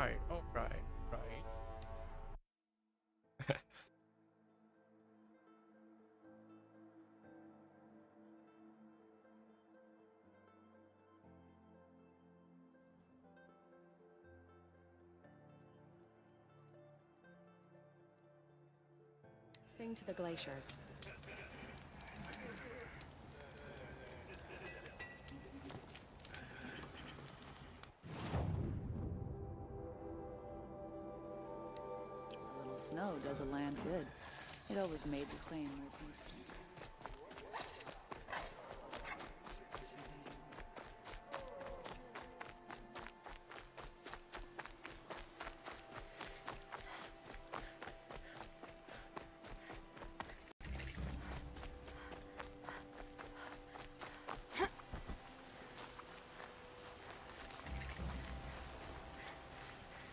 Alright. Sing to the glaciers. Snow does a land good. It always made the claim more peaceful.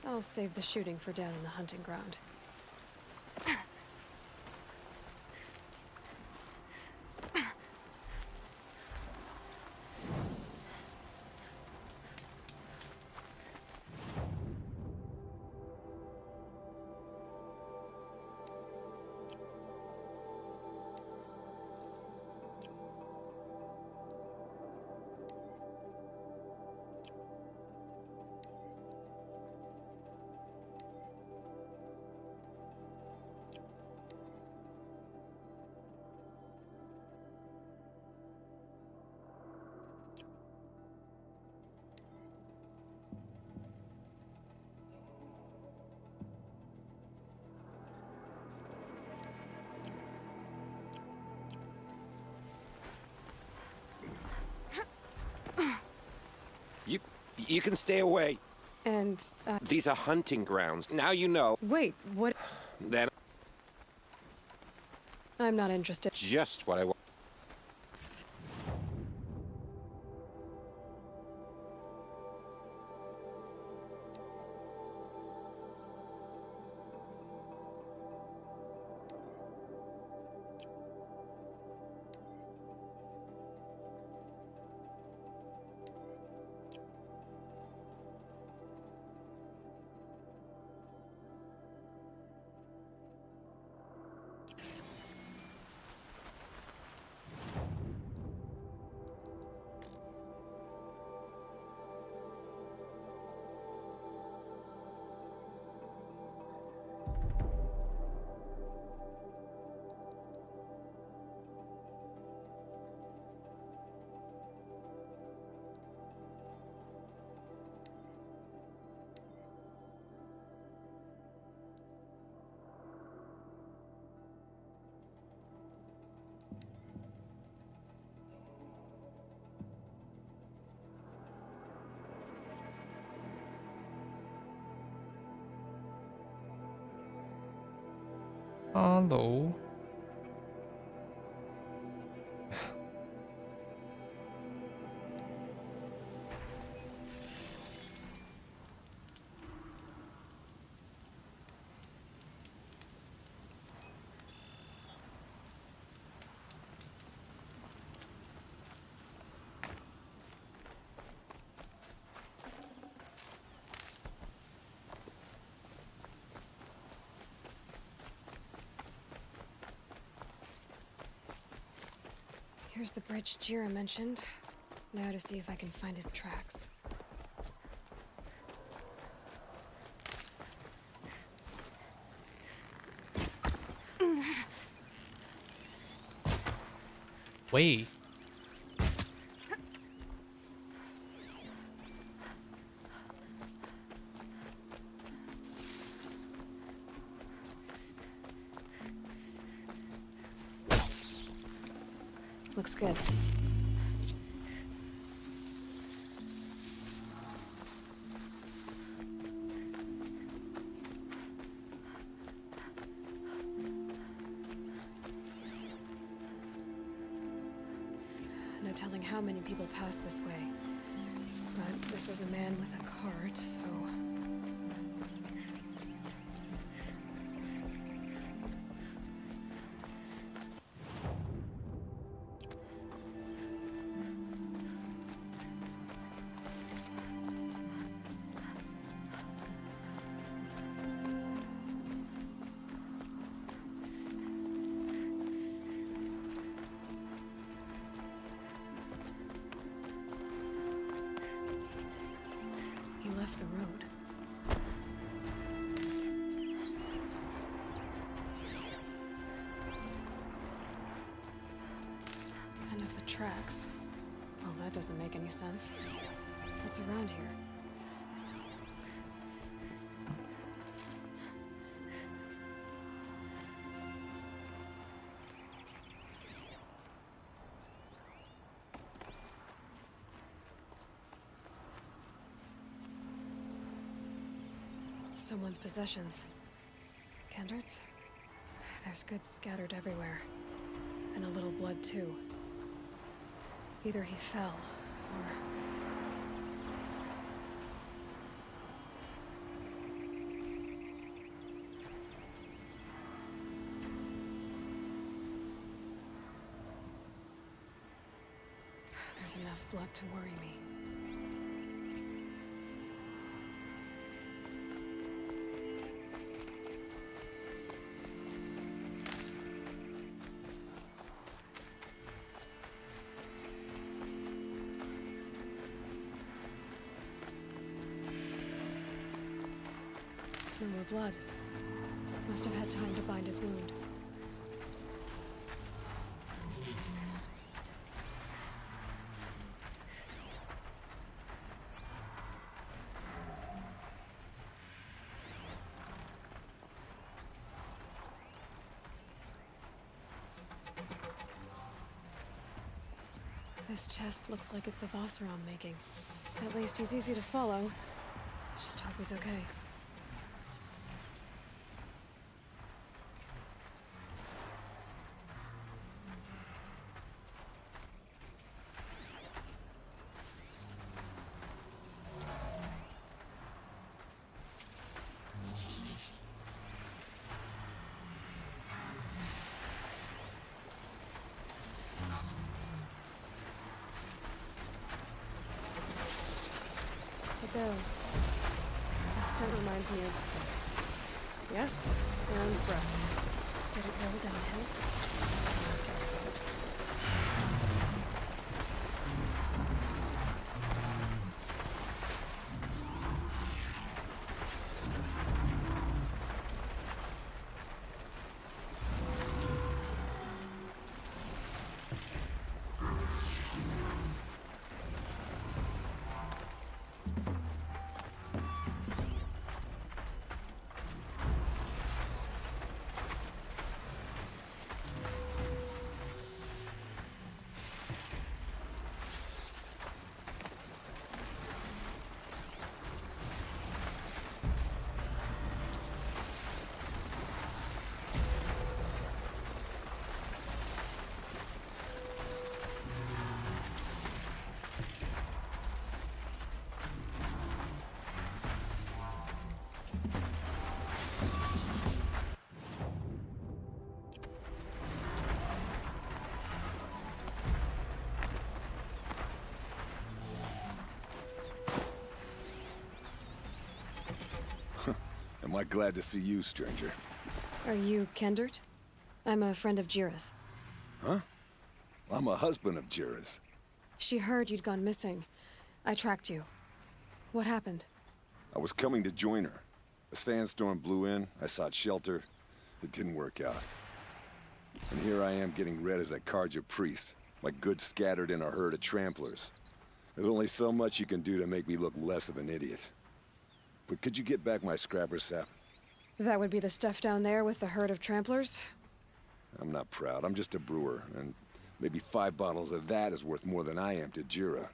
I'll save the shooting for down in the hunting ground. You can stay away. And, These are hunting grounds. Now you know. wait, what? Then I'm not interested. just what I want. Hello. Here's the bridge Jira mentioned. Now to see if I can find his tracks. Wait. Looks good. No telling how many people pass this way. But this was a man with a cart, so... left the road. End of the tracks. Well, that doesn't make any sense. What's around here? Someone's possessions. Kendert's? There's goods scattered everywhere. And a little blood, too. Either he fell, or... There's enough blood to worry me. No more blood. Must have had time to bind his wound. This chest looks like it's a Vossar I'm making. At least he's easy to follow. Just hope he's okay. But though, this scent reminds me of... Yes, Aaron's breath. Did it roll downhill? Am I glad to see you, stranger? Are you Kendert? I'm a friend of Jira's. Huh? I'm a husband of Jira's. She heard you'd gone missing. I tracked you. What happened? I was coming to join her. A sandstorm blew in, I sought shelter. It didn't work out. And here I am getting read as a Karja priest, my goods scattered in a herd of tramplers. There's only so much you can do to make me look less of an idiot. But could you get back my scrapper sap? That would be the stuff down there with the herd of tramplers? I'm not proud, I'm just a brewer, and maybe 5 bottles of that is worth more than I am to Jira.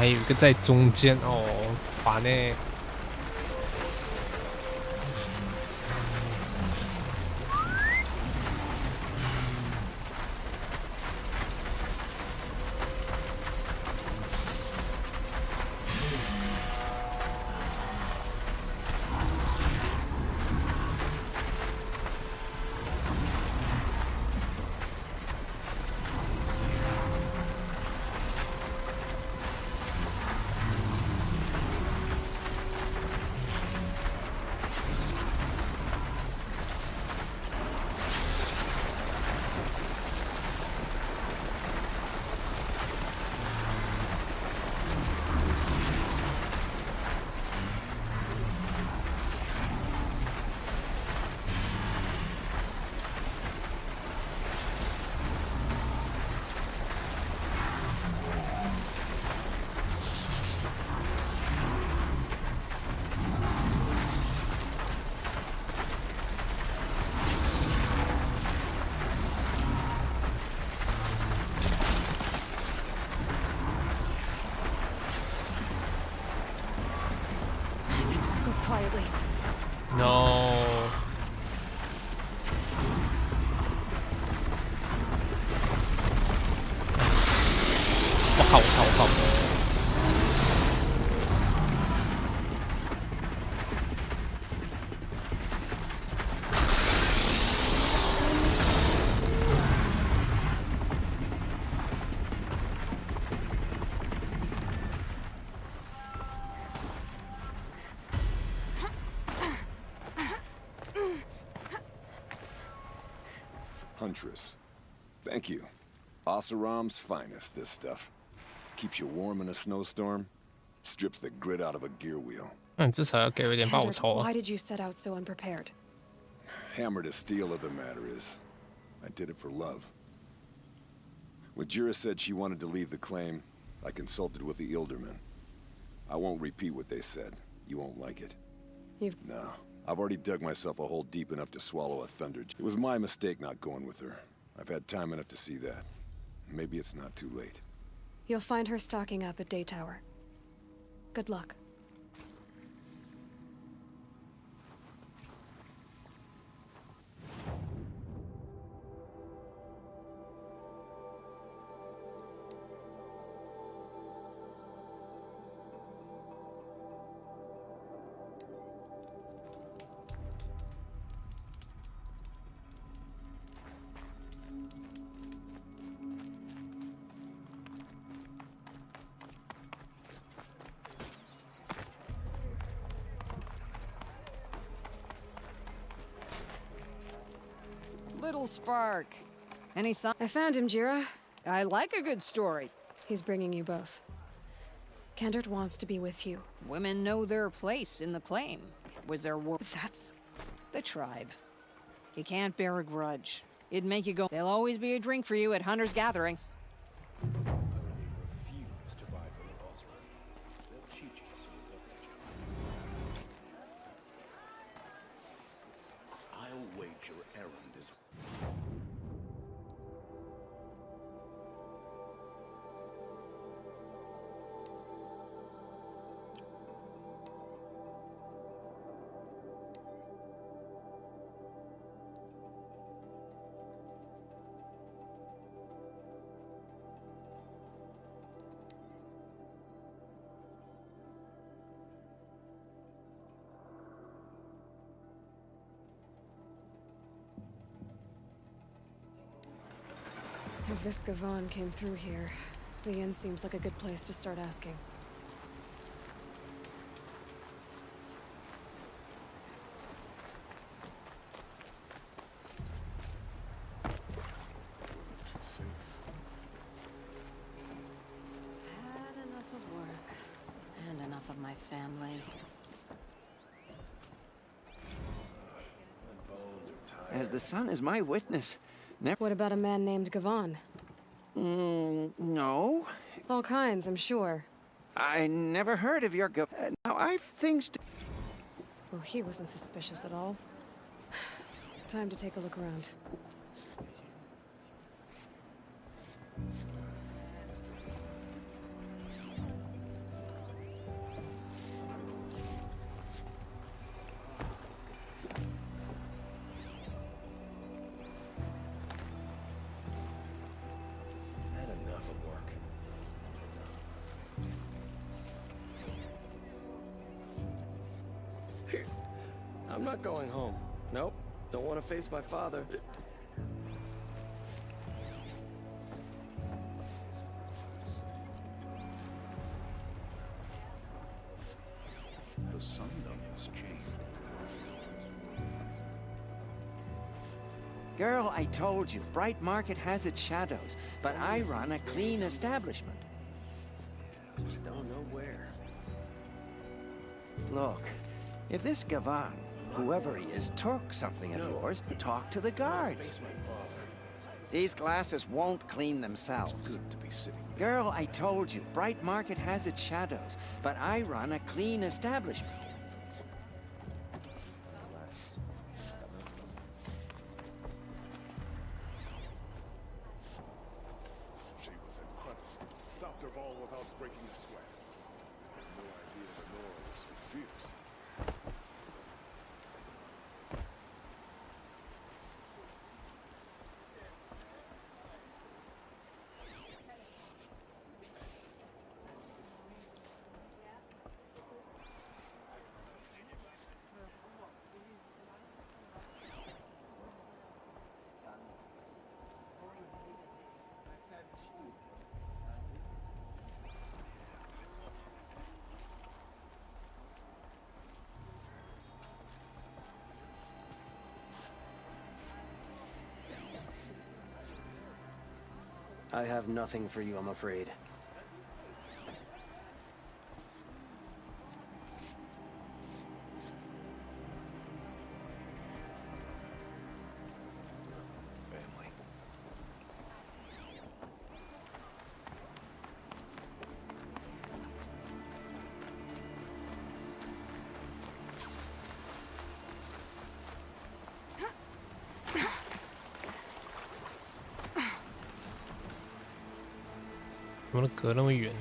还有一个在中间哦，烦呢。Quietly. No. 我靠！Huntress. Thank you. Oseram's finest, this stuff. Keeps you warm in a snowstorm, strips the grit out of a gear wheel. 那你至少要给我一点报 Kendrick, 酬啊 why did you set out so unprepared? Hammer to steel of the matter is, I did it for love. When Jira said she wanted to leave the claim, I consulted with the Ildermen. I won't repeat what they said. You won't like it. No. I've already dug myself a hole deep enough to swallow a thunder. It was my mistake not going with her. I've had time enough to see that. Maybe it's not too late. You'll find her stocking up at Day Tower. Good luck. Little spark. Any sign? I found him, Jira. I like a good story. He's bringing you both. Kendrick wants to be with you. Women know their place in the claim. Was there war? That's... The tribe. You can't bear a grudge. It'd make you go, there'll always be a drink for you at Hunter's Gathering. If this Gavon came through here, the inn seems like a good place to start asking. Had enough of work. And enough of my family. As the sun is my witness. What about a man named Gavon? No. All kinds, I'm sure. I never heard of your now I've things to... Well, he wasn't suspicious at all. Time to take a look around. I'm not going home. Nope. Don't want to face my father. The Sundom has changed. Girl, I told you, Bright Market has its shadows, but I run a clean establishment. Just don't know where. Look, if this Gavan, whoever he is, took something of yours, talk to the guards. Face my father. These glasses won't clean themselves. Good to be sitting. Girl, I told you, Bright Market has its shadows, but I run a clean establishment. She was incredible. Stopped her ball without breaking a sweat. No idea the Nora was so fierce. I have nothing for you, I'm afraid. Family.怎么隔那么远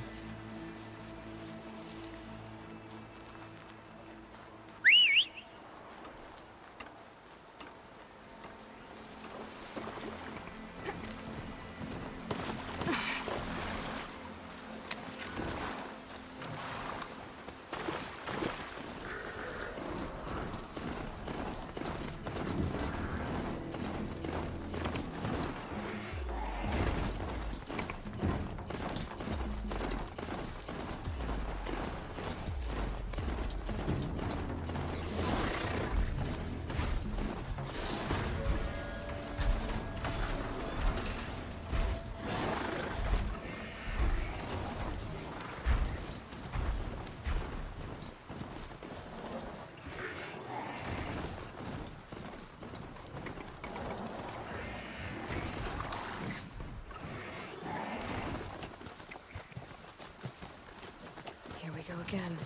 ？Here we go again.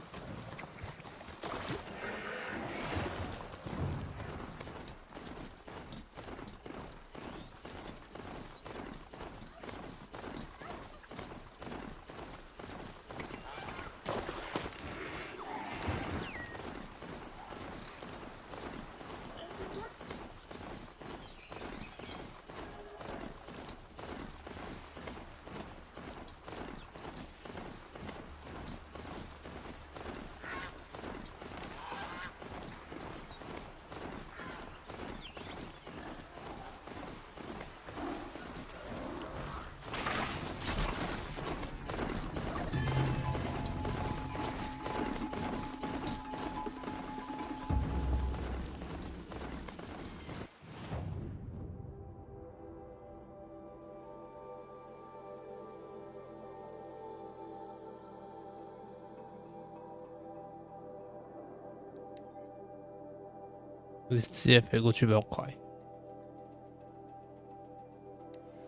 直接飞过去比较快。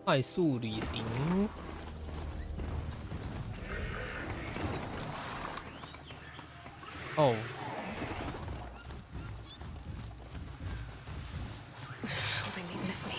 快速旅行。哦。Hoping they miss me.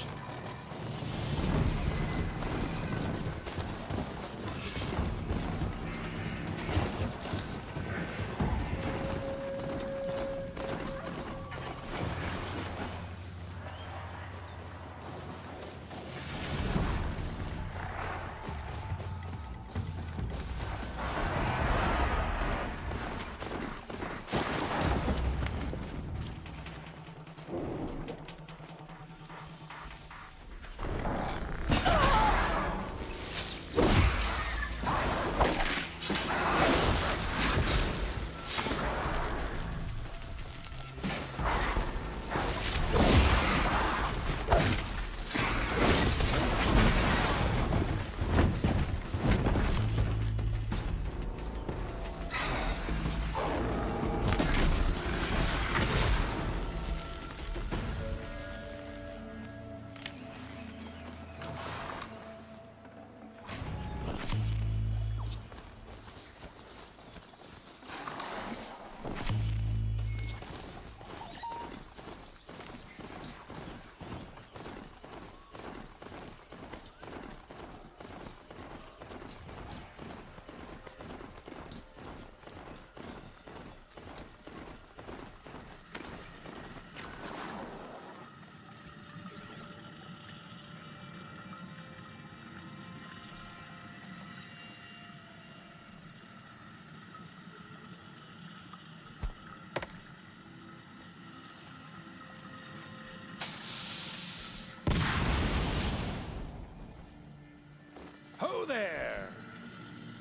Ho there!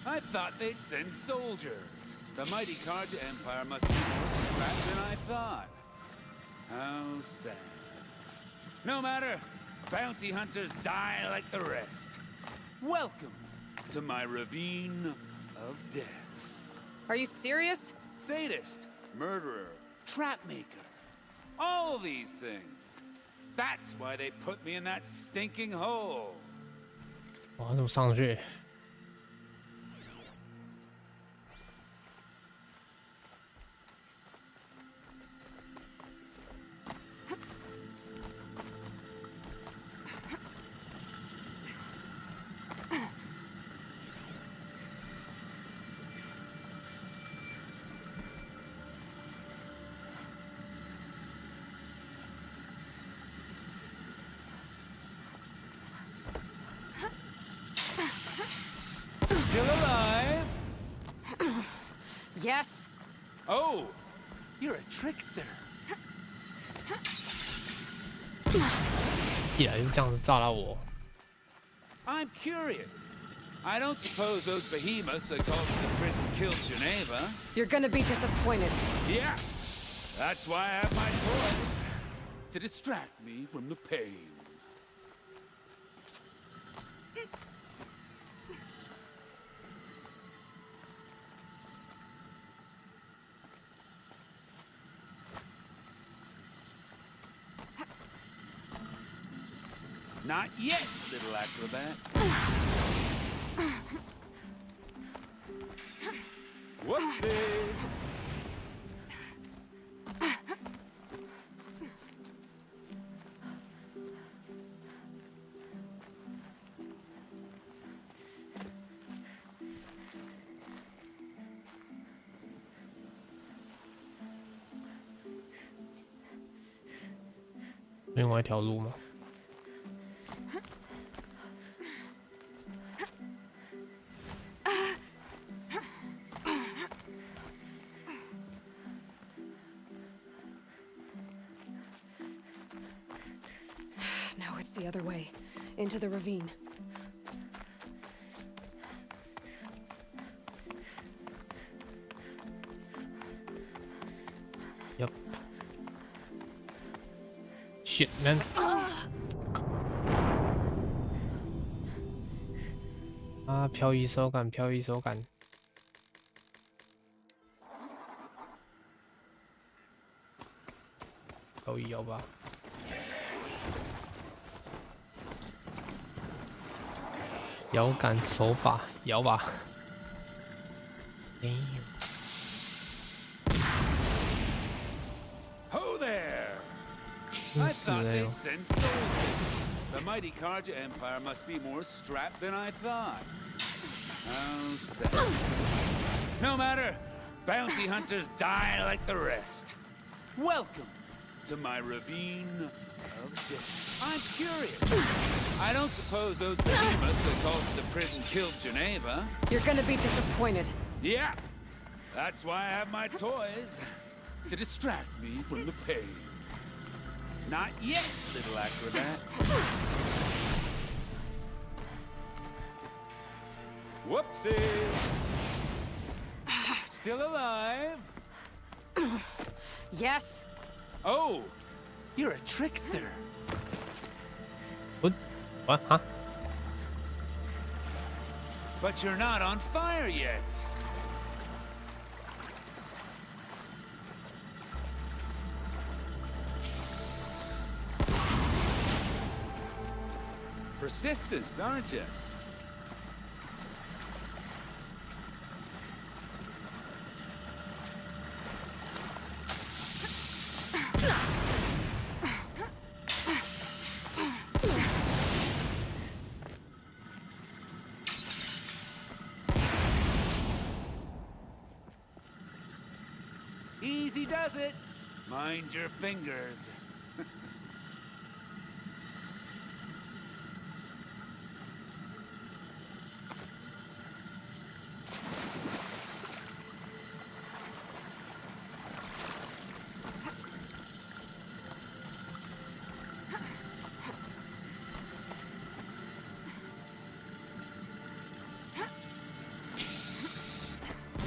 I thought they'd send soldiers. The mighty Carja Empire must be more scrapped than I thought. How sad. No matter, bounty hunters die like the rest. Welcome to my ravine of death. Are you serious? Sadist, murderer, trap maker. All these things. That's why they put me in that stinking hole. 哇，怎么上去？ Still alive? Yes. Oh, you're a trickster. 一来就这样子炸到我。 I'm curious. I don't suppose those behemoths that called to the prison killed Geneva. You're gonna be disappointed. Yeah, that's why I have my toys. To distract me from the pain. Not yet, little acrobat. Whoopsie! "另外一条路吗？ No, it's the other way. Into the ravine. Yep. Shit, man. 啊，漂移手感，漂移手感。漂移摇吧。 摇杆手把摇吧。Ho there! I thought they'd send soldiers. The mighty Carja Empire must be more strapped than I thought. How sad. No matter, bounty hunters die like the rest. Welcome to my ravine of death. I'm curious. I don't suppose those behemoths that called to the prison killed Geneva. You're gonna be disappointed. Yeah, that's why I have my toys. To distract me from the pain. Not yet, little acrobat. Whoopsie! Still alive? Yes. Oh, you're a trickster. What? Huh? But you're not on fire yet. Persistent, aren't you? Easy does it. Mind your fingers.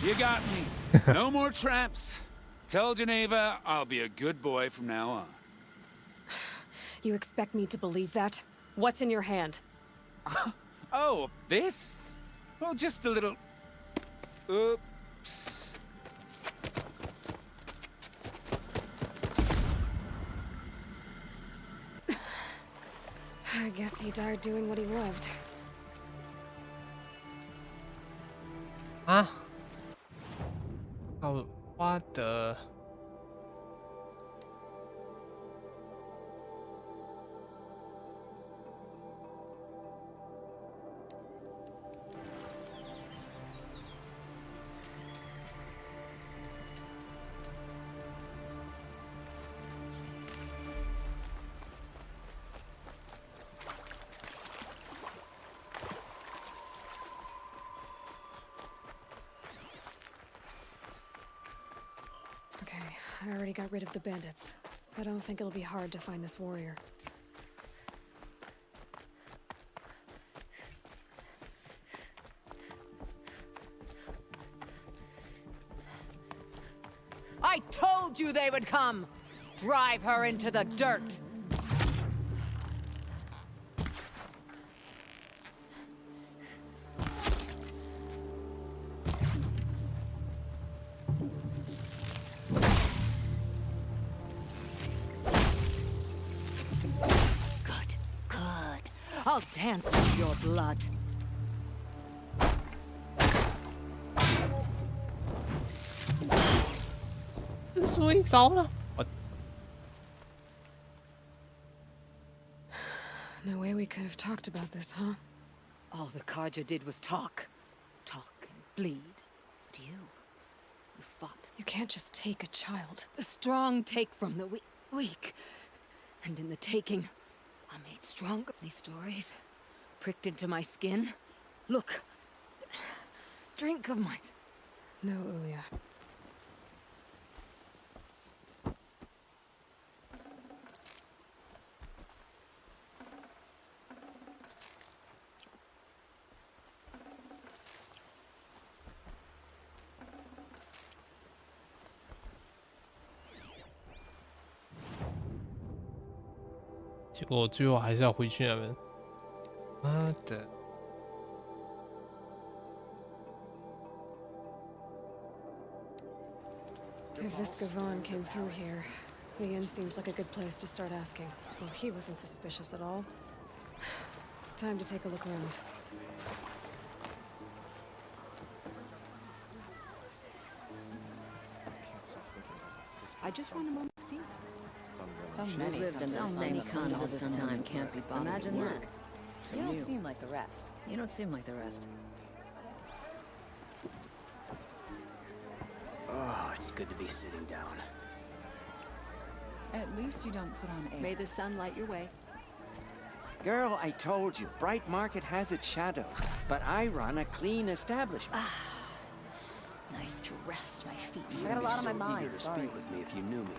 You got me. No more traps. Tell Geneva I'll be a good boy from now on. You expect me to believe that? What's in your hand? Oh, this? Well, just a little... Oops. I guess he died doing what he loved. 啊！好，花的。Okay, I already got rid of the bandits. I don't think it'll be hard to find this warrior. I told you they would come! Drive her into the dirt! Good, good. I'll dance in your blood. No way we could have talked about this, huh? All the Kaja did was talk. Talk and bleed. But you fought. You can't just take a child. The strong take from the weak. And in the taking, I'm made stronger. These stories pricked into my skin. Look. Drink of my... No, Ulia.结果最后还是要回去那边。妈的！ If this Gavan came through here, the inn seems like a good place to start asking. Well, he wasn't suspicious at all. Time to take a look around. I just want a moment's peace. So many lived in the same sun all this time can't be bothered. Imagine that. You don't seem like the rest. You don't seem like the rest. Oh, it's good to be sitting down. At least you don't put on airs. May the sun light your way. Girl, I told you, Bright Market has its shadows, but I run a clean establishment. Nice to rest my feet. You'd I got a be lot on so my mind. eager to Sorry. speak with me if you knew me.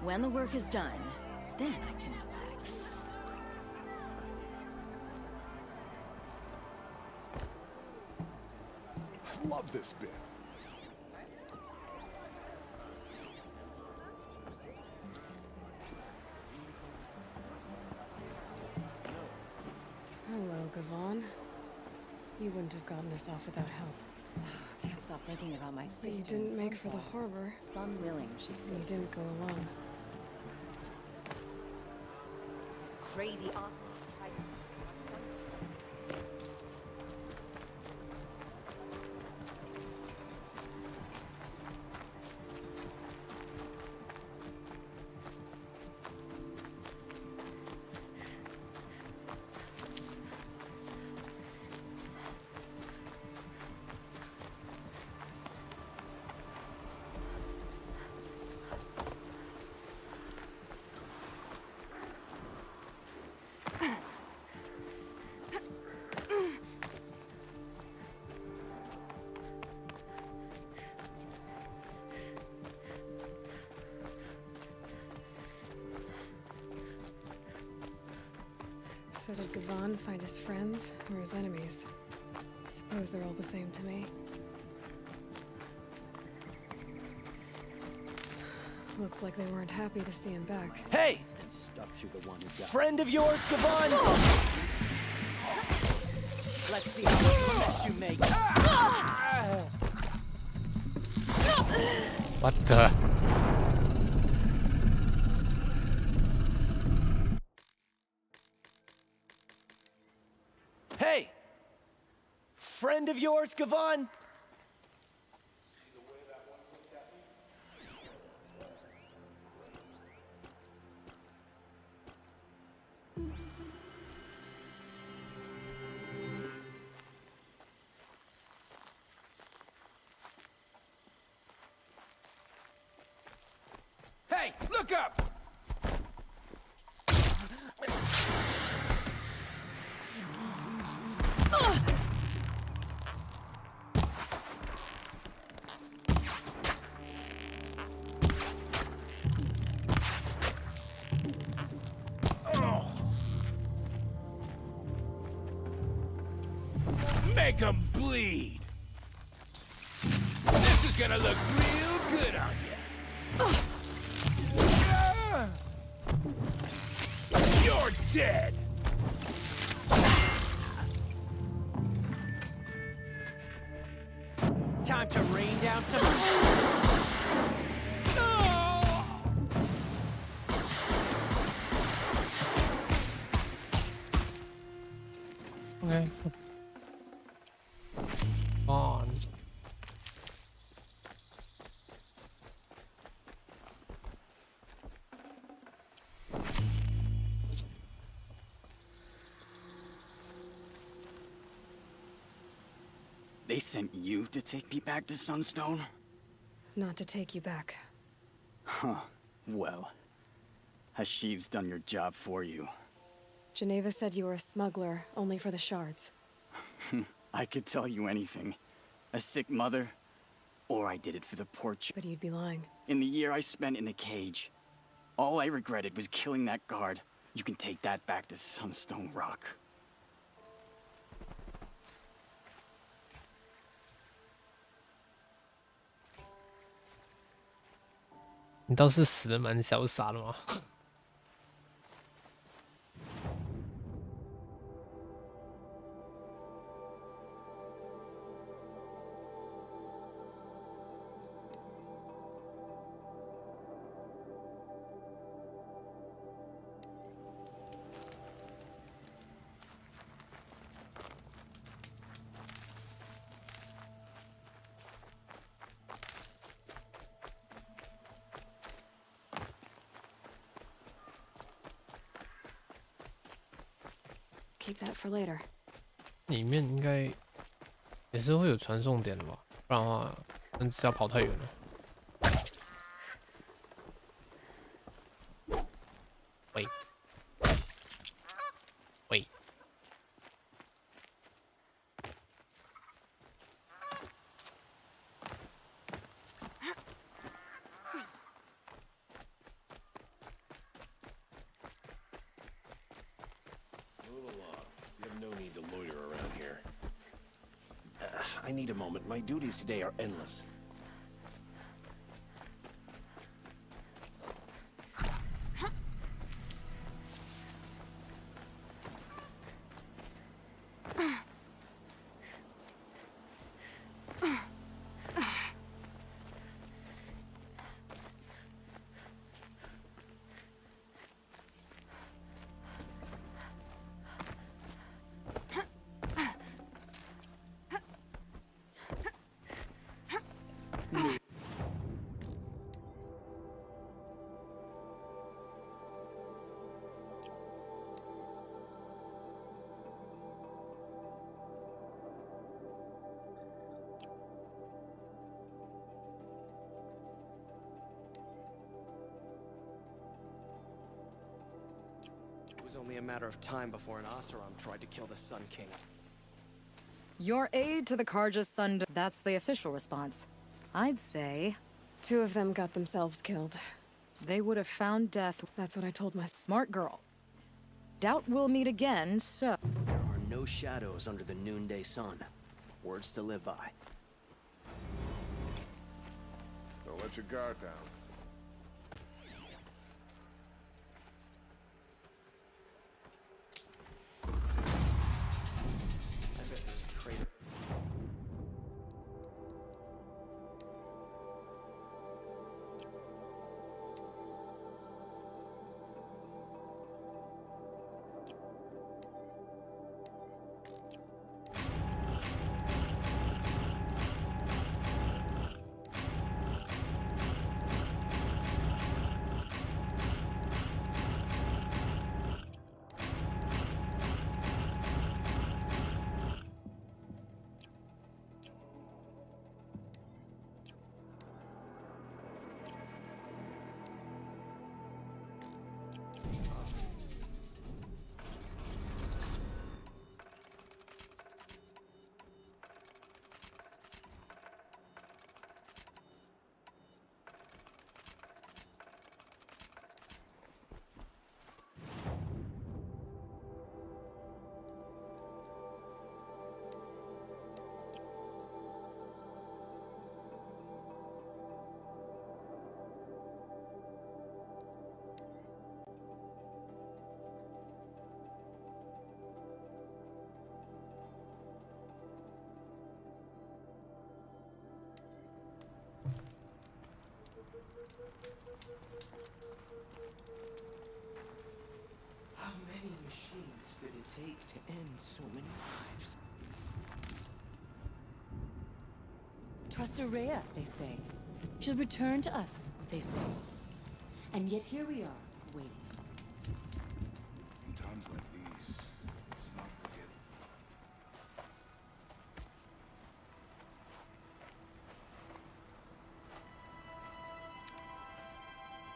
When the work is done, then I can relax. I love this bit. Hello, Gavan. You wouldn't have gotten us off without help. Can't stop thinking about my But sister. you didn't make for the harbor. Sun willing, she So said. you didn't go alone. Crazy off. So did Gavan find his friends or his enemies? Suppose they're all the same to me. Looks like they weren't happy to see him back. Hey! Friend of yours, Gavan! Let's see how much mess you make. What the? Hey! Friend of yours, Gavan? Hey, look up! Make 'em bleed! This is gonna look real good on you! You're dead! Time to rain down some... Okay. On. They sent you to take me back to Sunstone? Not to take you back. Huh. Well, Hashiv's done your job for you. Geneva said you were a smuggler, only for the shards. I could tell you anything. A sick mother, or I did it for the poor But you'd be lying. In the year I spent in the cage, all I regretted was killing that guard. You can take that back to Sunstone Rock. 你倒是死得蛮潇洒的嘛。Keep that for later. 里面应该也是会有传送点的吧，不然的话，真是要跑太远了。喂，喂。I need a moment. My duties today are endless. It was only a matter of time before an Oseram tried to kill the Sun King. Your aid to the Karja's son, that's the official response. I'd say... 2 of them got themselves killed. They would have found death. That's what I told my... Smart girl. doubt we'll meet again, so... There are no shadows under the noonday sun. Words to live by. Don't let your guard down. I bet this traitor. How many machines did it take to end so many lives? Trust Araya, they say. She'll return to us, they say. And yet here we are, waiting. In times like these, it's not forget.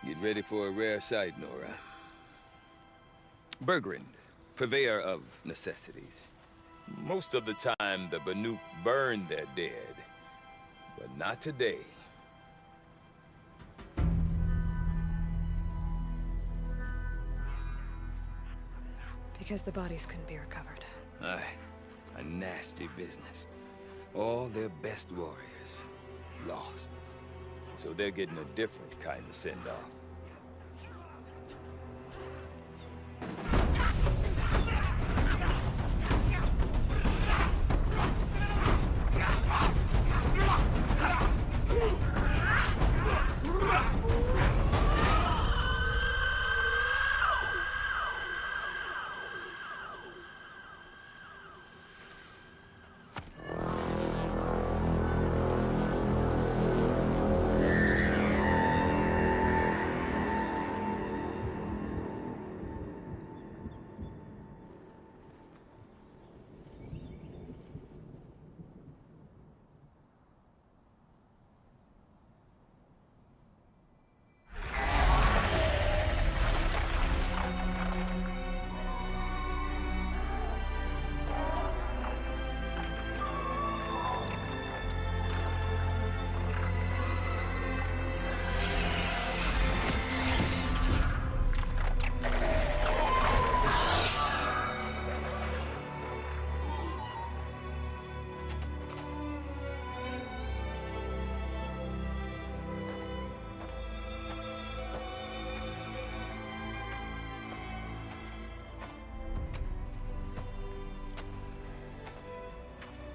Get ready for a rare sight, Nora. Bergrand, purveyor of necessities. Most of the time, the Banuk burn their dead. But not today. Because the bodies couldn't be recovered. Aye, a nasty business. All their best warriors lost. So they're getting a different kind of send-off.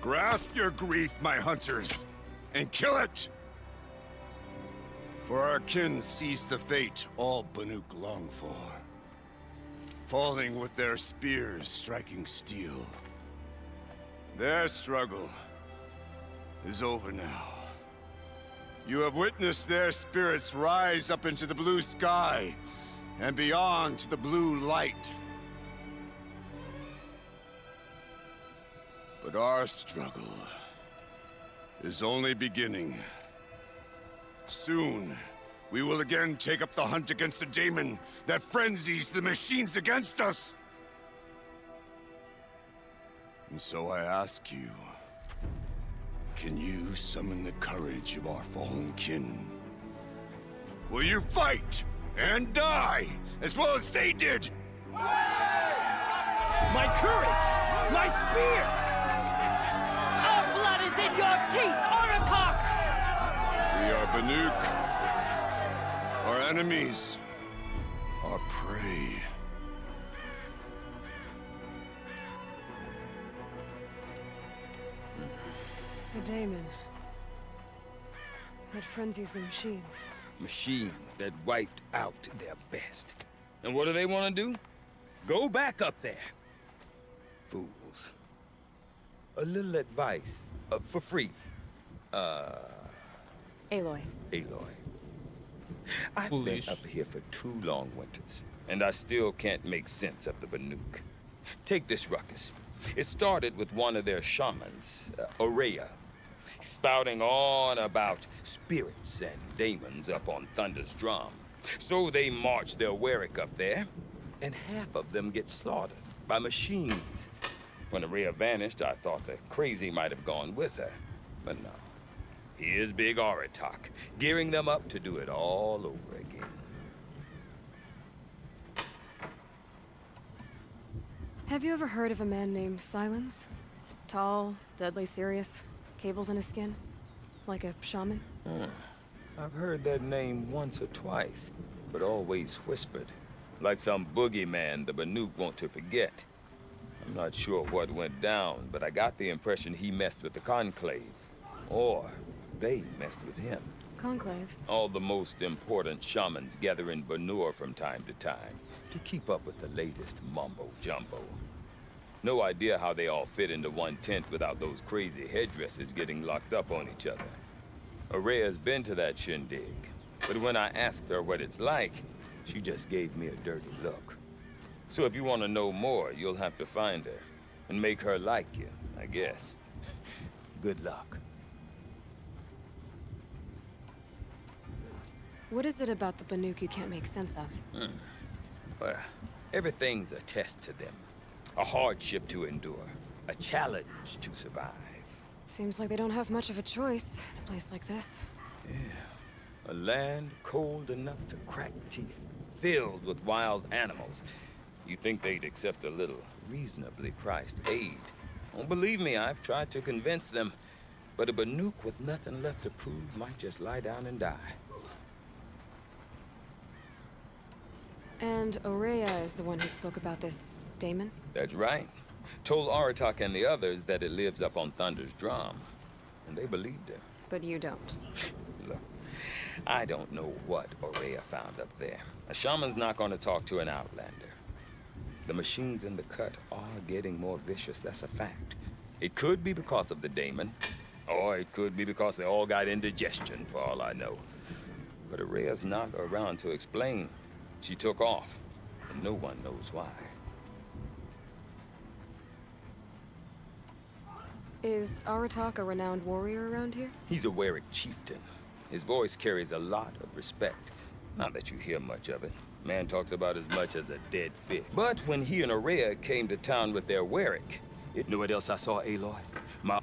Grasp your grief, my hunters, and kill it! For our kin sees the fate all Banuk long for. Falling with their spears striking steel. Their struggle is over now. You have witnessed their spirits rise up into the blue sky and beyond to the blue light. But our struggle is only beginning. Soon, we will again take up the hunt against the daemon that frenzies the machines against us. And so I ask you, can you summon the courage of our fallen kin? Will you fight and die as well as they did? Way! My courage! My spear! Our blood is in your teeth, Aratak! We are Banuk. Our enemies. Our prey. The daemon. It frenzies the machines. Machines that wiped out their best. And what do they want to do? Go back up there. Fools. A little advice, for free. Aloy. Aloy. I've been up here for 2 long winters, and I still can't make sense of the Banuk. Take this ruckus. It started with one of their shamans, Aurea, spouting on about spirits and daemons up on Thunder's drum. So they march their Warwick up there, and half of them get slaughtered by machines. When Aurea vanished, I thought the crazy might have gone with her, but no. Here's Big Aratak, gearing them up to do it all over again. Have you ever heard of a man named Silence? Tall, deadly serious, cables in his skin? Like a shaman? I've heard that name once or twice, but always whispered. Like some boogeyman the Banuk want to forget. I'm not sure what went down, but I got the impression he messed with the Conclave. Or they messed with him. Conclave? All the most important shamans gather in Banur from time to time to keep up with the latest mumbo-jumbo. No idea how they all fit into one tent without those crazy headdresses getting locked up on each other. Aurea's been to that shindig, but when I asked her what it's like, she just gave me a dirty look. So if you want to know more, you'll have to find her and make her like you, I guess. Good luck. What is it about the Banuk you can't make sense of? Well, everything's a test to them. A hardship to endure. A challenge to survive. Seems like they don't have much of a choice in a place like this. Yeah. A land cold enough to crack teeth. Filled with wild animals. You think they'd accept a little reasonably priced aid. Oh, believe me, I've tried to convince them. But a Banuk with nothing left to prove might just lie down and die. And Aurea is the one who spoke about this daemon? That's right. Told Aratak and the others that it lives up on Thunder's drum. And they believed her. But you don't. Look, I don't know what Aurea found up there. A shaman's not going to talk to an outlander. The machines in the cut are getting more vicious, that's a fact. It could be because of the daemon, or it could be because they all got indigestion, for all I know. But Aurea's not around to explain. She took off, and no one knows why. Is Aratak a renowned warrior around here? He's a Warwick chieftain. His voice carries a lot of respect. Not that you hear much of it. Man talks about as much as a dead fish. But when he and Aurea came to town with their Warwick, you know what else I saw, Aloy?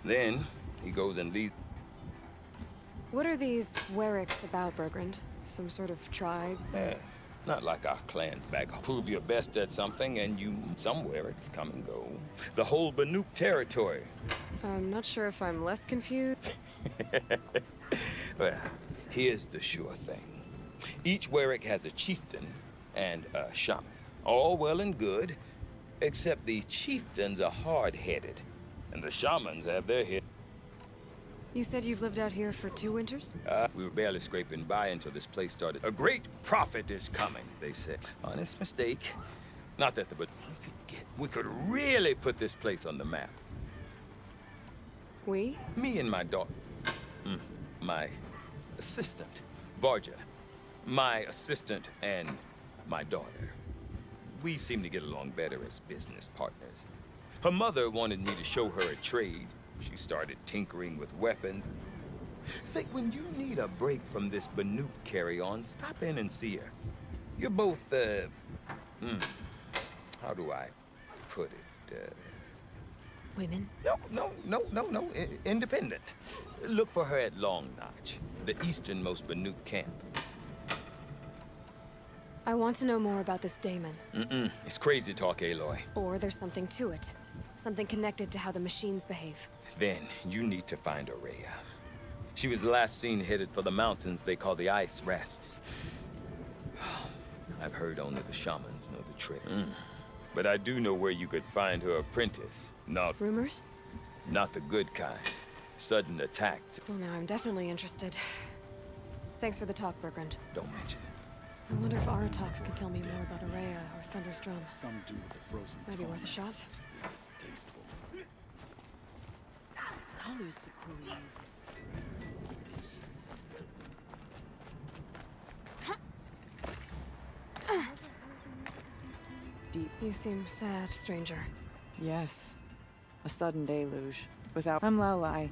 Then he goes and leads. What are these Warwicks about, Bergrand? Some sort of tribe? Yeah, not like our clans back. Prove your best at something and some Warwicks come and go. The whole Banuk territory. I'm not sure if I'm less confused. Well, here's the sure thing. Each Warwick has a chieftain and a shaman. All well and good, except the chieftains are hard-headed, and the shamans have their head. You said you've lived out here for 2 winters? We were barely scraping by until this place started. A great prophet is coming, they said. Honest mistake. Not that but we could really put this place on the map. We? Me and my daughter. My assistant, Varja. My assistant and my daughter. We seem to get along better as business partners. Her mother wanted me to show her a trade. She started tinkering with weapons. Say, when you need a break from this Banuk carry-on, stop in and see her. You're both, how do I put it? Women? No. Independent. Look for her at Long Notch, the easternmost Banuk camp. I want to know more about this daemon. It's crazy talk, Aloy. Or there's something to it. Something connected to how the machines behave. Then you need to find Aurea. She was last seen headed for the mountains they call the Ice Rats. I've heard only the shamans know the trick. But I do know where you could find her apprentice. Not Rumors? Not the good kind. Sudden attacks. Well, now I'm definitely interested. Thanks for the talk, Bergrand. Don't mention it. I wonder if Aratak can tell me more about Aurea or Thunder's drum. Some do with the frozen Might be worth a shot. It's distasteful. Colors Sakura uses. Deep. You seem sad, stranger. Yes. A sudden deluge. I'm Aloy,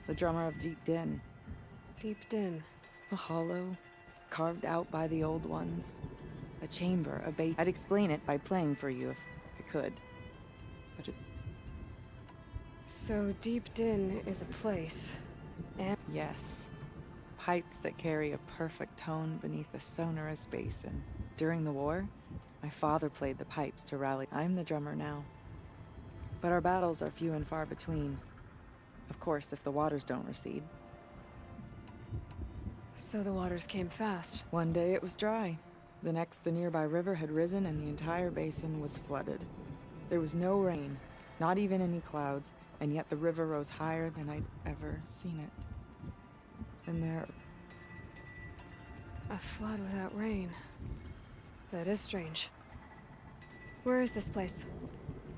the drummer of Deep Din. Deep Din. A hollow, carved out by the old ones. A chamber, a base. I'd explain it by playing for you if I could. But it... So Deep Din is a place, and... Yes. Pipes that carry a perfect tone beneath a sonorous basin. During the war, my father played the pipes to rally. I'm the drummer now. But our battles are few and far between. Of course, if the waters don't recede. So the waters came fast. One day it was dry. The next, the nearby river had risen and the entire basin was flooded. There was no rain, not even any clouds, and yet the river rose higher than I'd ever seen it. And there... A flood without rain. That is strange. Where is this place?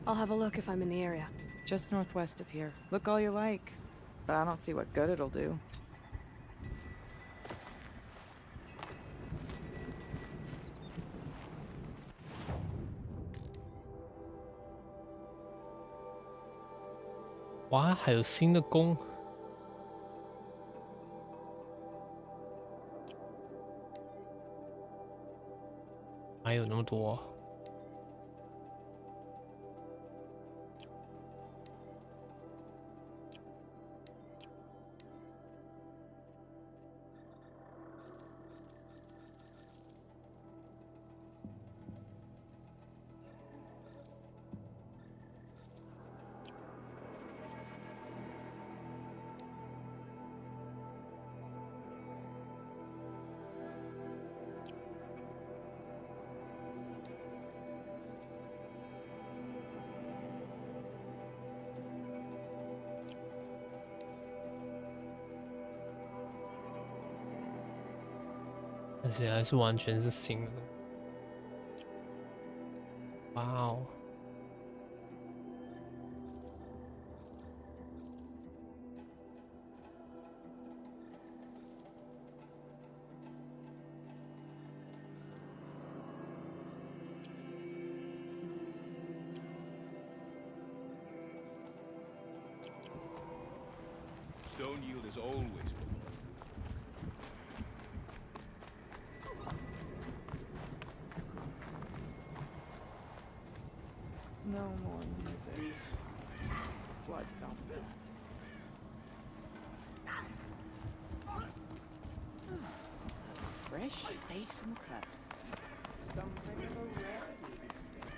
I'll have a look if I'm in the area. Just northwest of here. Look all you like, but I don't see what good it'll do.哇，还有新的弓。还有那么多。而且还是完全是新的。哇哦！Stone yield is always No more music. Blood sound built. Fresh face in the cut. Something of a rarity these days.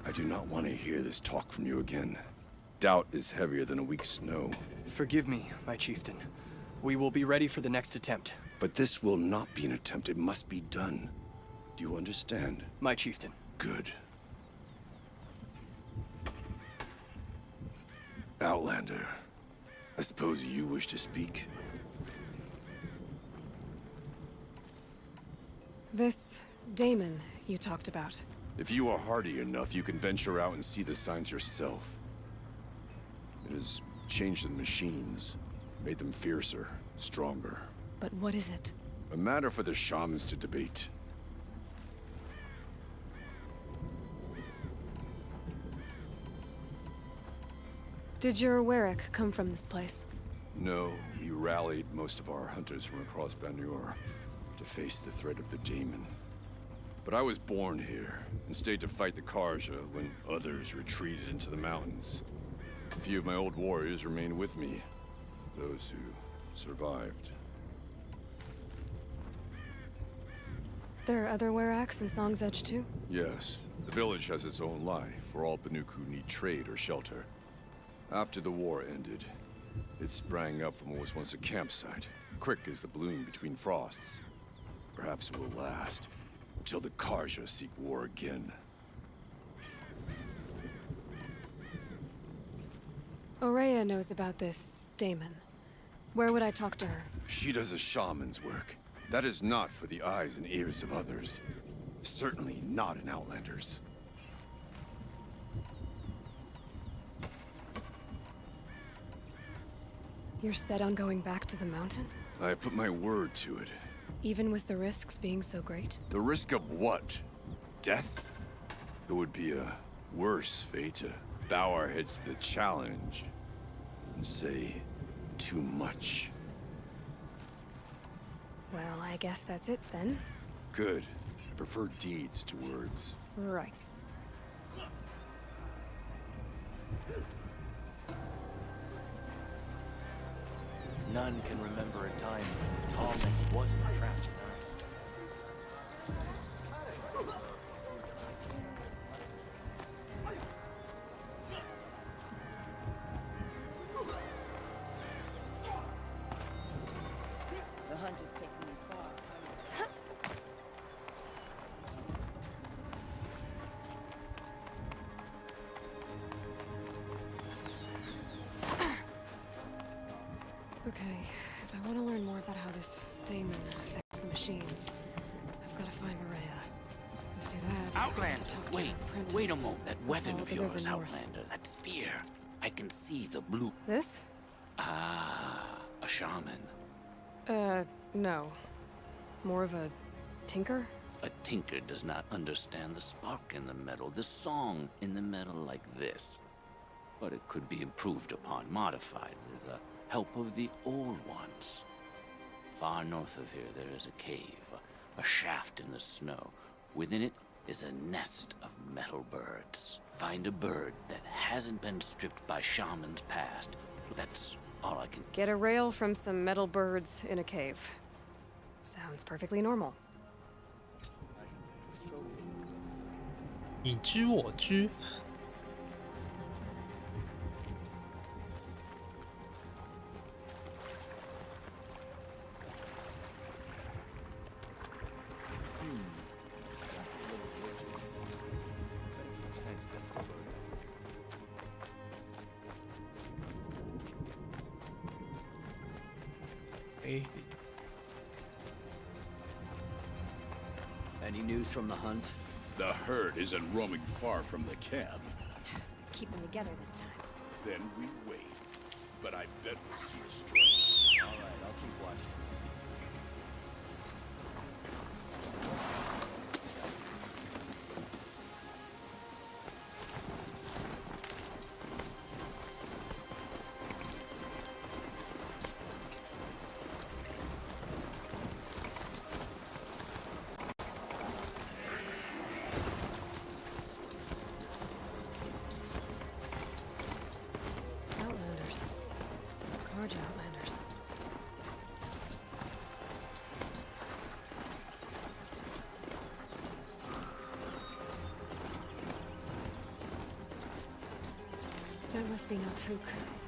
I do not want to hear this talk from you again. Doubt is heavier than a week's snow. Forgive me, my chieftain. We will be ready for the next attempt. But this will not be an attempt. It must be done. Do you understand? My chieftain. Good. Outlander, I suppose you wish to speak? This daemon you talked about. If you are hardy enough, you can venture out and see the signs yourself. It has changed the machines, made them fiercer, stronger. But what is it? A matter for the shamans to debate. Did your Warwick come from this place? No, he rallied most of our hunters from across Banur to face the threat of the daemon. But I was born here and stayed to fight the Karja when others retreated into the mountains. A few of my old warriors remain with me. Those who survived. There are other Weraks in Song's Edge too? Yes. The village has its own life for all Banuk who need trade or shelter. After the war ended, it sprang up from what was once a campsite, quick as the bloom between frosts. Perhaps it will last, till the Karja seek war again. Aurea knows about this Daemon. Where would I talk to her? She does a shaman's work. That is not for the eyes and ears of others. Certainly not in Outlanders. You're set on going back to the mountain? I put my word to it. Even with the risks being so great? The risk of what? Death? It would be a worse fate to bow our heads to the challenge and say too much. Well, I guess that's it then. Good. I prefer deeds to words. Right. None can remember a time when Talmud wasn't trapped in ice. The hunt is taking me far. Okay, if I want to learn more about how this Daemon affects the machines, I've got to find Aurea. Let's do that. Outlander, wait a moment. That weapon Follow of the river yours, north. Outlander, that spear. I can see the blue. This? Ah, a shaman. No. More of a tinker? A tinker does not understand the spark in the metal, the song in the metal like this. But it could be improved upon, modified with the help of the old ones. Far north of here, there is a cave, a shaft in the snow. Within it is a nest of metal birds. Find a bird that hasn't been stripped by shamans past. That's all I can... Get a rail from some metal birds in a cave. Sounds perfectly normal. 你知我知。Any news from the hunt? The herd isn't roaming far from the camp. Keep them together this time. Then we wait. But I bet we'll see a stray. All right, I'll keep watching. Outlanders. Carja Outlanders. That must be Naltuk,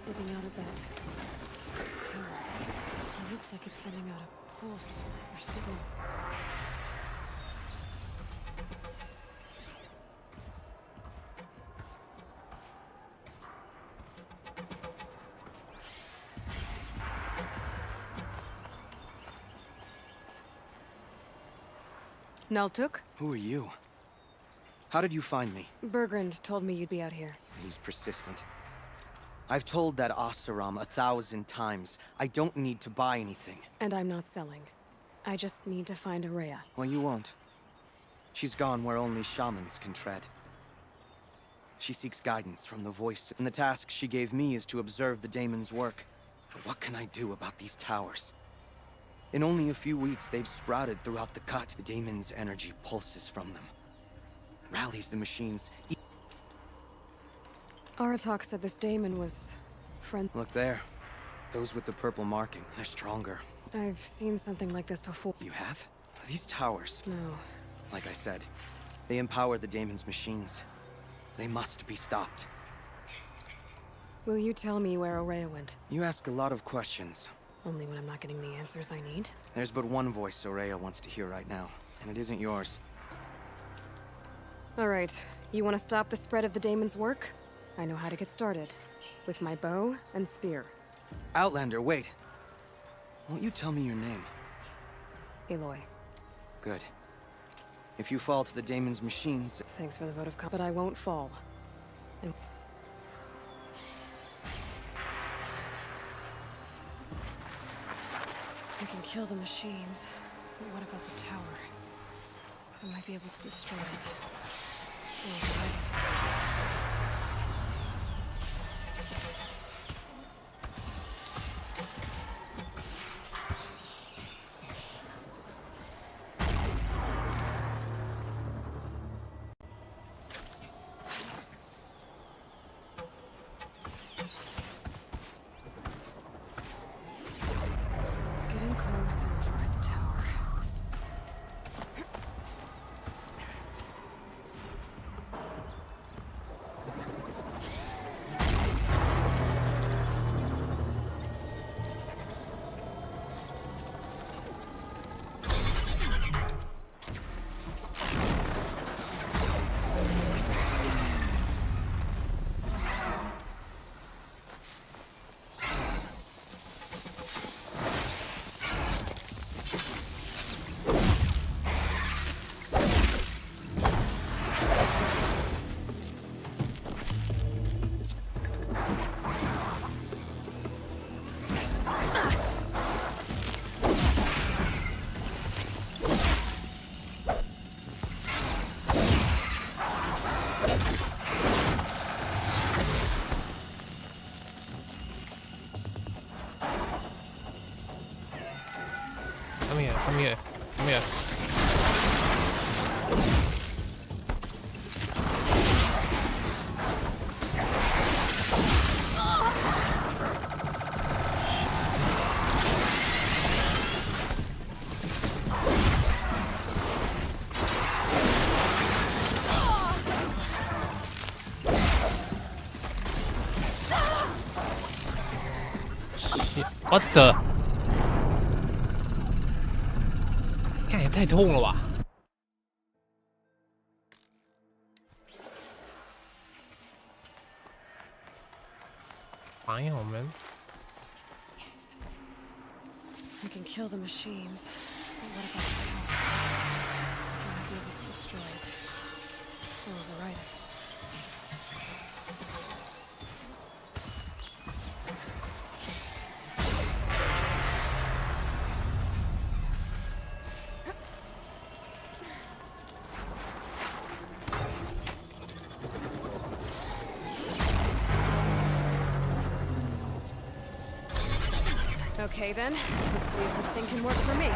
looking out at that tower. It looks like it's sending out a pulse or signal. Naltuk? Who are you? How did you find me? Bergrand told me you'd be out here. He's persistent. I've told that Oseram 1,000 times. I don't need to buy anything. And I'm not selling. I just need to find Aurea. Well, you won't. She's gone where only shamans can tread. She seeks guidance from the voice, and the task she gave me is to observe the Daemon's work. But what can I do about these towers? In only a few weeks, they've sprouted throughout the cut. The Daemon's energy pulses from them. Rallies the machines. Aratok said this daemon was... Look there. Those with the purple marking. They're stronger. I've seen something like this before. You have? These towers. No. Like I said, they empower the daemon's machines. They must be stopped. Will you tell me where Ourea went? You ask a lot of questions. Only when I'm not getting the answers I need? There's but one voice Ourea wants to hear right now, and it isn't yours. All right. You want to stop the spread of the daemon's work? I know how to get started. With my bow and spear. Outlander, wait. Won't you tell me your name? Aloy. Good. If you fall to the daemon's machines... Thanks for the vote of but I won't fall. And... I can kill the machines, but what about the tower? I might be able to destroy it. Getting close and over at the tower. Come here, come here, come here. What the？ 看也太痛了吧！哎呀，我们 I can kill the machines, but what about the tower? I might be able to destroy it. Or override it. Okay then, let's see if this thing can work for me.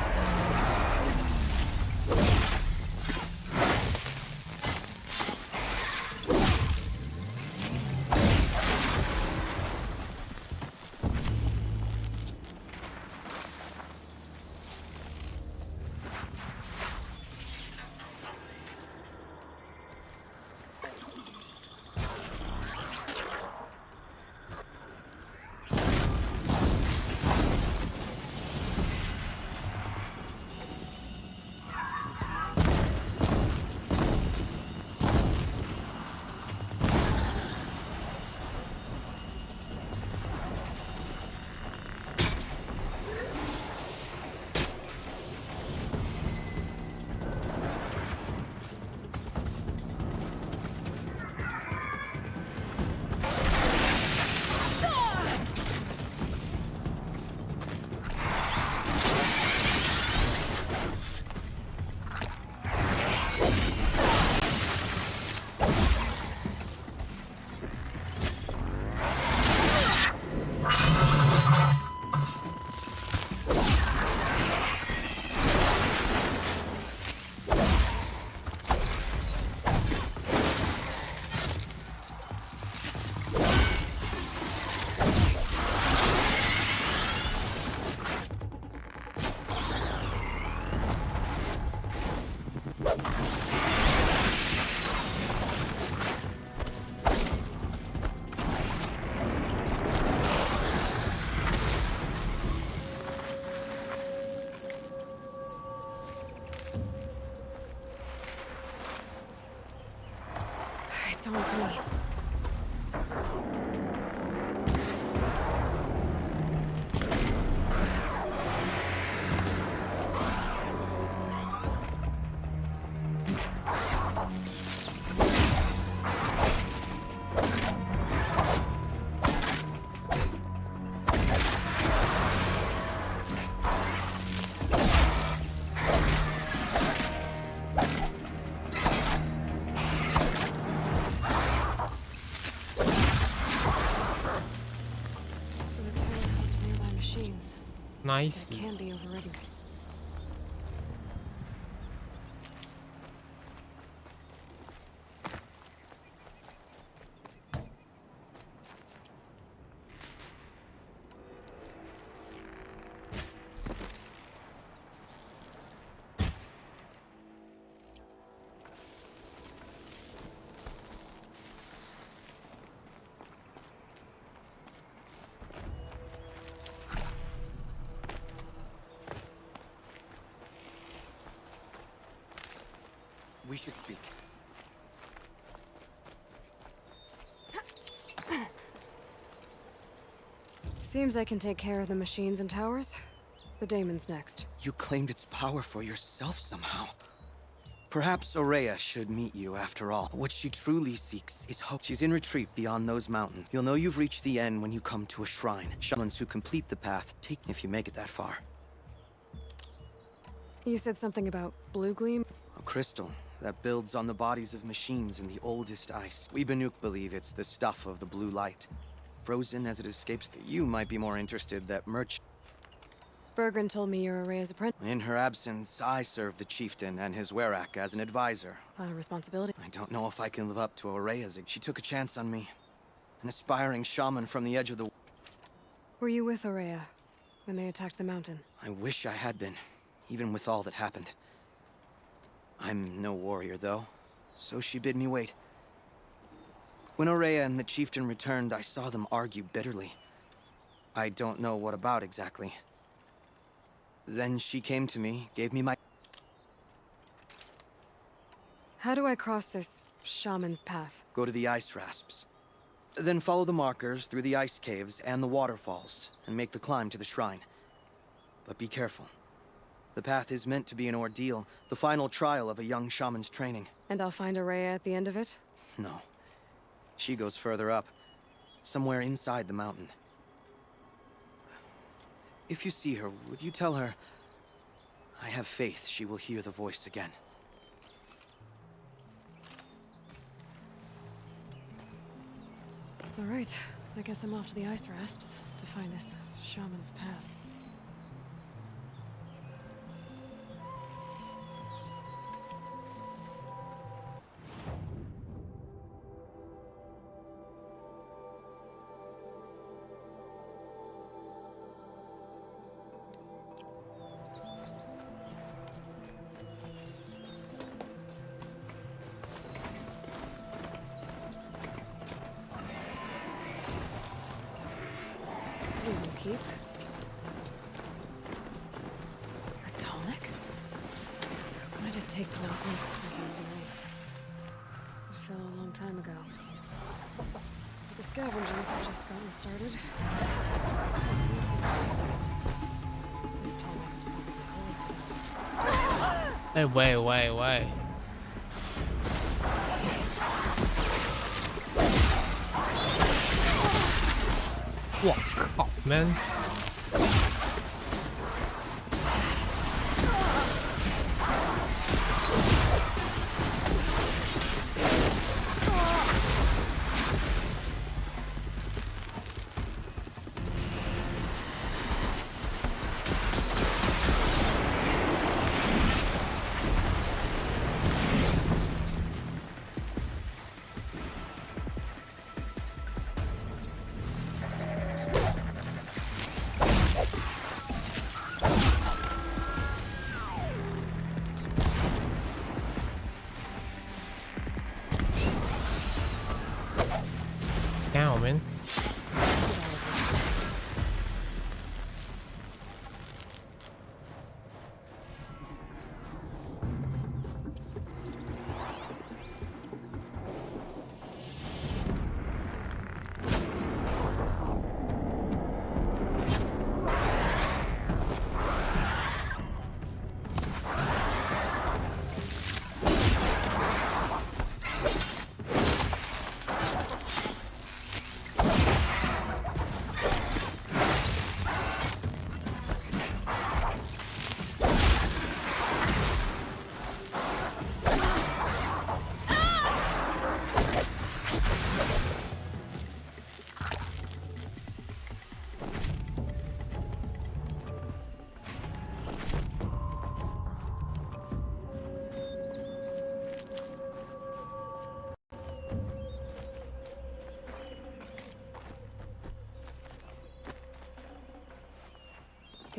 Nice. It can be overridden. We should speak. Seems I can take care of the machines and towers. The daemon's next. You claimed its power for yourself somehow. Perhaps Aurea should meet you after all. What she truly seeks is hope. She's in retreat beyond those mountains. You'll know you've reached the end when you come to a shrine. Shamans who complete the path take if you make it that far. You said something about blue gleam? A crystal that builds on the bodies of machines in the oldest ice. We Banuk believe it's the stuff of the blue light. Frozen as it escapes. You might be more interested that Bergren told me you're Aurea's apprentice. In her absence, I serve the chieftain and his werak as an advisor. A lot of responsibility. I don't know if I can live up to Aurea's. She took a chance on me. An aspiring shaman from the edge of the... Were you with Aurea when they attacked the mountain? I wish I had been, even with all that happened. I'm no warrior, though, so she bid me wait. When Aurea and the chieftain returned, I saw them argue bitterly. I don't know what about exactly. Then she came to me, gave me my... How do I cross this shaman's path? Go to the ice rasps. Then follow the markers through the ice caves and the waterfalls, and make the climb to the shrine. But be careful. The path is meant to be an ordeal, the final trial of a young shaman's training. And I'll find Aurea at the end of it? No. She goes further up, somewhere inside the mountain. If you see her, would you tell her... I have faith she will hear the voice again. All right, I guess I'm off to the ice rasps to find this shaman's path. These will keep. A tonic? What did it take to knock me against the ice? It fell a long time ago. The scavengers have just gotten started. This tonic is probably holy to them. Hey, wait. 我靠 ，man！ Damn, man.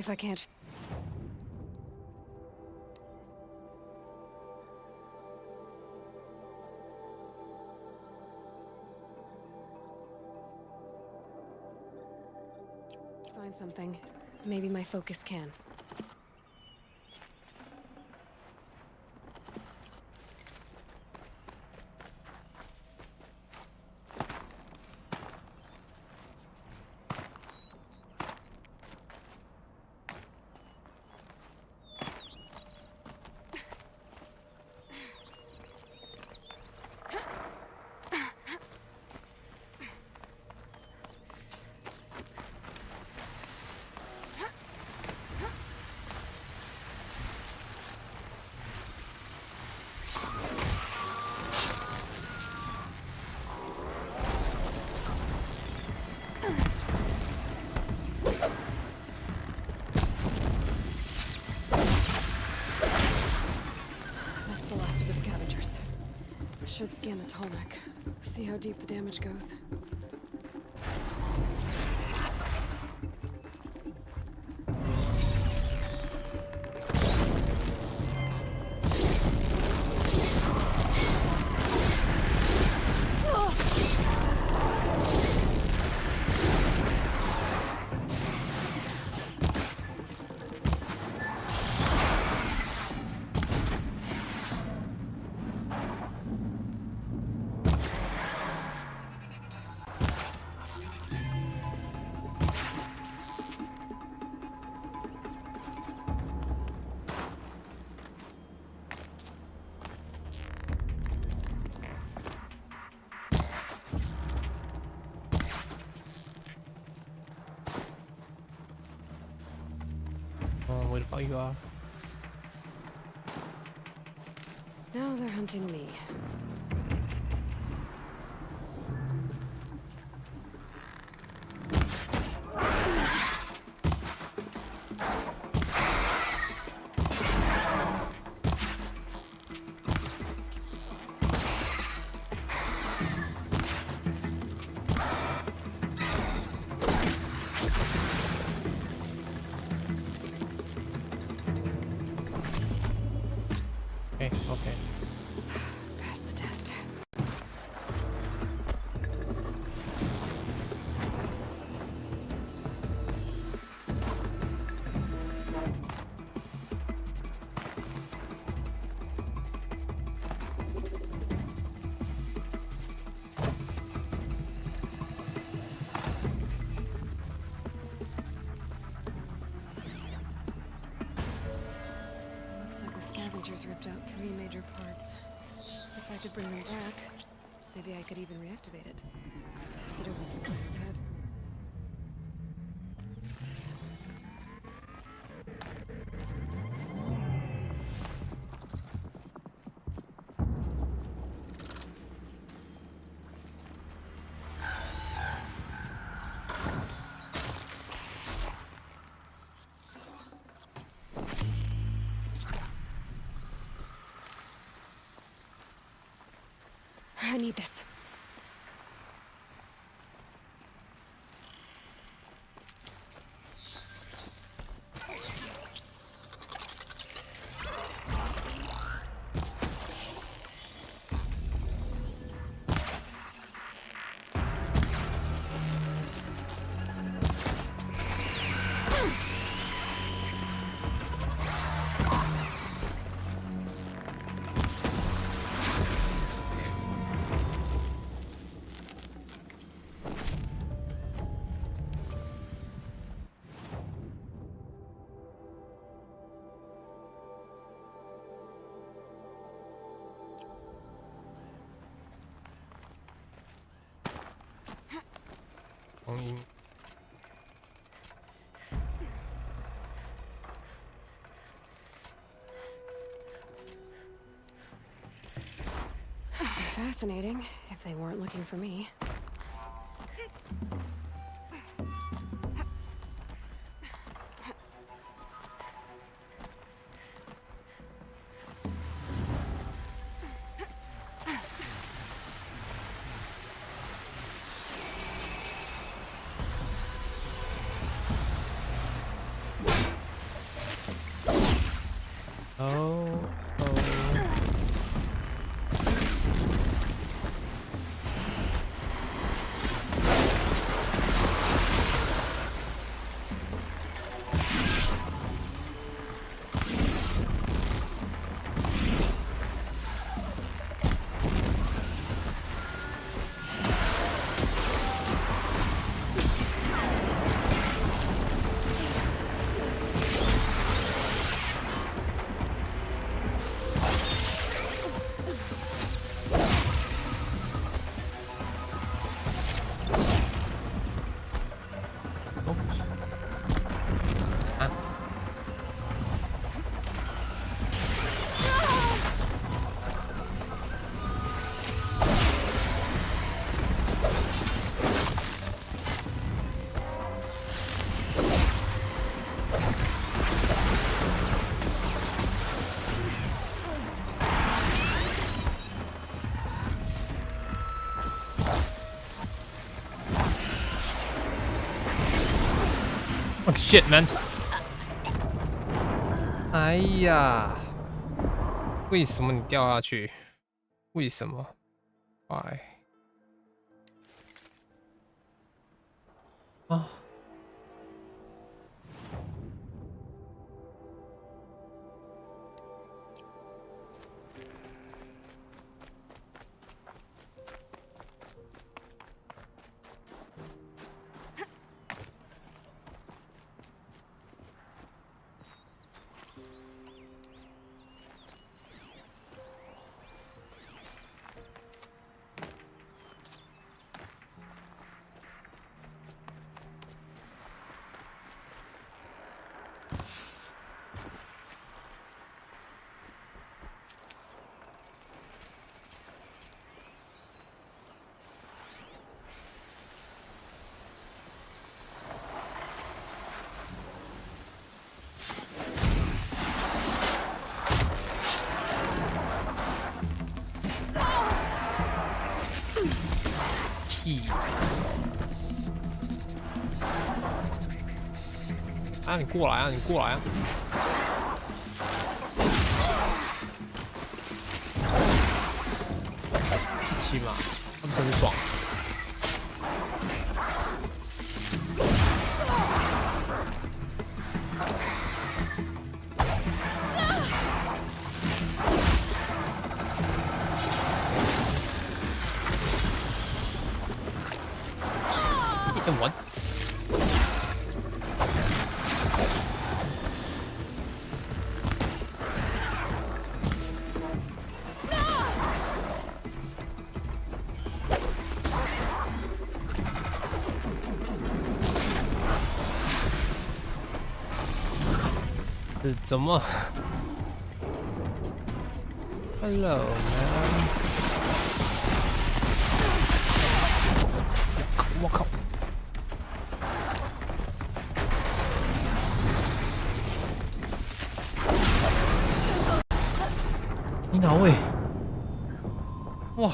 If I can't... find something, maybe my focus can. Should scan the Tolmec. See how deep the damage goes. What about you are? Now they're hunting me. Okay. Pass the test. Looks like the scavengers ripped out 3 major parts. If I could bring them back, maybe I could even reactivate it. It opens inside its head. I need this. Fascinating, if they weren't looking for me. Oh shit, man！ 哎呀，为什么你掉下去？为什么 ？Why？ 啊！啊！你过来啊！你过来啊！一起嘛，他们真爽。一顿玩。怎么 ？Hello, man！ 我靠！你哪位？哇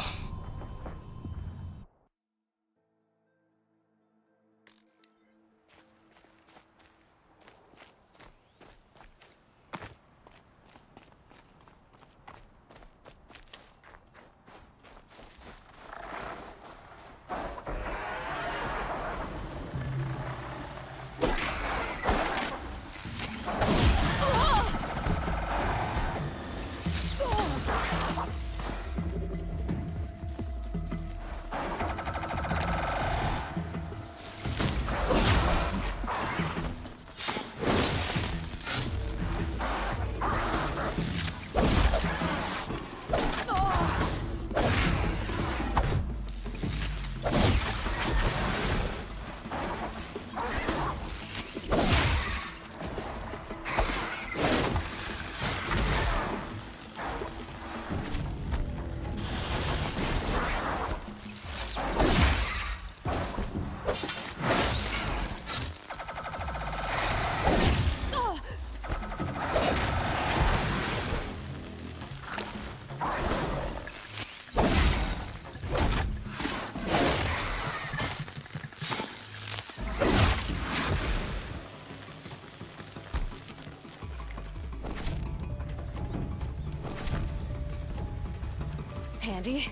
！Handy.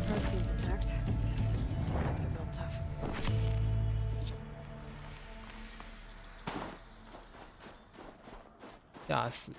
Road seems intact. Dynamics are real tough. 吓死！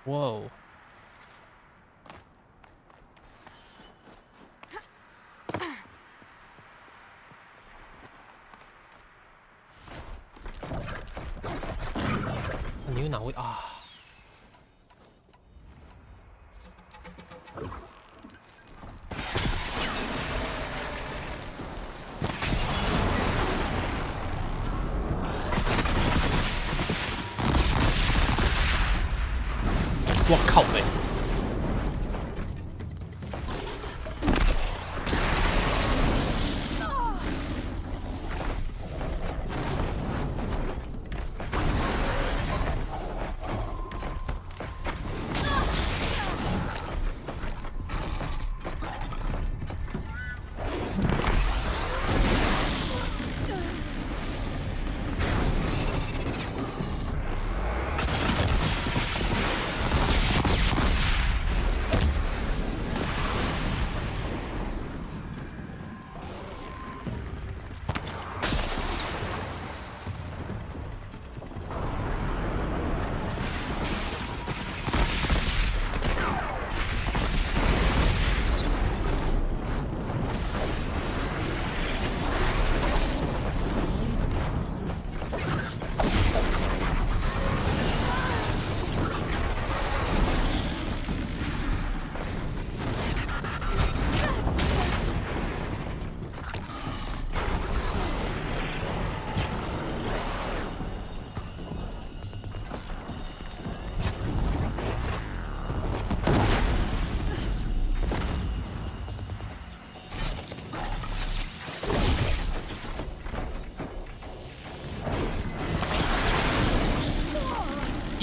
哇哦！你又哪位啊？我靠呗！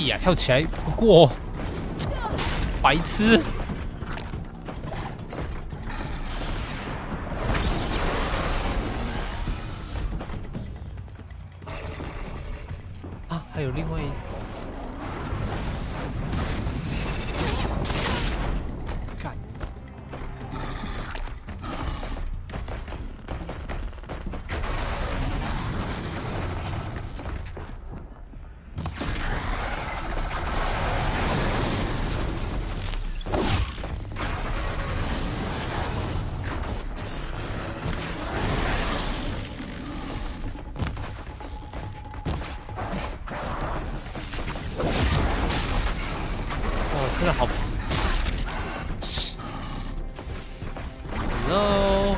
呀，跳起来不过，白痴！啊，还有另外一。干！真的好 ，Hello，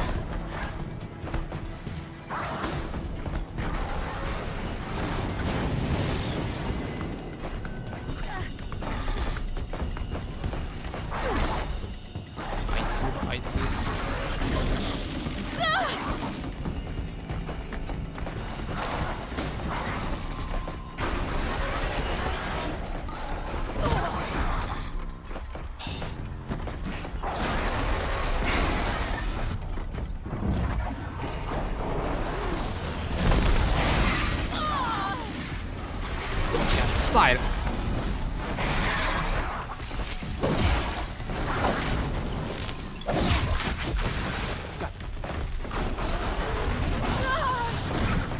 白痴，白痴。晒了。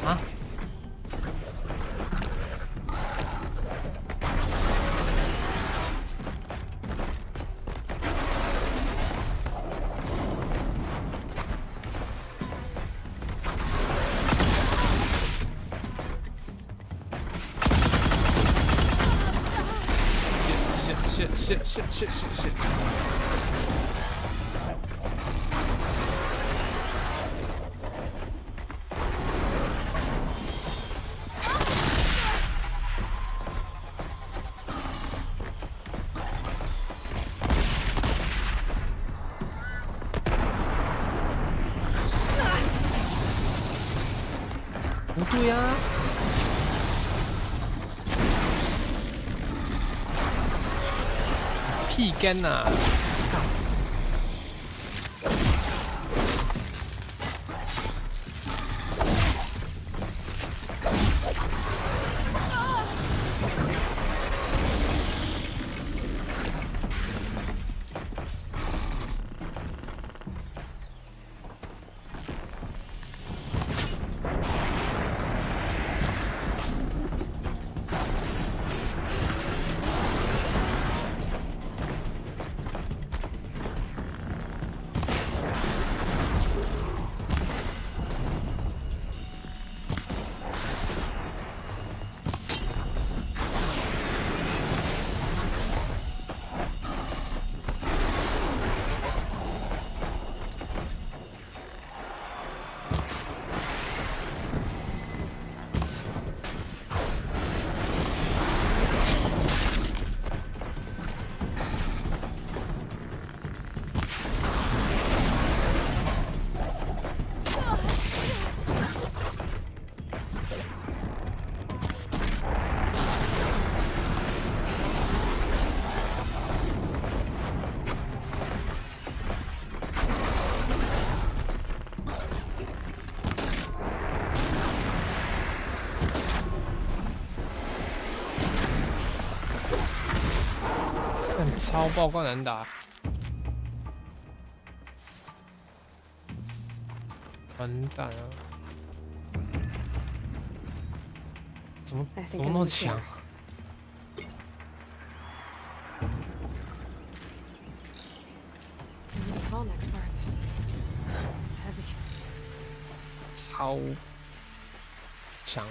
啊！shit. 不对呀、啊。 屁根呐！但超爆怪难打，完蛋啊！怎么那么强？ 超强！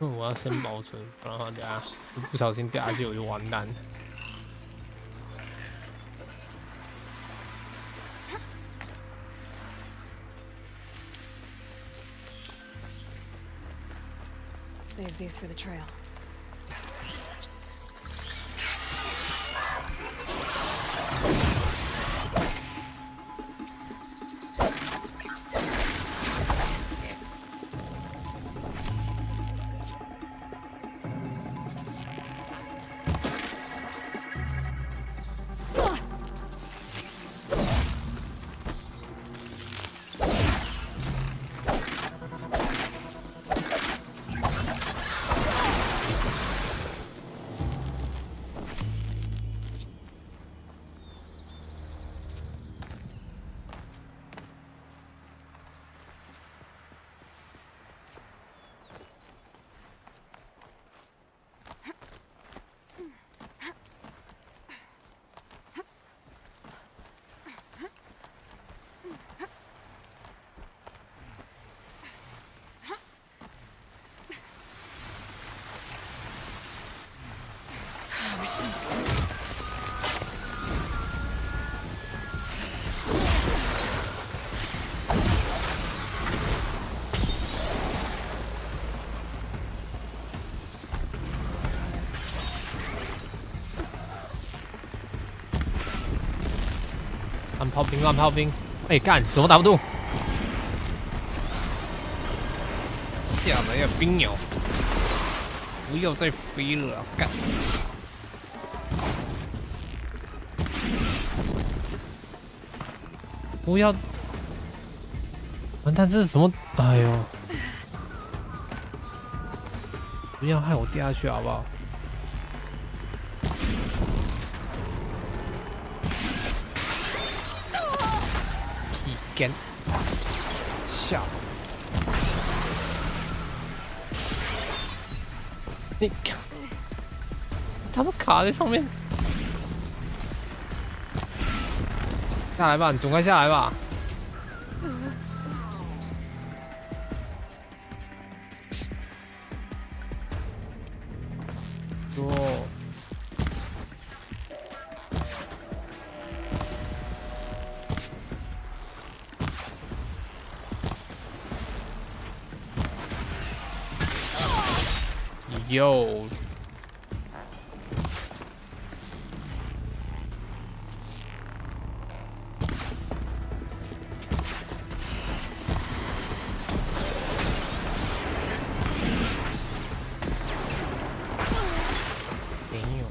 我要升保存，不然的话等下不小心掉下去我就完蛋了。 Save these for the trail.按炮兵，按炮兵！哎，干，怎么打不动？下来呀，冰鸟！不要再飞了啊，干！不要！完蛋，这是什么？哎呦！不要害我掉下去好不好？ 干，笑！你看，他们卡在上面。下来吧，你总该下来吧。哦。 哟，没有，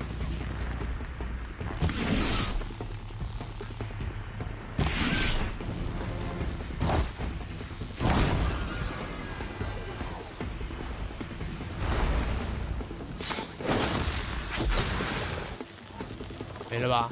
没了吧？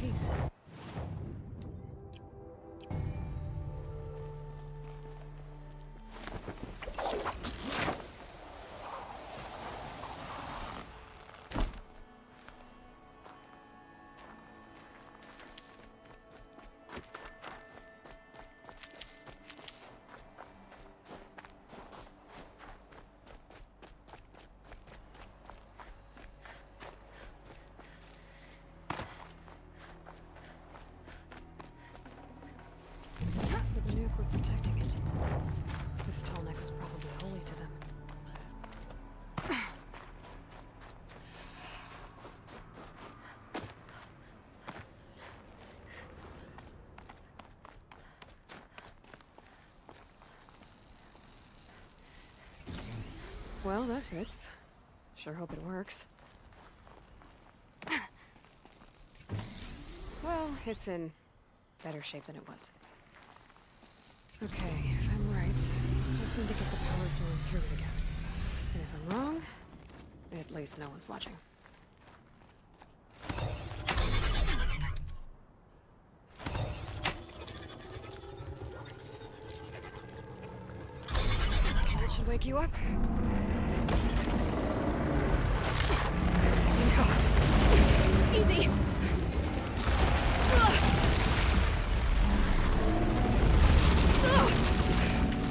piece. The nuke were protecting it. This tall neck was probably holy to them. Well, that fits. Sure hope it works. Well, it's in better shape than it was. Okay, if I'm right, I just need to get the power flowing through it again. And if I'm wrong, at least no one's watching. That should wake you up. Easy now. Easy!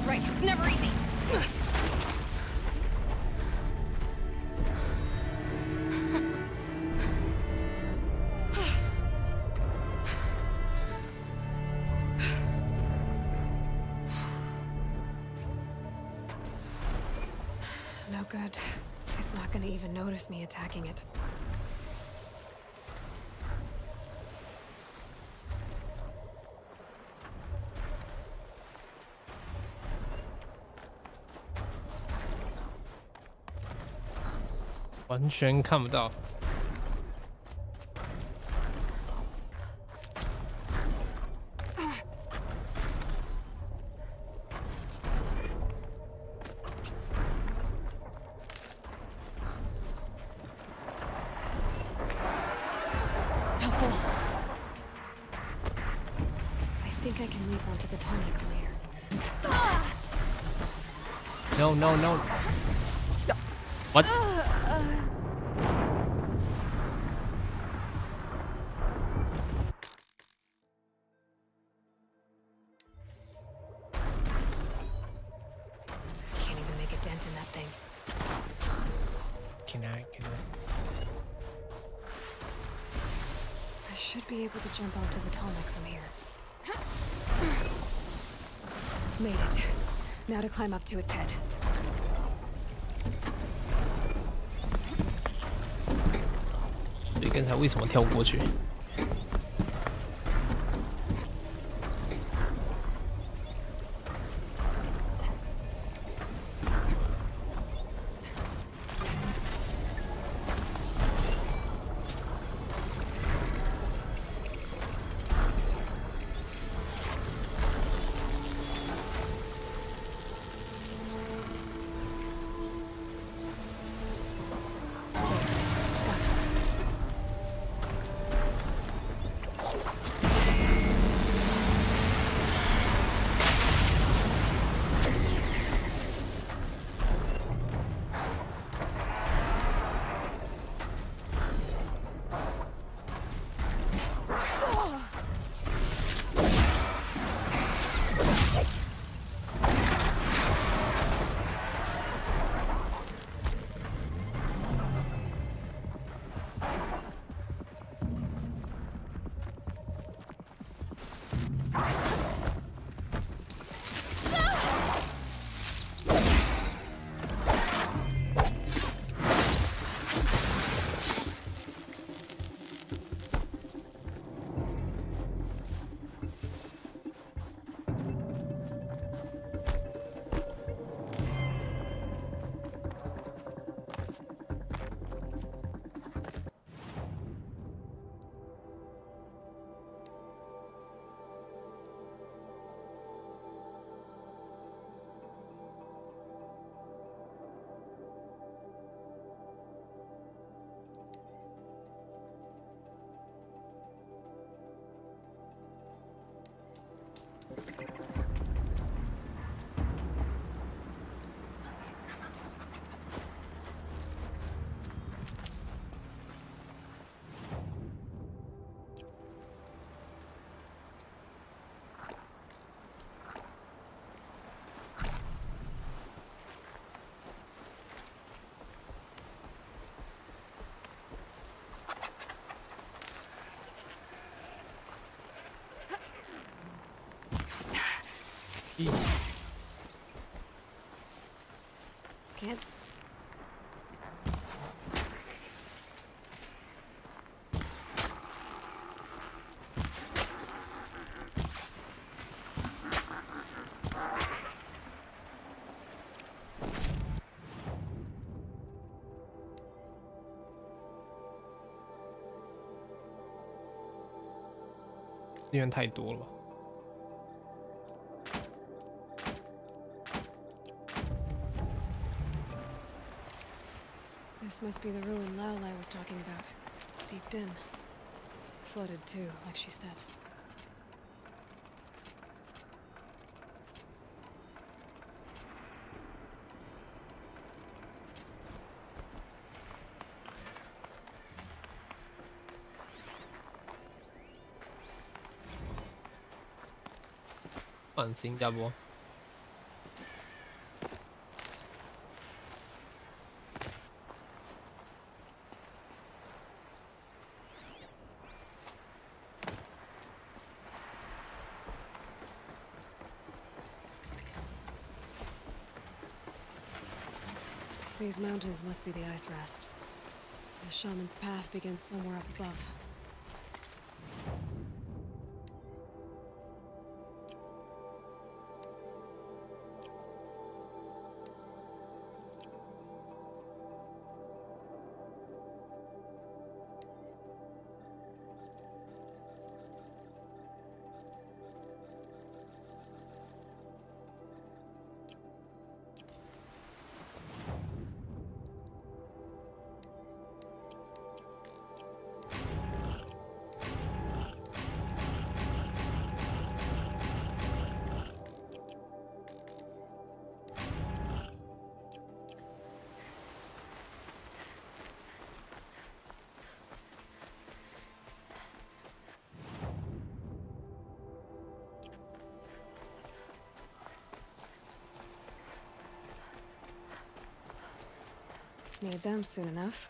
Right, it's never easy. No good. It's not gonna even notice me attacking it. 完全看不到。Helpful. I think I can leap onto the tonic from here. No, no, no. What? Can't even make a dent in that thing. Can I? I should be able to jump onto the tonic from here. Made it. Now to climb up to its head. 所以刚才为什么跳不过去？ Can't.资源太多了吧？ This must be the ruin Aloy was talking about. Deep in. Flooded too, like she said.换新加坡。 These mountains must be the ice rasps. The shaman's path begins somewhere up above. Need them soon enough.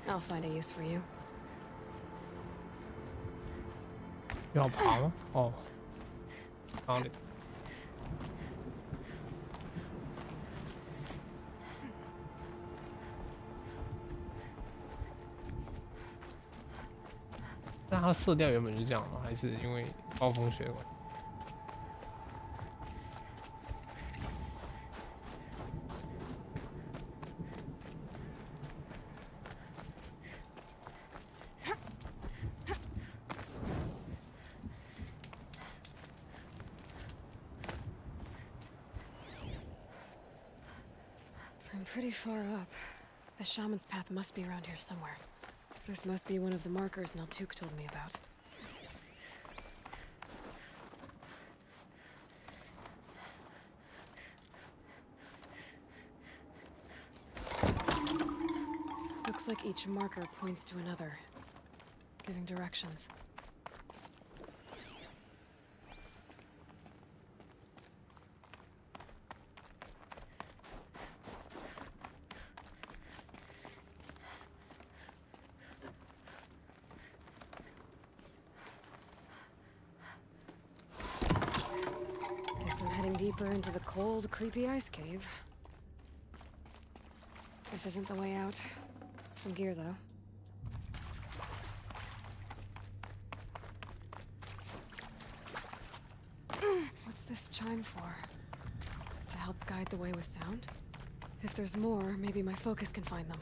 I'll find a use for you. 要爬吗？哦，哪里？那它色调原本就这样吗？还是因为暴风雪的关系？ I'm pretty far up. The shaman's path must be around here somewhere. This must be one of the markers Naltuk told me about. Looks like each marker points to another, giving directions. deeper into the cold, creepy ice cave. This isn't the way out. Some gear, though. What's this chime for? To help guide the way with sound? If there's more, maybe my focus can find them.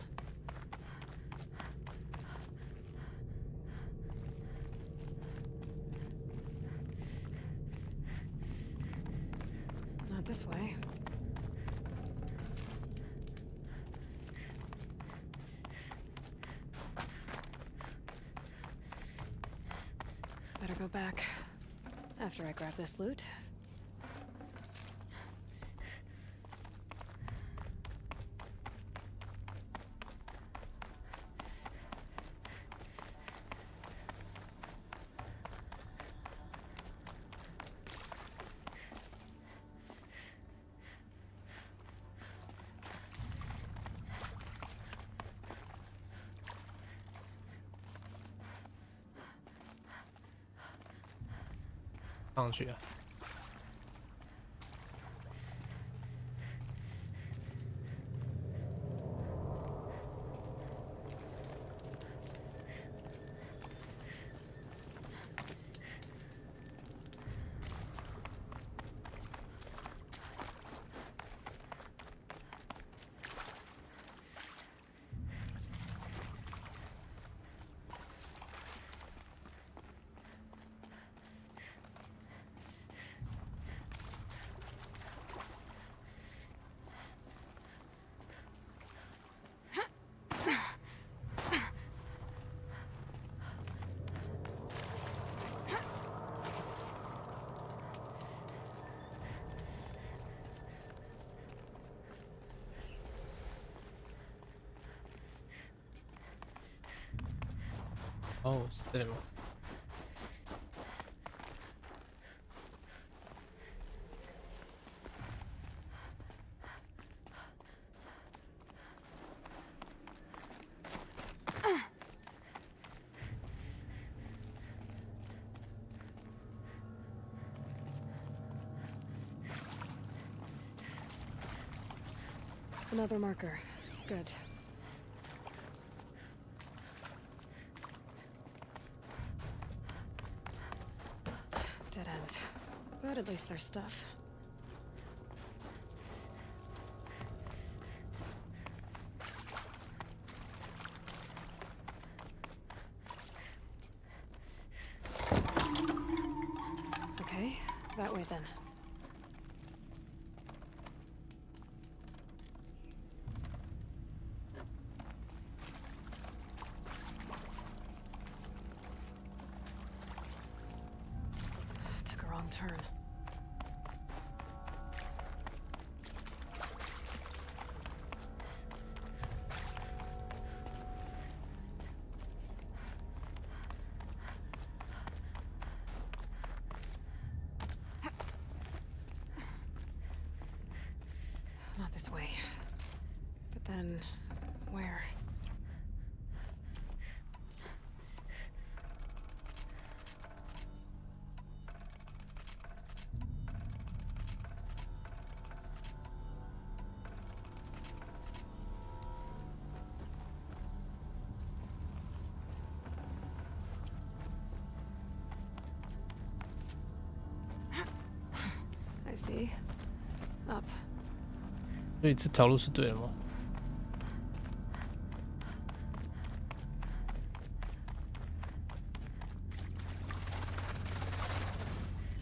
Not this way. Better go back after I grab this loot. Down 上去啊。哦，是这里吗？ Another marker. Good. Dead end. But at least there's stuff. Okay, that way then. Turn. Not this way. But then, where? I see. Up. 所以这条路是对的吗？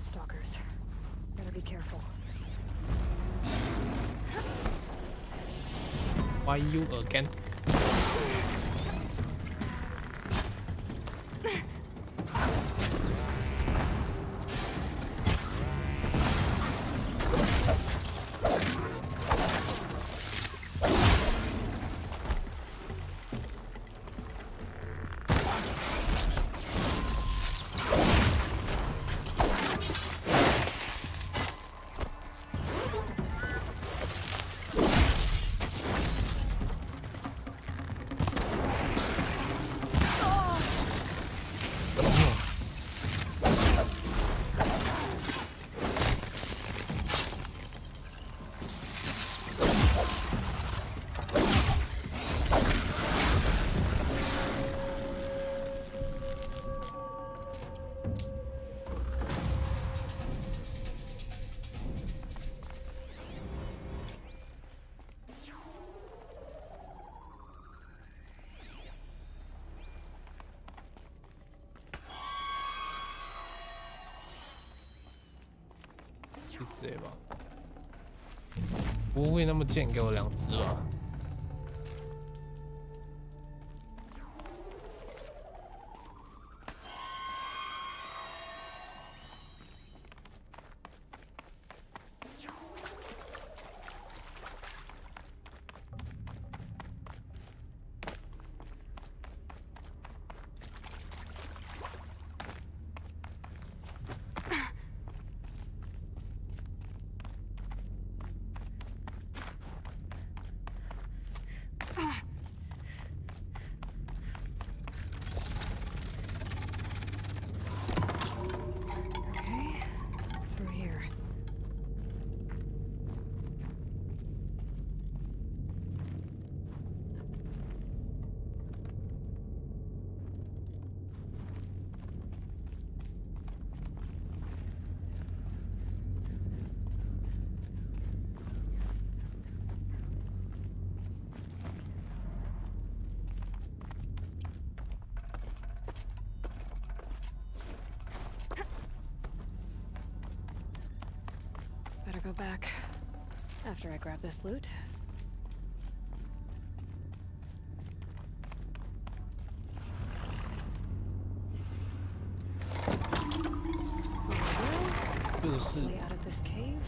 Stalkers. Better be careful. Why you again? 之类吧？不会那么贱，给我2只吧？Better go back after I grab this loot. Hopefully out of this cave.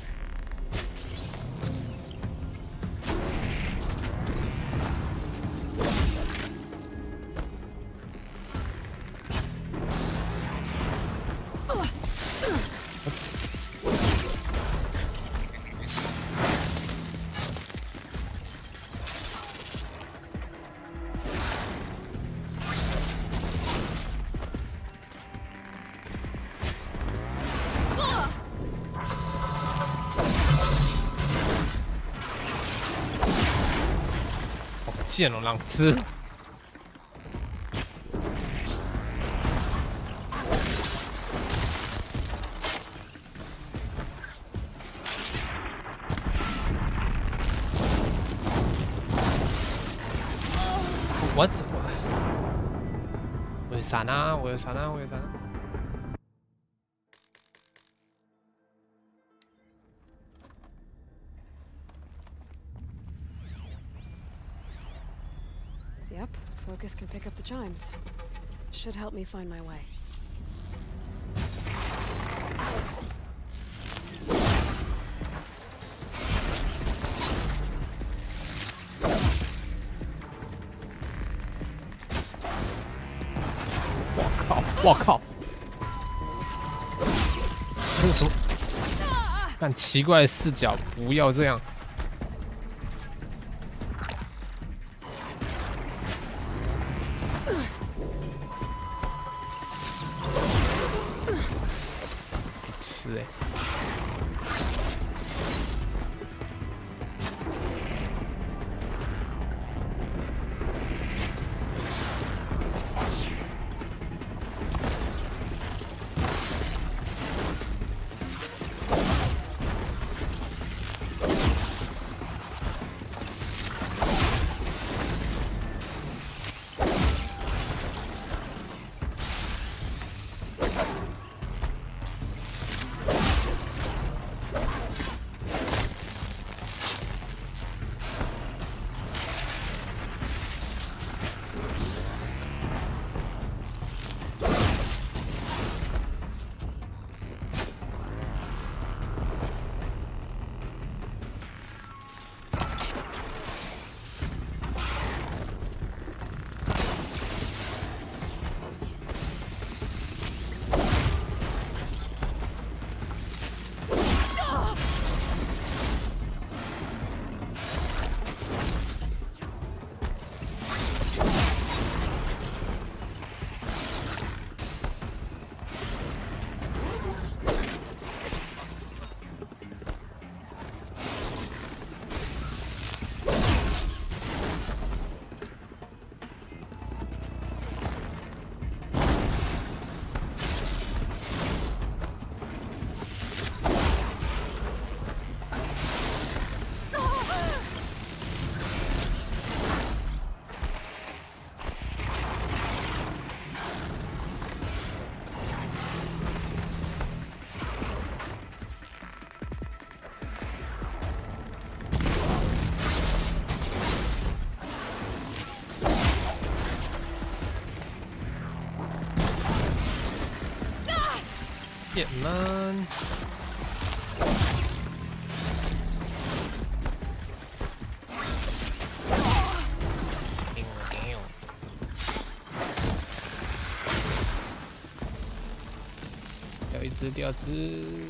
贱哦，2只。我怎么？我有闪啊！我有闪啊！我有闪啊！ Yep, focus can pick up the chimes. Should help me find my way. Wow, 我靠！这是什么？看奇怪的视角，不要这样。 吃哎！ Shit, man. Damn. 掉一只，第二只。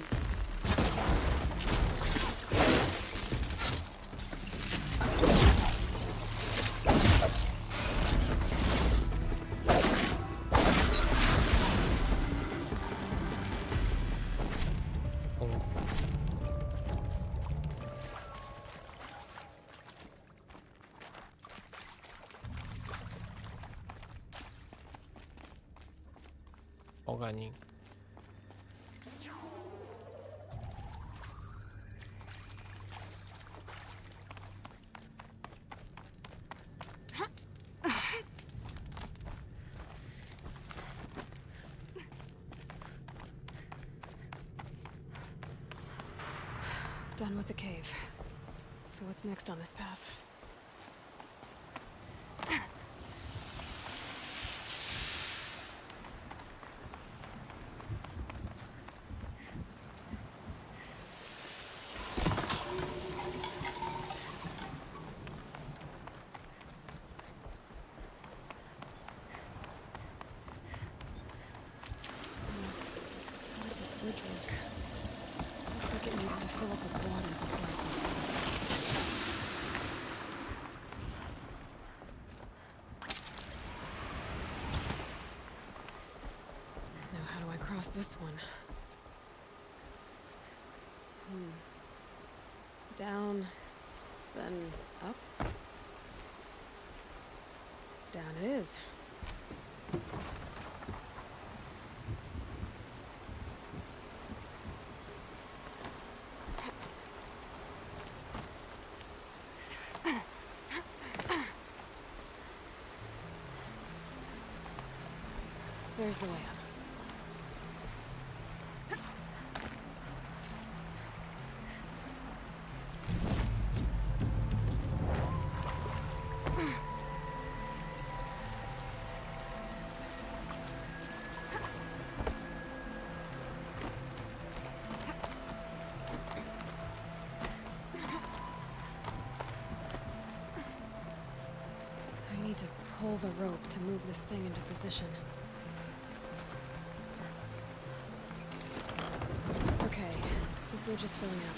好干净。Done with the cave. So what's next on this path? How does this bridge work? Looks like it needs to fill up with water before it can cross. Now how do I cross this one? Down, then up. Down it is. There's the way up. I need to pull the rope to move this thing into position. Okay, the bridge is filling up.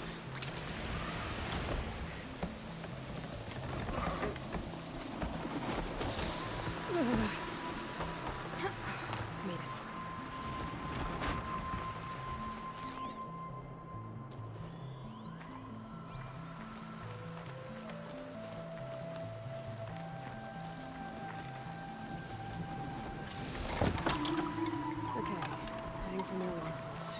Made it. Okay, heading for more waterfalls.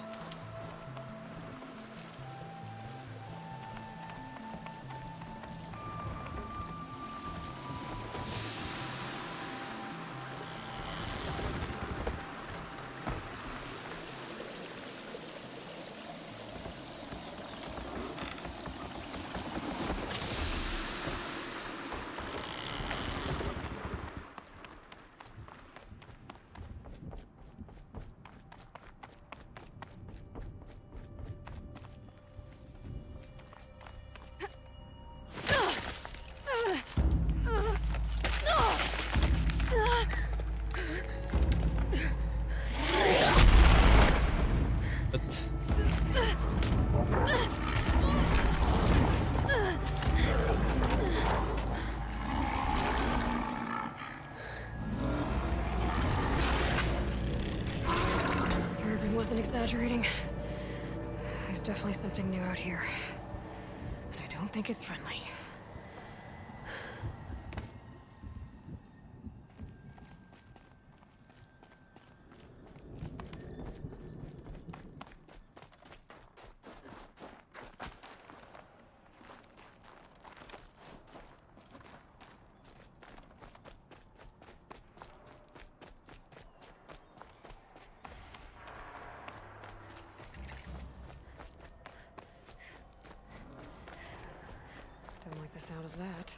Urban wasn't exaggerating. There's definitely something new out here. And I don't think it's friendly. Don't like the sound of that.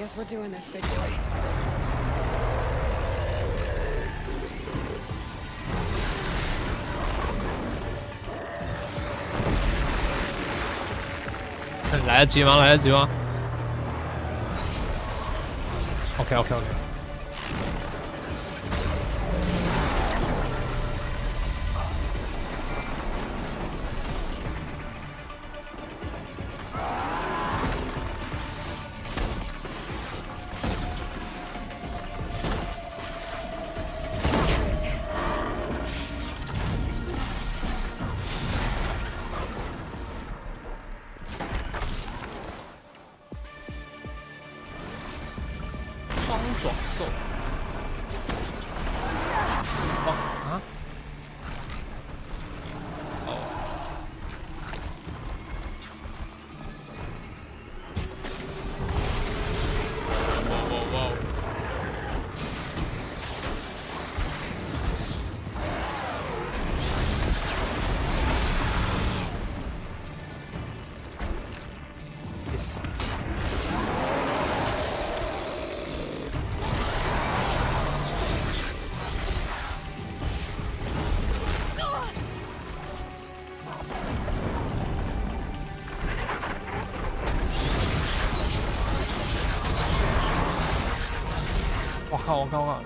guess we're doing this, big boy. 来得及吗？来得及吗 ？OK OK OK。我靠！我靠！哇！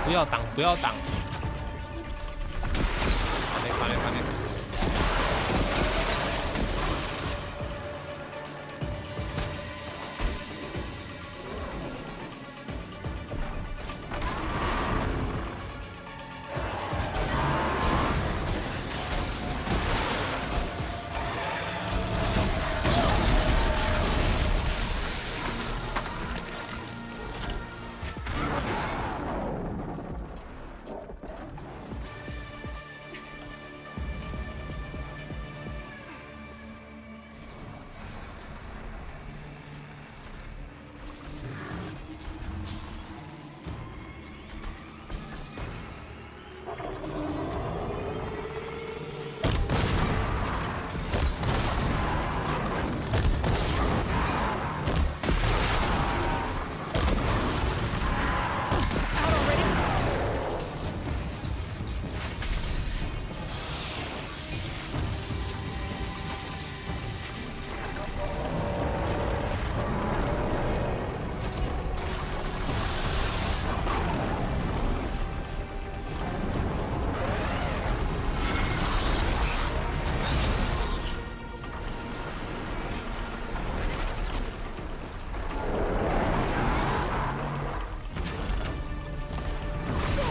不要挡！不要挡！快点！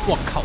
我靠！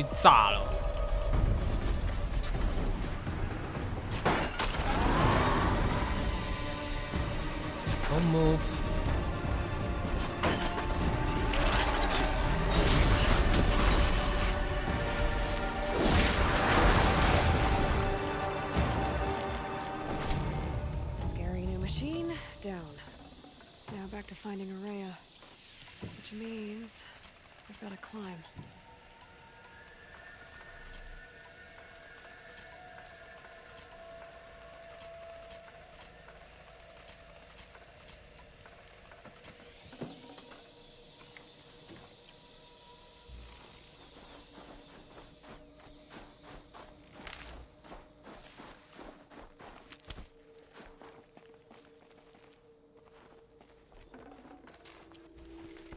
被炸了。Don't move. Scary new machine, down. Now back to finding Araya. Which means I've got to climb.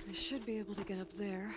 I should be able to get up there.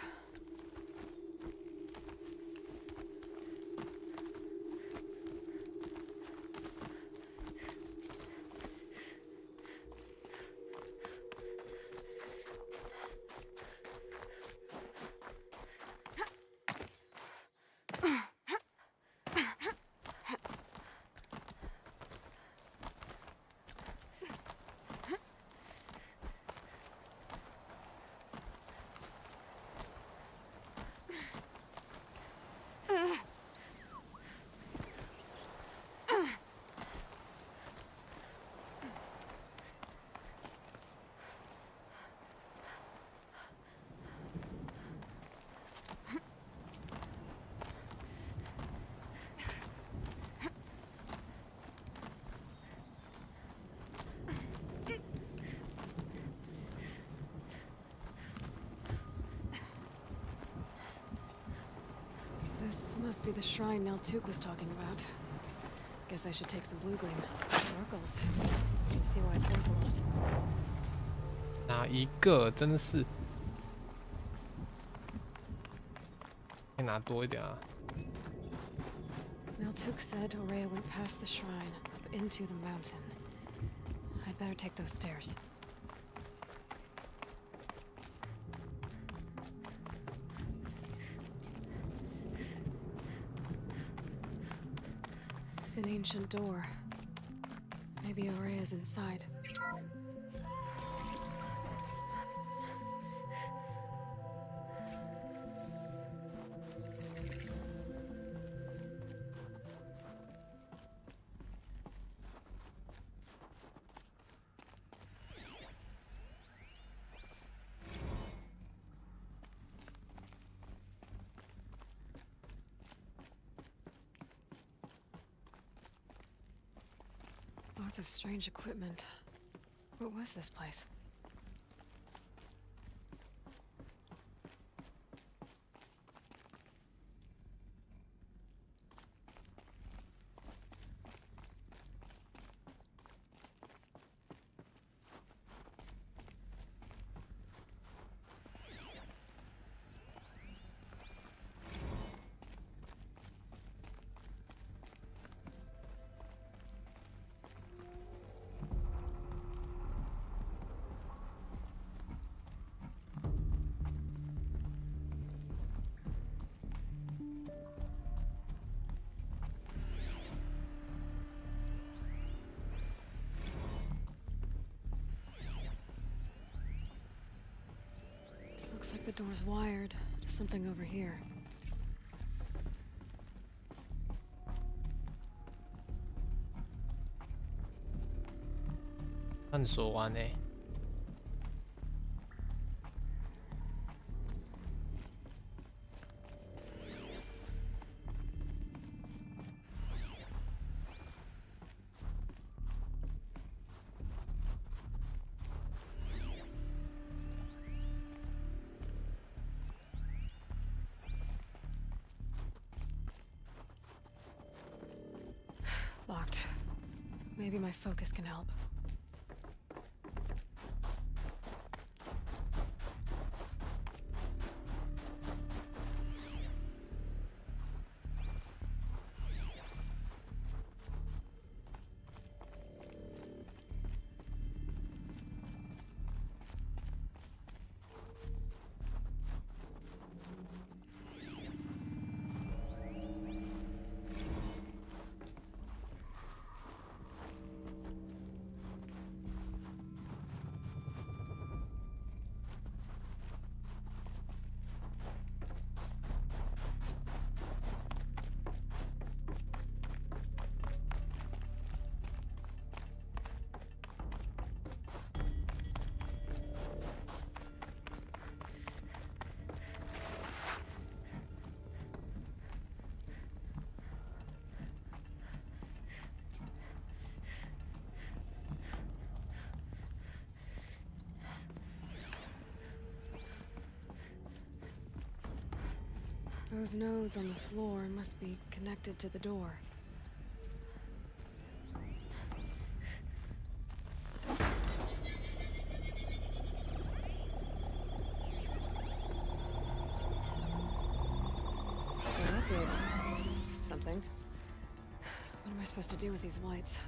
This must be the shrine Naltuk was talking about. Guess I should take some blue gleam. Oracles. Can see why it's worth a lot. 哪一个真是？可以拿多一点啊。Naltuk said Aurea went past the shrine, up into the mountain. I'd better take those stairs. An ancient door. Maybe Aurea's inside. Lots of strange equipment. What was this place? Looks like the door's wired to something over here. 探索完呢。Locked. Maybe my focus can help. Those nodes on the floor must be connected to the door. Well, that did something. What am I supposed to do with these lights?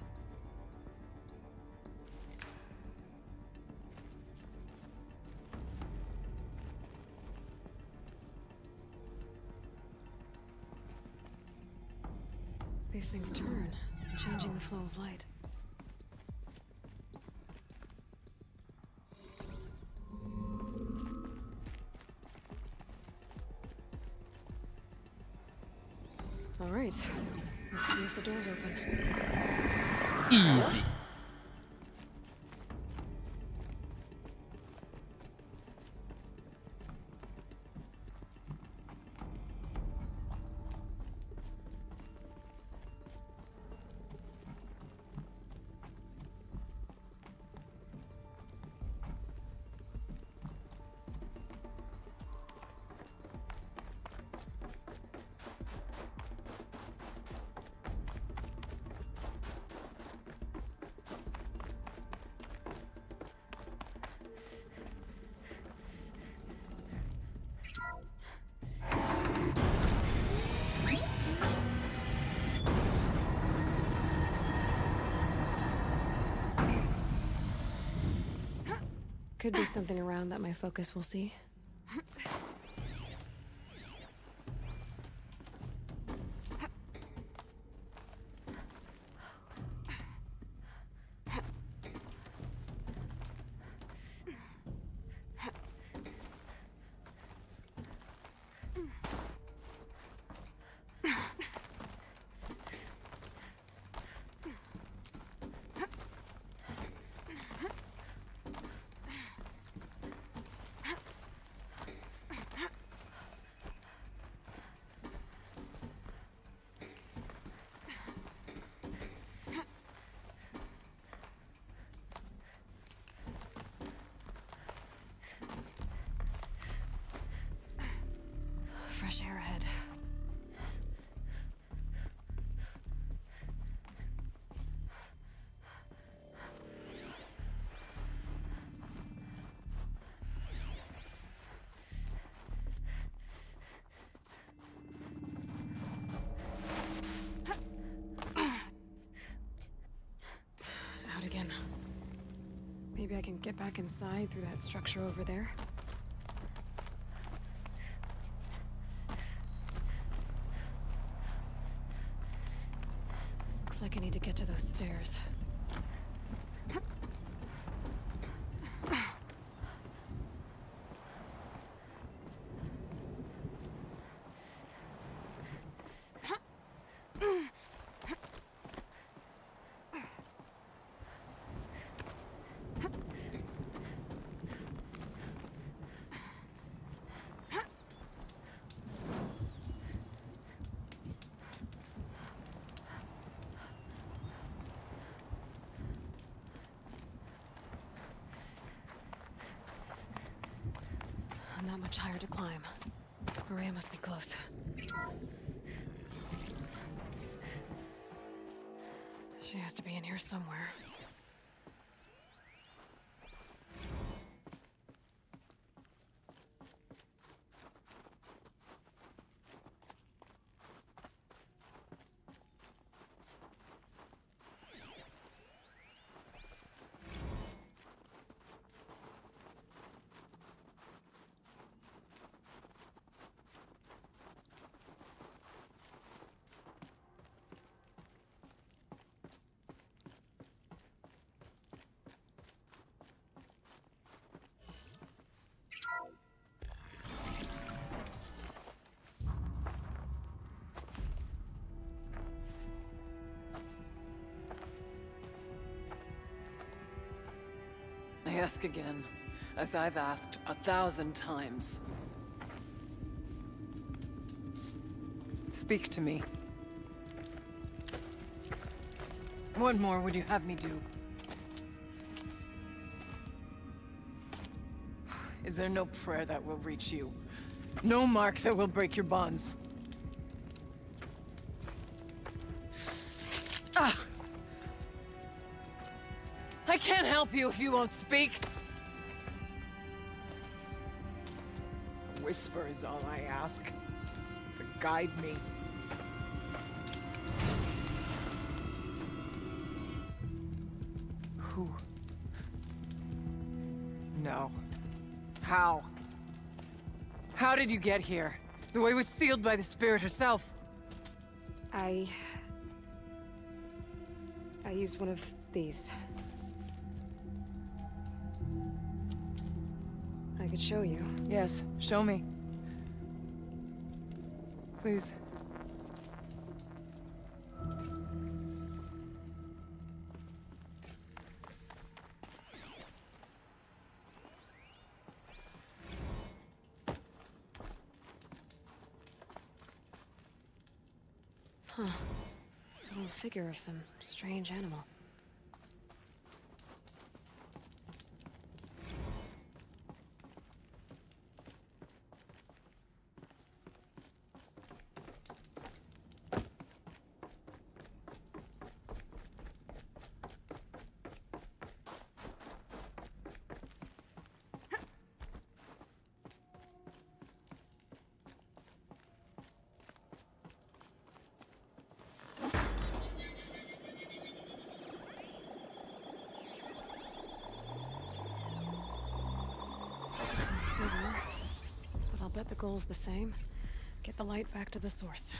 These things turn, changing the flow of light. All right. Let's see if the door's open. Easy. Could be something around that my focus will see. Fresh air ahead. Out again. Maybe I can get back inside through that structure over there. Looks like I need to get to those stairs. Not much higher to climb. Maria must be close. She has to be in here somewhere. I ask again, as I've asked 1,000 times. Speak to me. What more would you have me do? Is there no prayer that will reach you? No mark that will break your bonds. Ah! I can't help you if you won't speak. A whisper is all I ask. To guide me. Who? No. How? How did you get here? The way was sealed by the spirit herself. I used one of these. I could show you. Yes, show me. Please. Huh. A little figure of some strange animal. But I'll bet the goal's the same. Get the light back to the source.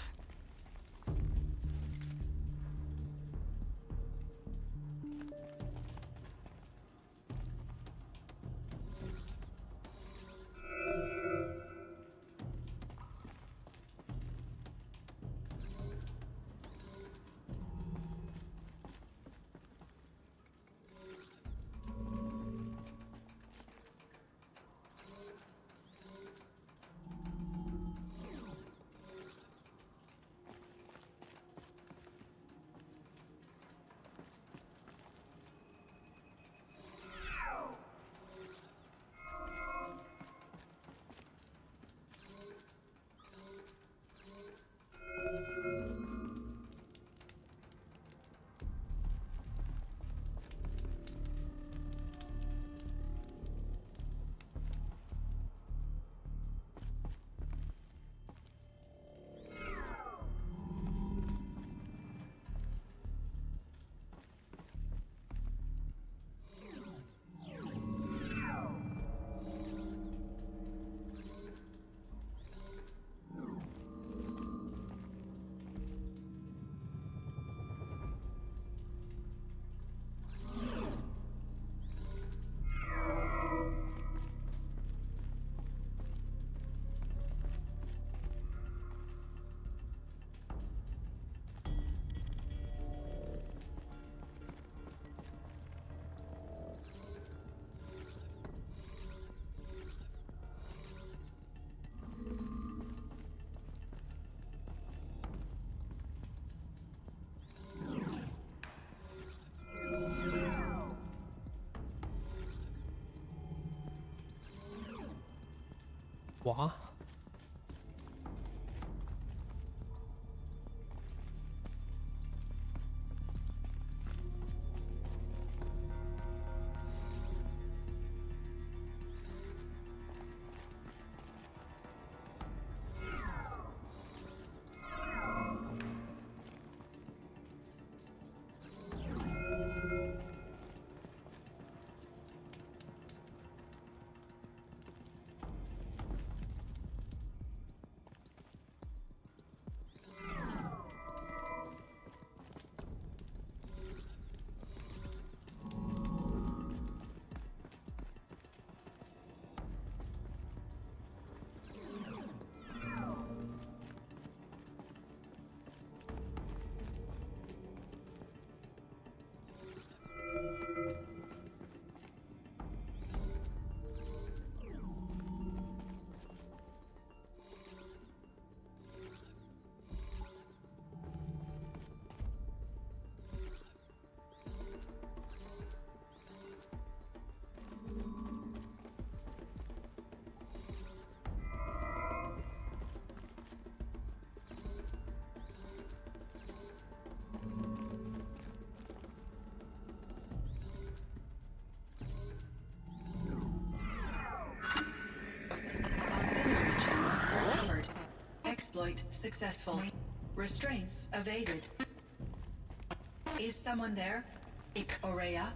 Wow. exploit successful. Restraints evaded. Is someone there? Aurea?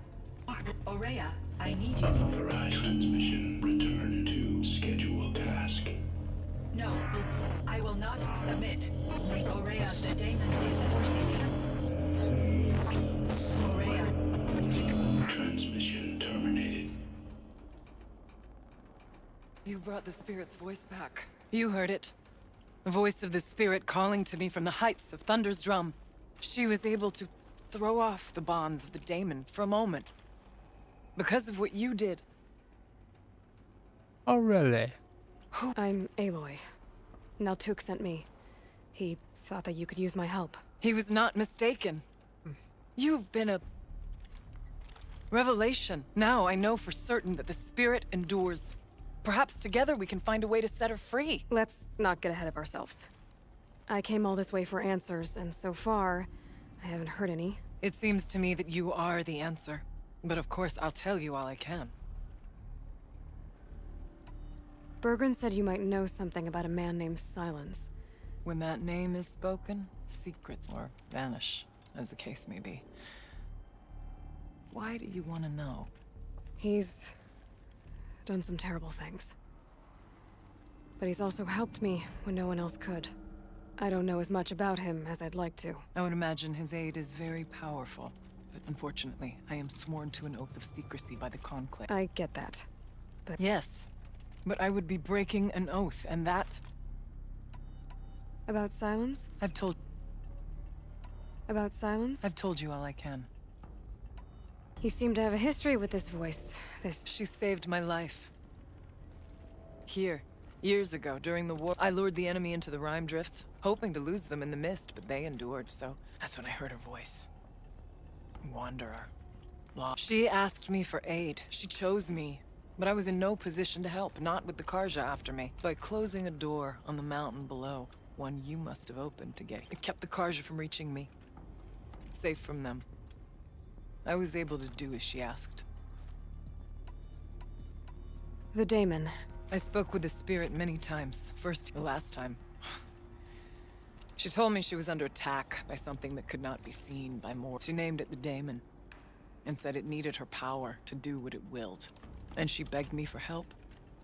Aurea, I need you. Authorized transmission. Return to scheduled task. No, I will not submit. Aurea, the daemon is forsaken. Aurea. Transmission terminated. You brought the spirit's voice back. You heard it. The voice of the spirit calling to me from the heights of Thunder's drum. She was able to throw off the bonds of the daemon for a moment. Because of what you did. Oh, really? I'm Aloy. Naltuk sent me. He thought that you could use my help. He was not mistaken. You've been a revelation. Now I know for certain that the spirit endures. Perhaps together we can find a way to set her free. Let's not get ahead of ourselves. I came all this way for answers, and so far, I haven't heard any. It seems to me that you are the answer. But of course, I'll tell you all I can. Bergren said you might know something about a man named Silence. When that name is spoken, secrets or vanish, as the case may be. Why do you want to know? He's done some terrible things. But he's also helped me when no one else could. I don't know as much about him as I'd like to. I would imagine his aid is very powerful. But unfortunately, I am sworn to an oath of secrecy by the Conclave. I get that. But yes. But I would be breaking an oath, and that... About Silence? I've told... About Silence? I've told you all I can. You seem to have a history with this voice. She saved my life. Here, years ago, during the war, I lured the enemy into the Rime Drifts, hoping to lose them in the mist, but they endured, so that's when I heard her voice. Wanderer. Lost. She asked me for aid. She chose me. But I was in no position to help, not with the Karja after me. By closing a door on the mountain below, one you must have opened to get. It kept the Karja from reaching me. Safe from them. I was able to do as she asked. The daemon. I spoke with the spirit many times. First, the last time. She told me she was under attack by something that could not be seen by more. She named it the daemon, and said it needed her power to do what it willed. And she begged me for help,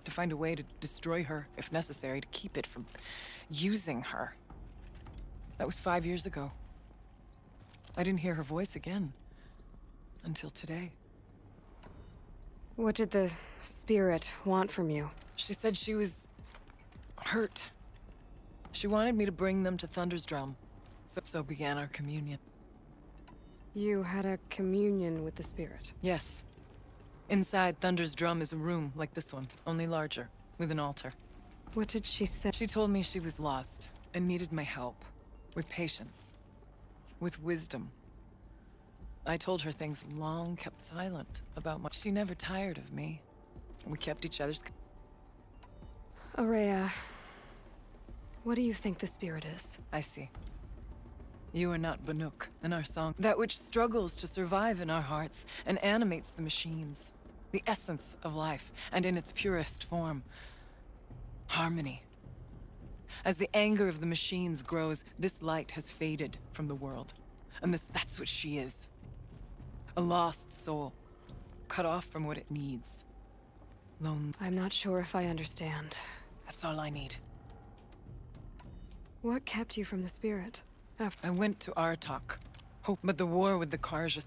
to find a way to destroy her, if necessary, to keep it from using her. That was 5 years ago. I didn't hear her voice again, until today. What did the spirit want from you? She said she was hurt. She wanted me to bring them to Thunder's drum. So began our communion. You had a communion with the spirit? Yes. Inside Thunder's drum is a room like this one, only larger, with an altar. What did she say? She told me she was lost and needed my help. With patience. With wisdom. I told her things long kept silent about my... She never tired of me. We kept each other's... Aurea, what do you think the spirit is? I see. You are not Banuk, in our song. That which struggles to survive in our hearts and animates the machines. The essence of life, and in its purest form. Harmony. As the anger of the machines grows, this light has faded from the world. And that's what she is. A lost soul. Cut off from what it needs. Lonely. I'm not sure if I understand. That's all I need. What kept you from the spirit? I went to Artok. But the war with the Karja...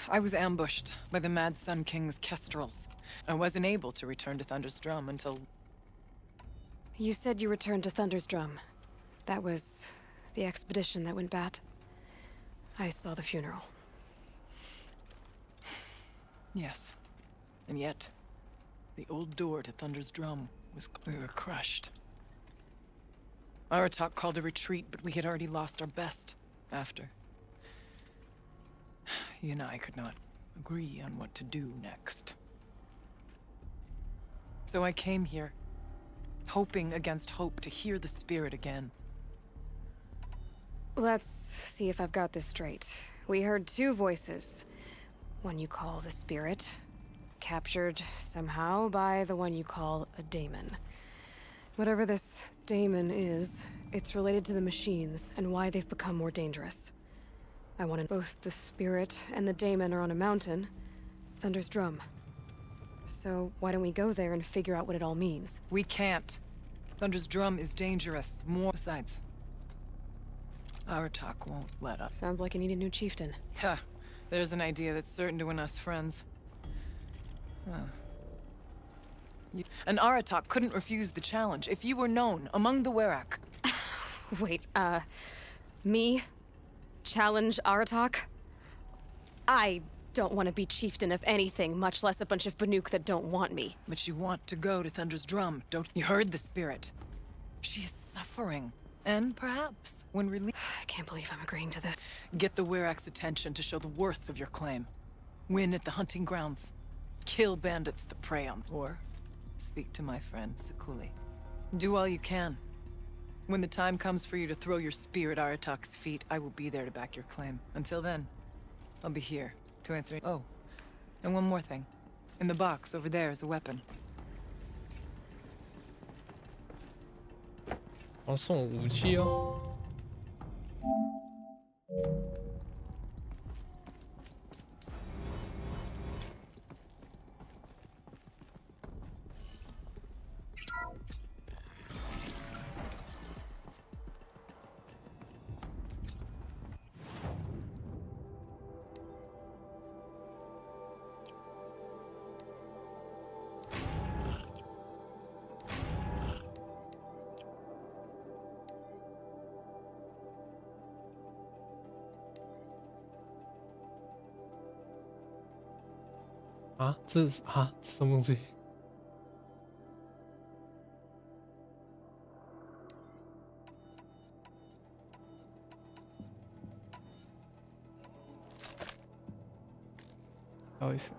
I was ambushed by the Mad Sun King's kestrels. I wasn't able to return to Thunder's drum until... You said you returned to Thunder's drum. That was the expedition that went bad. I saw the funeral. Yes. And yet, the old door to Thunder's drum was... We were crushed. Aratak called a retreat, but we had already lost our best after. You and I could not agree on what to do next. So I came here, hoping against hope to hear the spirit again. Let's see if I've got this straight. We heard two voices. One you call the spirit, captured somehow by the one you call a daemon. Whatever this daemon is, It's related to the machines and why they've become more dangerous. I want to... Both the spirit and the daemon are on a mountain, Thunder's Drum. So why don't we go there and figure out what it all means? We can't. Thunder's Drum is dangerous. More besides. Aratak won't let us. Sounds like you need a new chieftain. Ha! There's an idea that's certain to win us friends. An Aratak couldn't refuse the challenge if you were known among the Werak. Wait, me? Challenge Aratak? I don't want to be chieftain of anything, much less a bunch of Banuk that don't want me. But you want to go to Thunder's Drum, don't you? Heard the spirit. She's suffering. And perhaps, when released... I can't believe I'm agreeing to this. Get the Werak's attention to show the worth of your claim. Win at the hunting grounds. Kill bandits that prey on... Or speak to my friend, Sekuli. Do all you can. When the time comes for you to throw your spear at Aratak's feet, I will be there to back your claim. Until then, I'll be here to answer... Oh, and one more thing. In the box over there is a weapon. 哦，送武器哦。啊，这是啊，什么东西？不好意思。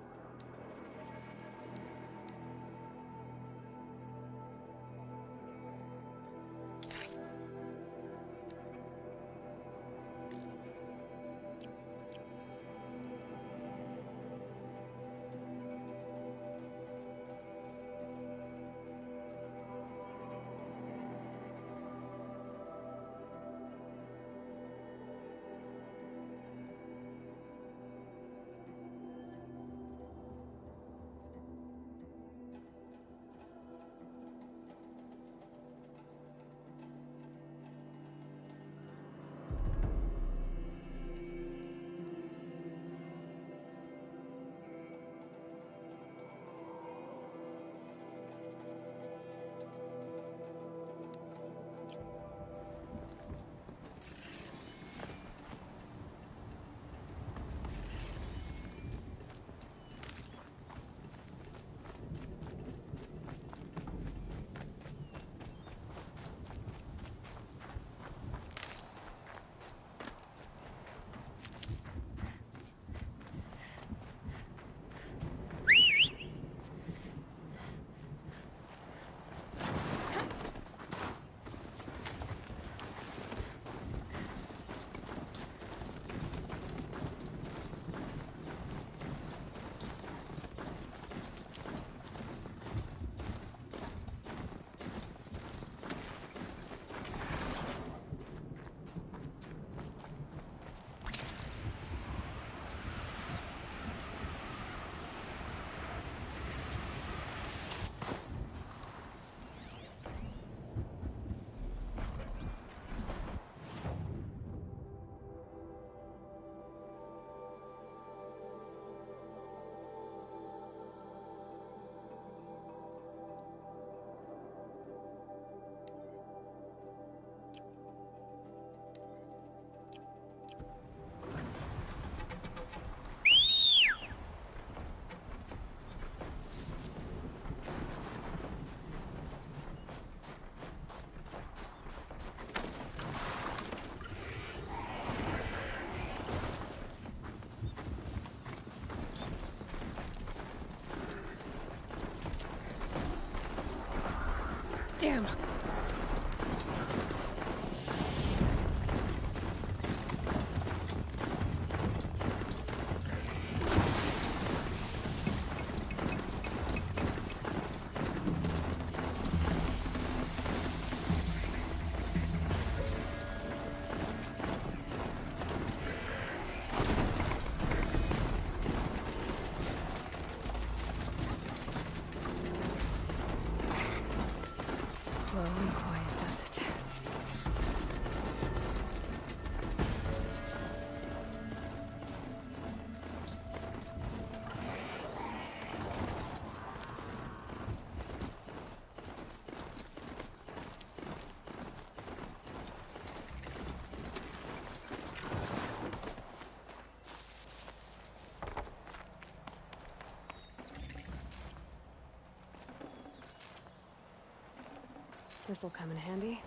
Damn. and quiet, does it? This'll come in handy.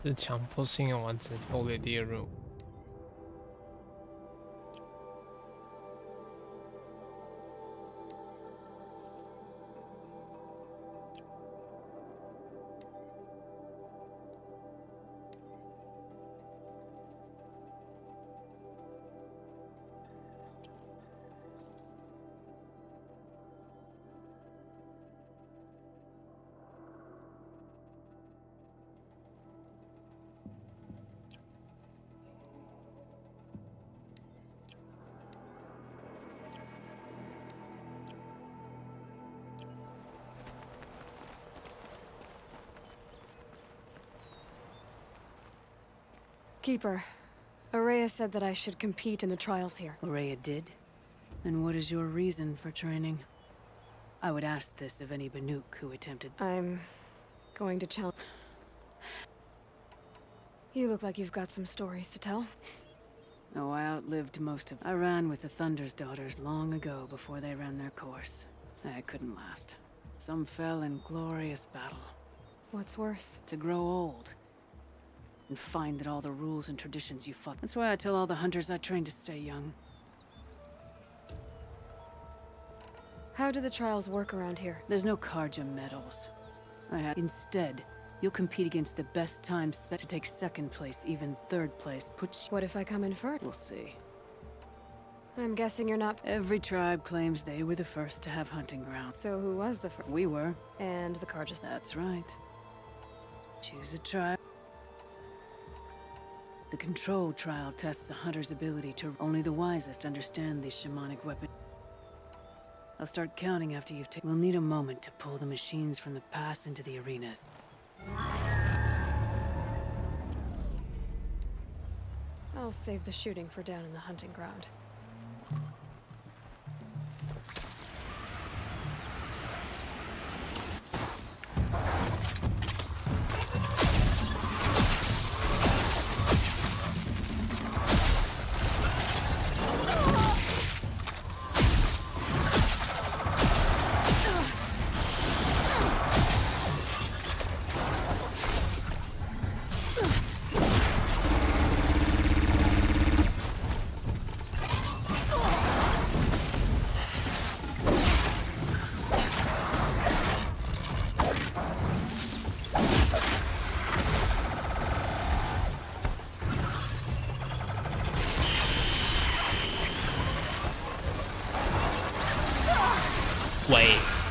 是强迫性要完成偷猎第二任务。Keeper, Araya said that I should compete in the trials here. Araya did? And what is your reason for training? I would ask this of any Banuk who attempted. I'm going to challenge. You look like you've got some stories to tell. Oh, I outlived most of them. I ran with the Thunder's daughters long ago before they ran their course. I couldn't last. Some fell in glorious battle. What's worse? To grow old. And find that all the rules and traditions you fought. That's why I tell all the hunters I train to stay young. How do the trials work around here? There's no Karja medals. Instead, you'll compete against the best time set to take second place, even third place. What if I come in first? We'll see. I'm guessing you're not. Every tribe claims they were the first to have hunting grounds. So who was the first? We were. And the Karjas. That's right. Choose a tribe. The control trial tests a hunter's ability to... Only the wisest understand these shamanic weapons. I'll start counting after you've taken... We'll need a moment to pull the machines from the pass into the arenas. I'll save the shooting for down in the hunting ground.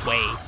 Wait.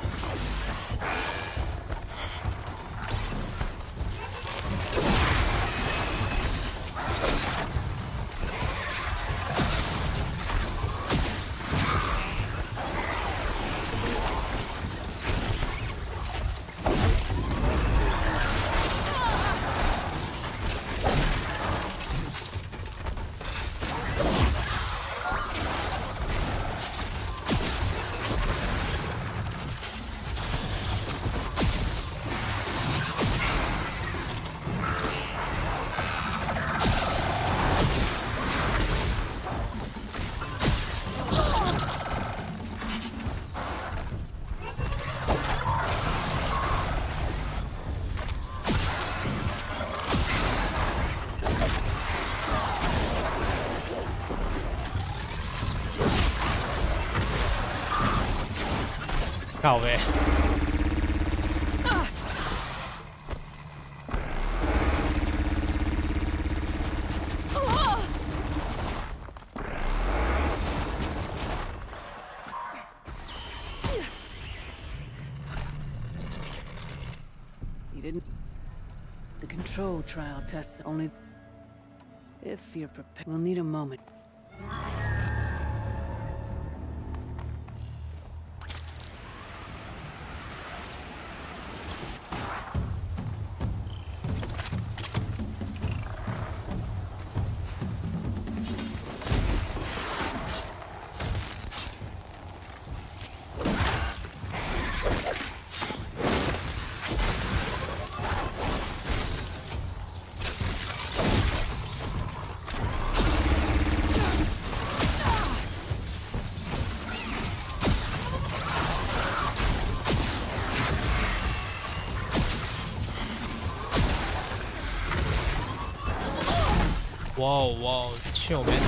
靠呗。You didn't. The control trial tests only if you're prepared. We'll need a moment. 哇哦哇哦，chill man。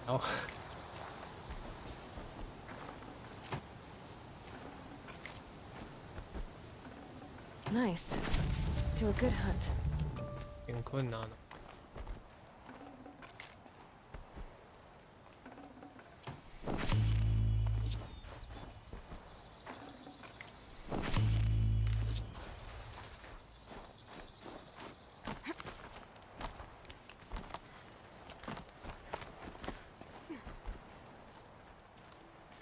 哦。Nice. Do a good hunt. 挺困难的。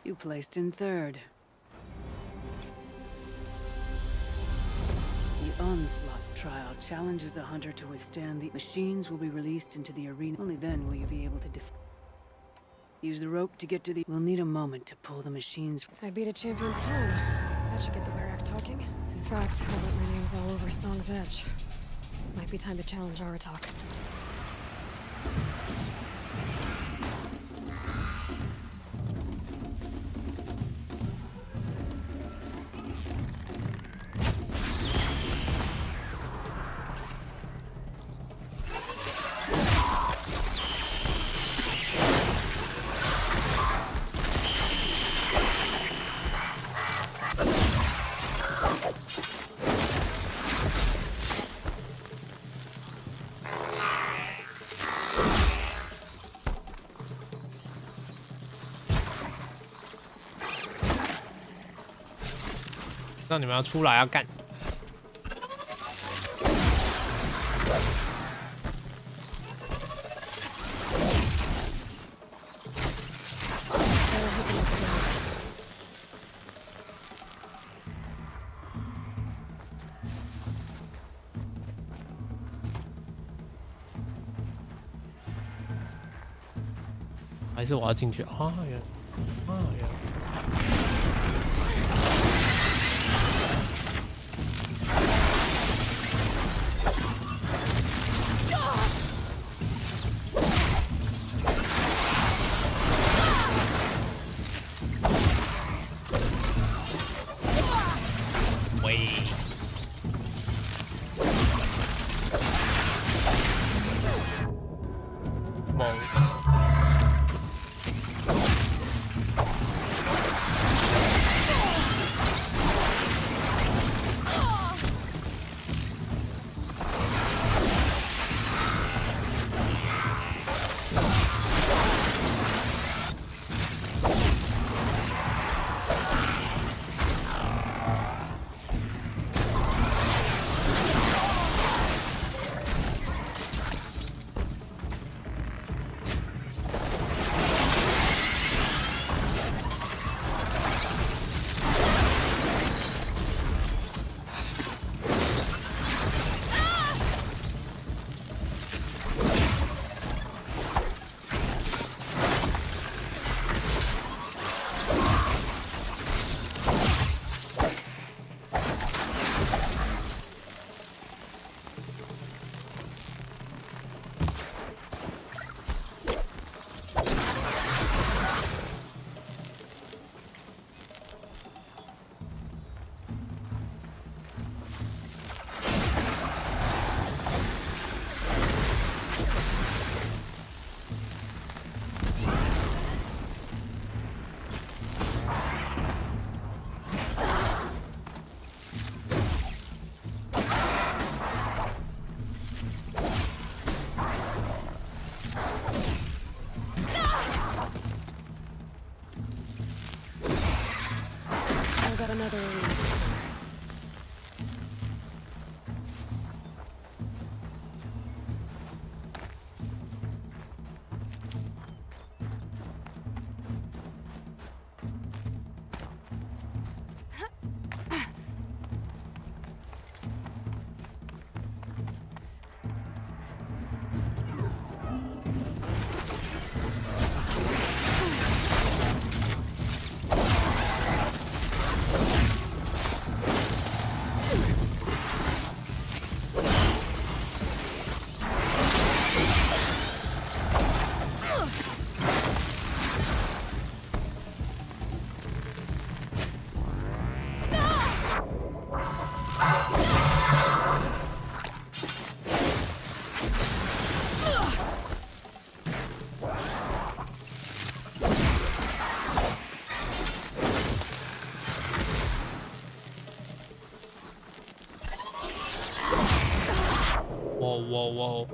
You placed in third. The Onslaught trial challenges a hunter to withstand the machines will be released into the arena. Only then will you be able to use the rope to get to the... We'll need a moment to pull the machines... I beat a champion's tone. That should get the Werak talking. In fact, now that my name's all over Song's Edge, might be time to challenge Aratak.那你们要出来要干。还是我要进去啊？原来，啊原来。another arena. Whoa.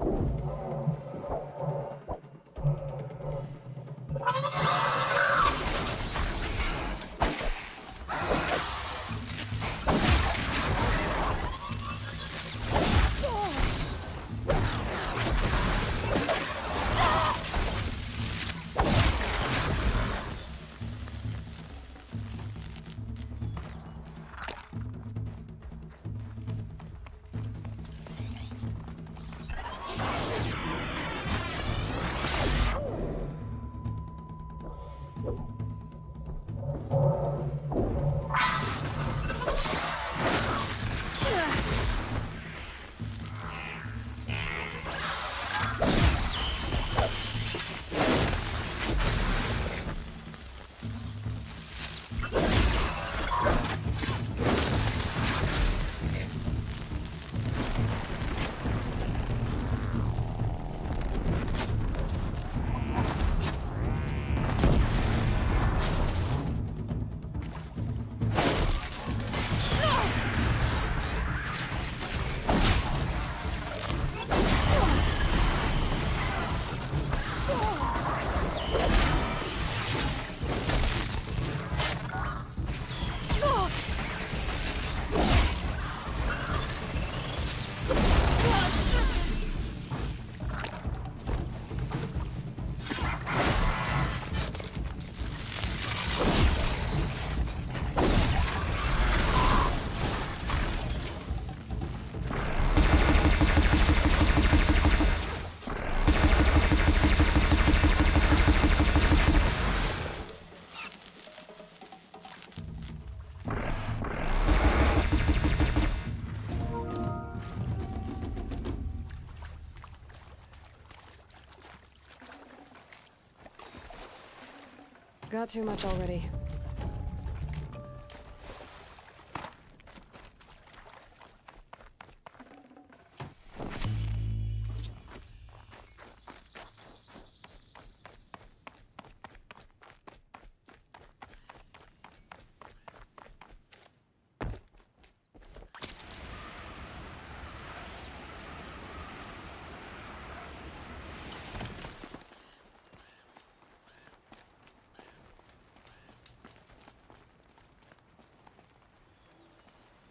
Got too much already.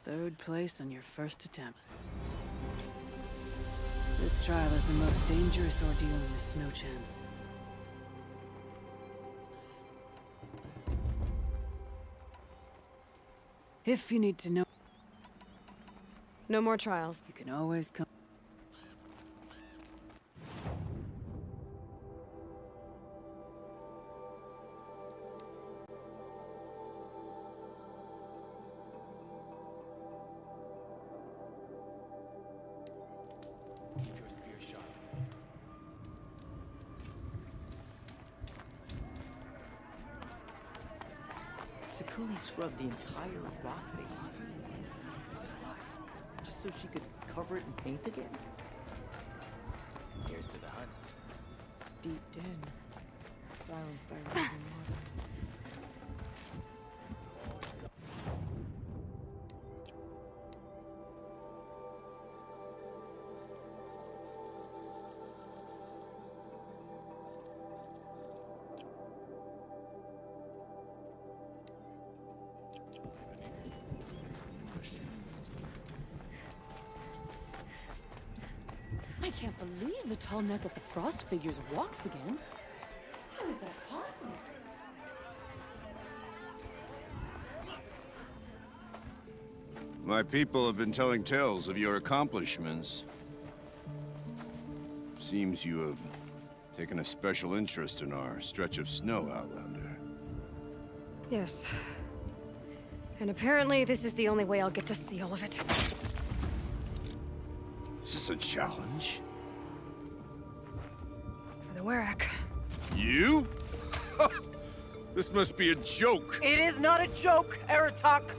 Third place on your first attempt. This trial is the most dangerous ordeal in the snow chance. If you need to know... No more trials. You can always come... Sakuli scrubbed the entire rock face just so she could cover it in paint again. Here's to the hunt. Deep den, silenced by rising waters. can't believe the tall neck of the Frost figures walks again. How is that possible? My people have been telling tales of your accomplishments. Seems you have taken a special interest in our stretch of snow, Outlander. Yes. And apparently this is the only way I'll get to see all of it. Is this a challenge? For the Warwick. You? This must be a joke. It is not a joke, Aratak!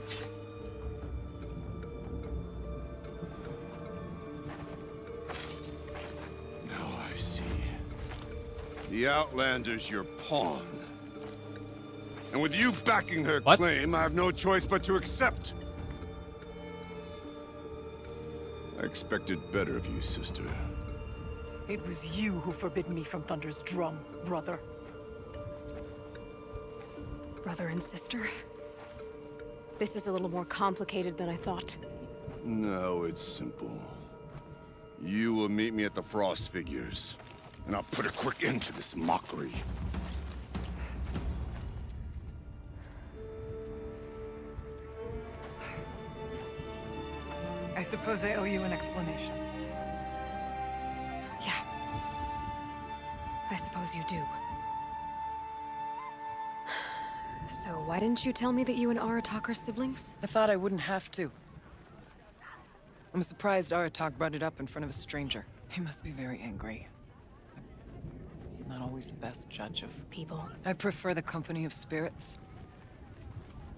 Now I see. The Outlander's your pawn. And with you backing her claim, I have no choice but to accept. I expected better of you, sister. It was you who forbid me from Thunder's drum, brother. Brother and sister? This is a little more complicated than I thought. No, it's simple. You will meet me at the Frost figures, and I'll put a quick end to this mockery. I suppose I owe you an explanation. Yeah. I suppose you do. So why didn't you tell me that you and Aratak are siblings? I thought I wouldn't have to. I'm surprised Aratak brought it up in front of a stranger. He must be very angry. I'm not always the best judge of people. I prefer the company of spirits.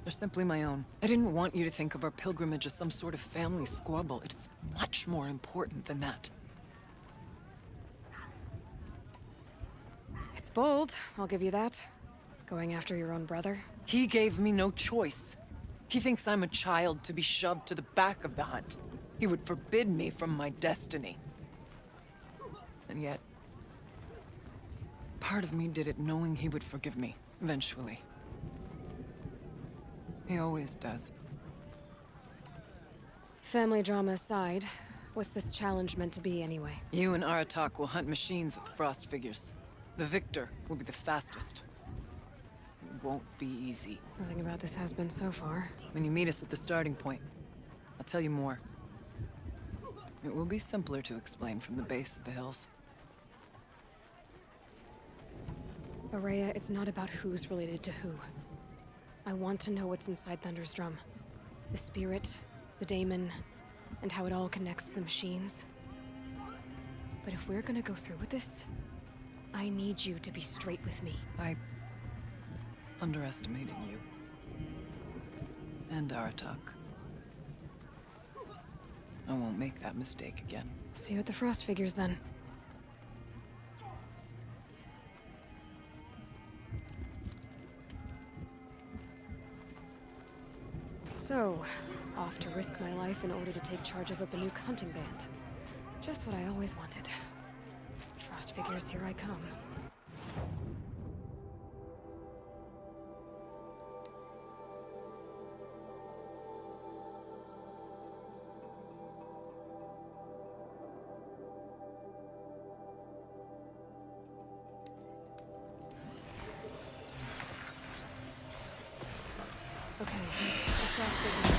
They're simply my own. I didn't want you to think of our pilgrimage as some sort of family squabble. It's much more important than that. It's bold, I'll give you that. Going after your own brother. He gave me no choice. He thinks I'm a child to be shoved to the back of the hunt. He would forbid me from my destiny. And yet, part of me did it knowing he would forgive me, eventually. He always does. Family drama aside, what's this challenge meant to be anyway? You and Aratak will hunt machines at the Frost figures. The victor will be the fastest. It won't be easy. Nothing about this has been so far. When you meet us at the starting point, I'll tell you more. It will be simpler to explain from the base of the hills. Araya, it's not about who's related to who. I want to know what's inside Thunder's drum. The spirit, the daemon, and how it all connects to the machines. But if we're gonna go through with this, I need you to be straight with me. I underestimated you. And Aratak. I won't make that mistake again. See you at the Frost figures then. So, off to risk my life in order to take charge of a Banuk hunting band. Just what I always wanted. Frost figures, here I come. Okay, the Frost figures.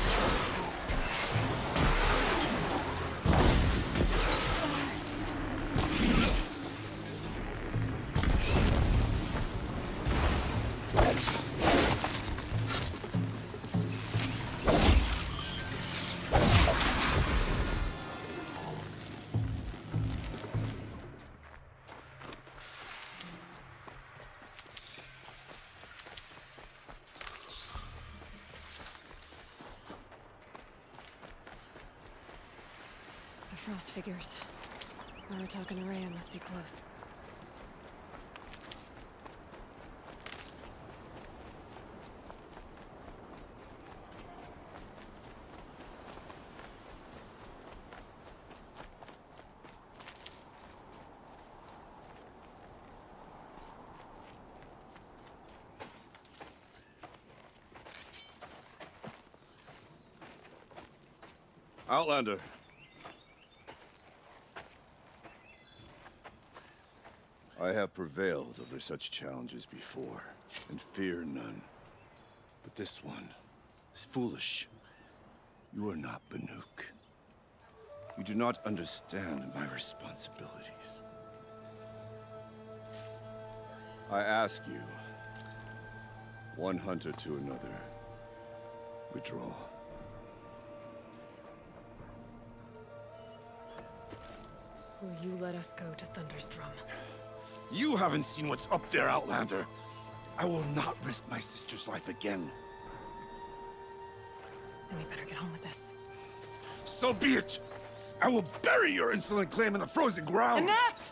Frost figures. Aratak and Araya must be close. Outlander. I have prevailed over such challenges before, and fear none. But this one is foolish. You are not Banuk. You do not understand my responsibilities. I ask you, one hunter to another, withdraw. Will you let us go to Thunderstrom? You haven't seen what's up there, Outlander. I will not risk my sister's life again. Then we better get on with this. So be it! I will bury your insolent claim in the frozen ground! Enough!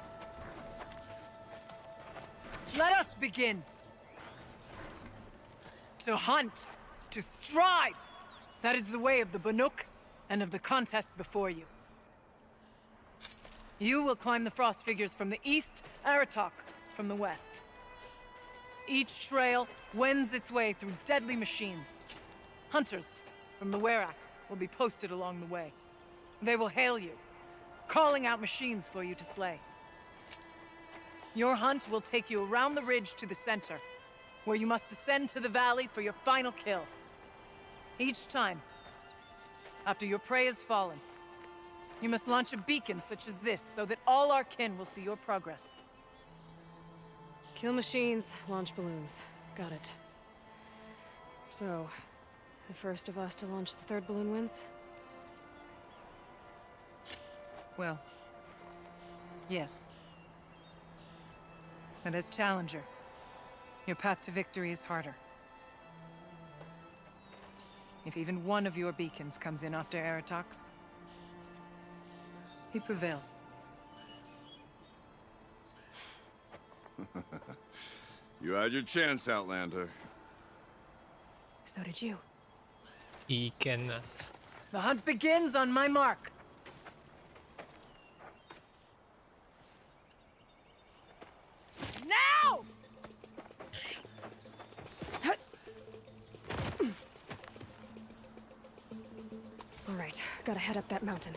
Let us begin. To hunt. To strive. That is the way of the Banuk and of the contest before you. You will climb the frost figures from the east, Aratok from the west. Each trail wends its way through deadly machines. Hunters from the Werak will be posted along the way. They will hail you, calling out machines for you to slay. Your hunt will take you around the ridge to the center, where you must descend to the valley for your final kill. Each time, after your prey has fallen, you must launch a beacon such as this, so that all our kin will see your progress. Kill machines, launch balloons. Got it. So, the first of us to launch the third balloon wins? Well, yes. And as challenger, your path to victory is harder. If even one of your beacons comes in after Aratox, he prevails. You had your chance, Outlander. So did you. He cannot. The hunt begins on my mark. Now! All right, gotta head up that mountain.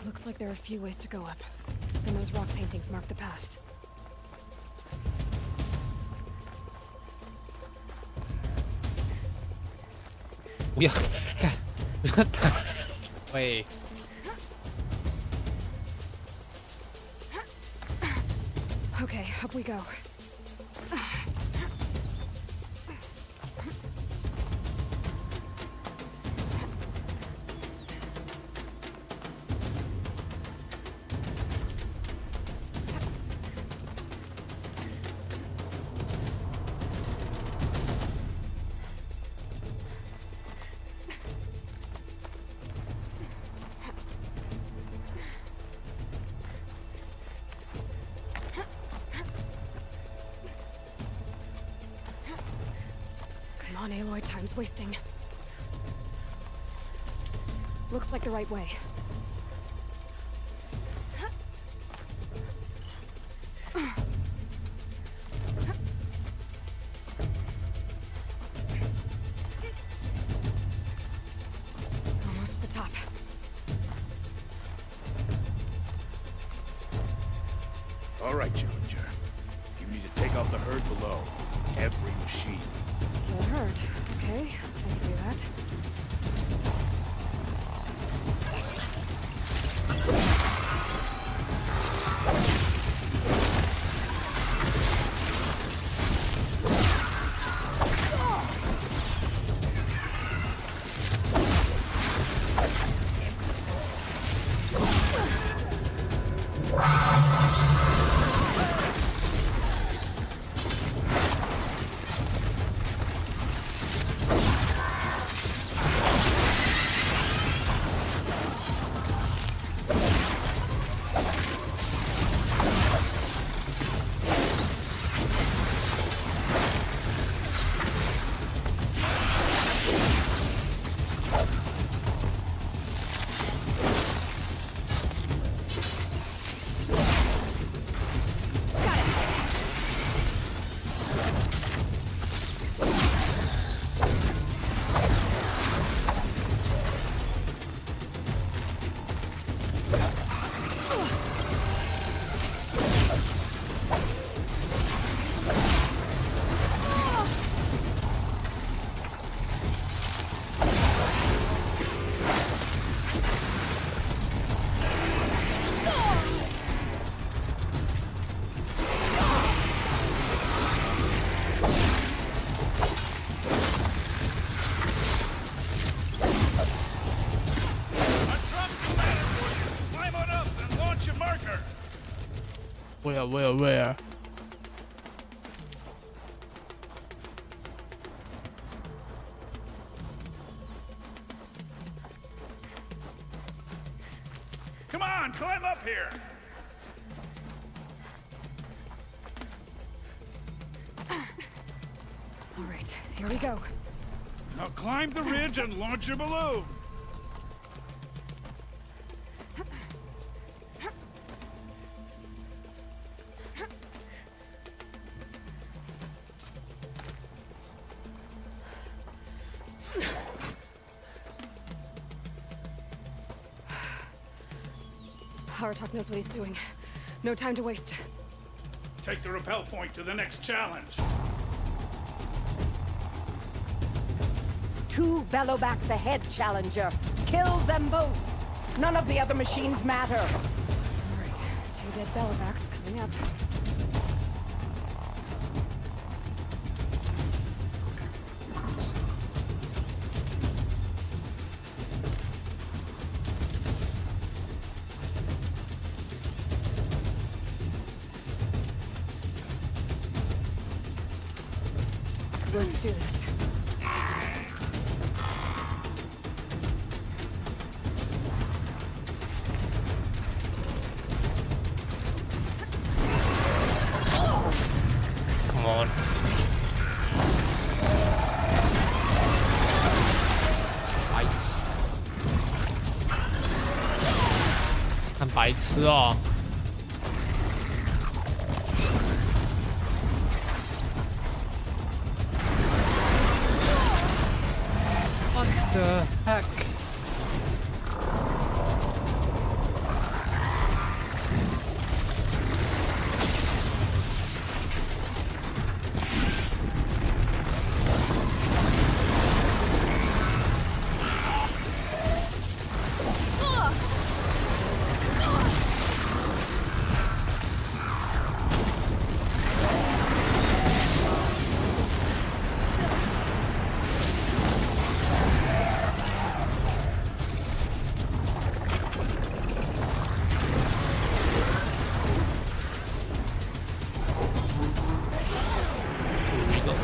Looks like there are a few ways to go up. And those rock paintings mark the paths. Yeah. Wait. Okay, up we go. Come on, Aloy, time's wasting. Looks like the right way. Almost to the top. All right, Challenger. You need to take out the herd below. Every machine. Kill herd. Okay, I can do that. Where? Come on, climb up here! All right, here we go. Now climb the ridge and launch your balloon! Aratok knows what he's doing. No time to waste. Take the rappel point to the next challenge. 2 bellowbacks ahead, Challenger. Kill them both. None of the other machines matter. All right, 2 dead bellowbacks coming up. Let's do this. Come on. Bites. 看白痴哦。What the heck?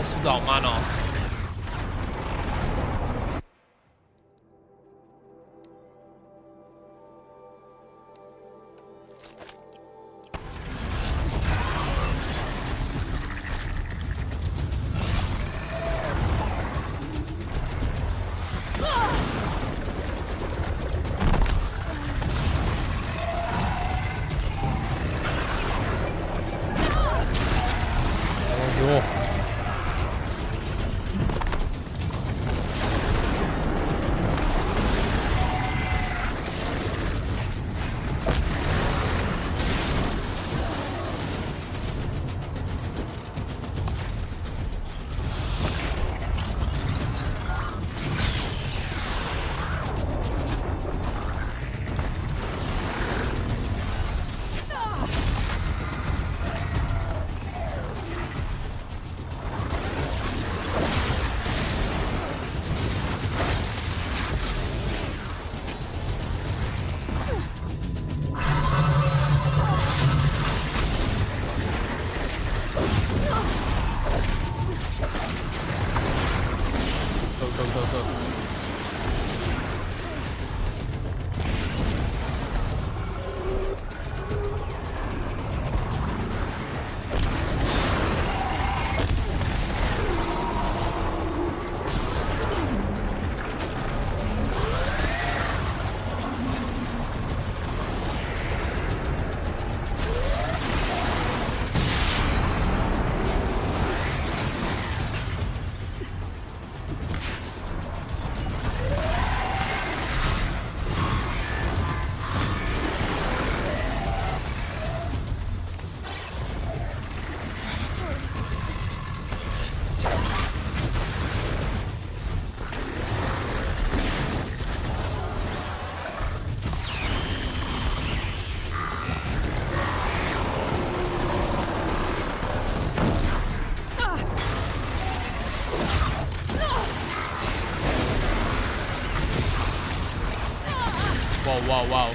速度好慢哦。哇！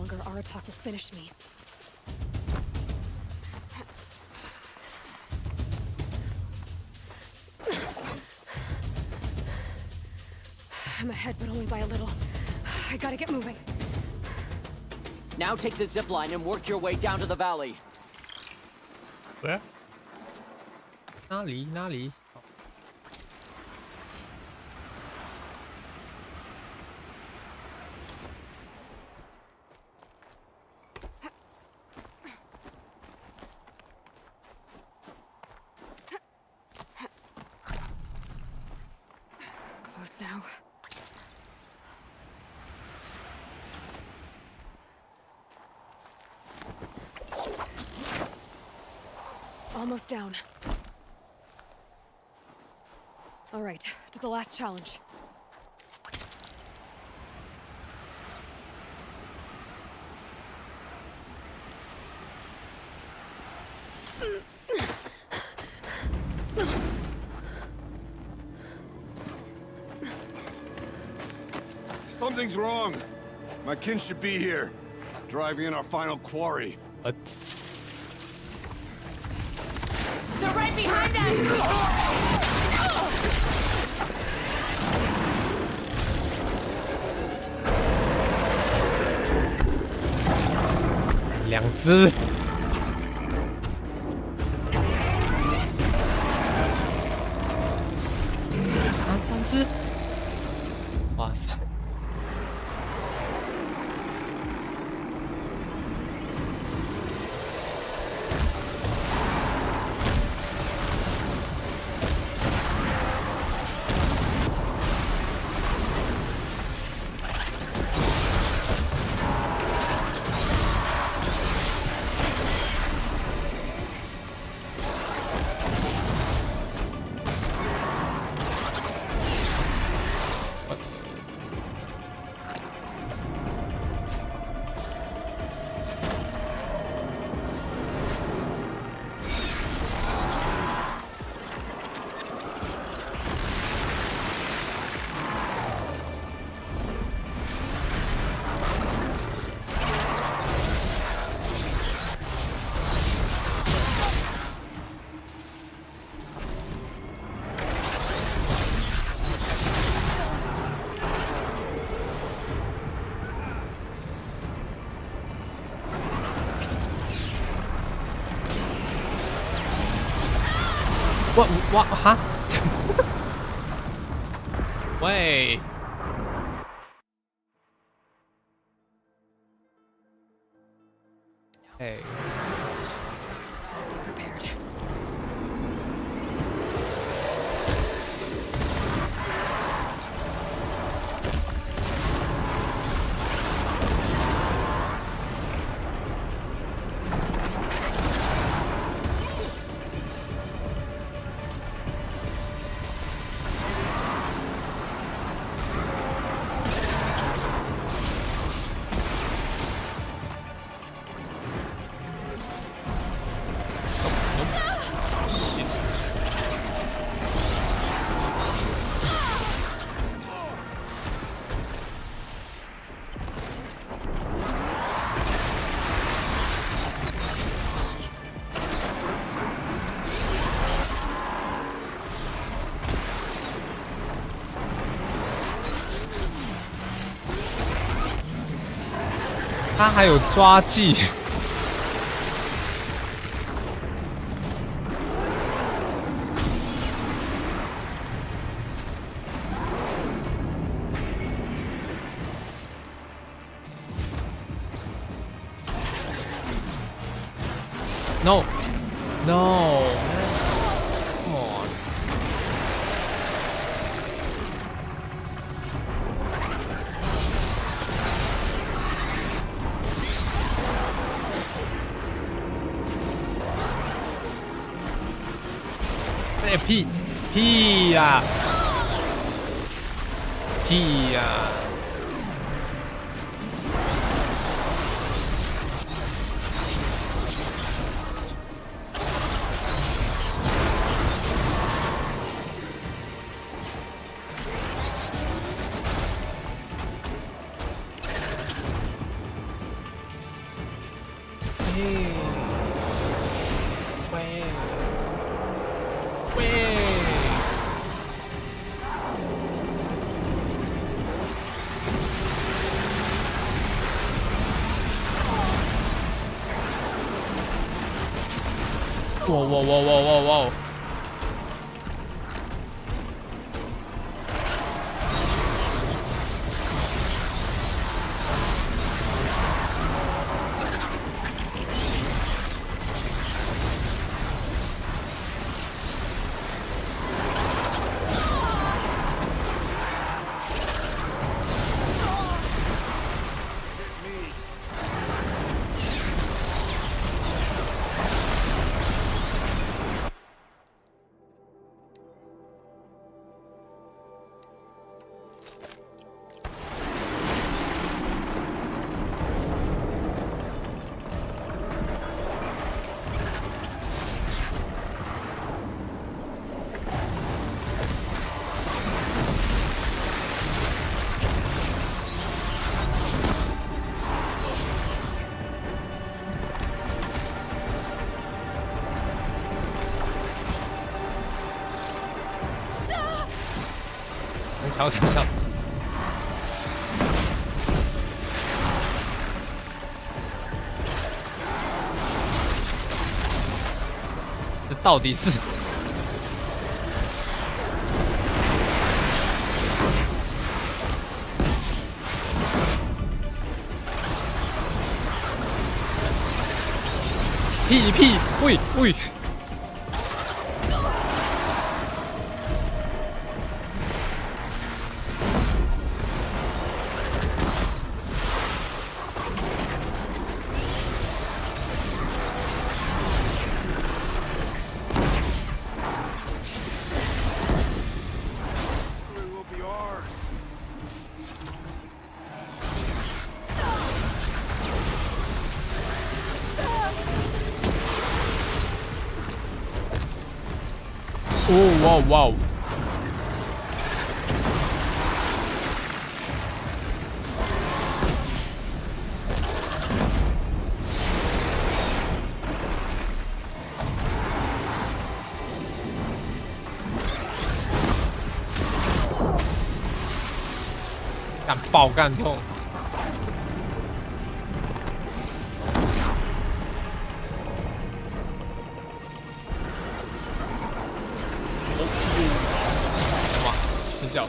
longer, Aratak will finish me. I'm ahead, but only by a little. I gotta get moving. Now take the zip line and work your way down to the valley. Where? 哪里？哪里？ Close now. Almost down. All right, to the last challenge. Something's wrong. My kin should be here, driving in our final quarry. What? They're right behind us! 两只。三只。哇塞！ 哇哈！喂！哎。 Prepared.他还有抓技。No, no. Come on.哎屁屁呀！屁呀！ Come 哇！瞧，这到底是？屁！喂！哇！干痛！哇，死角！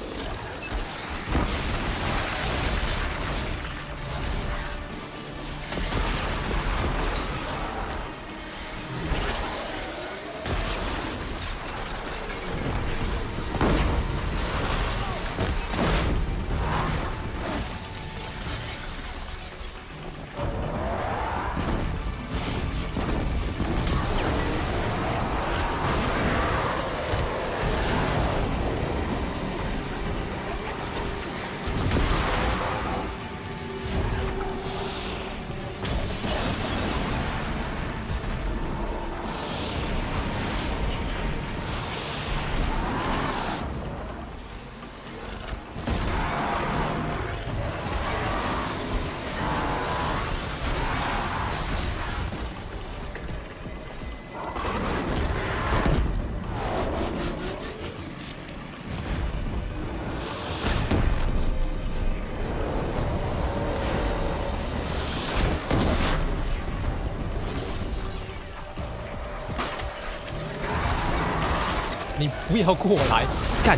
你不要过来，干！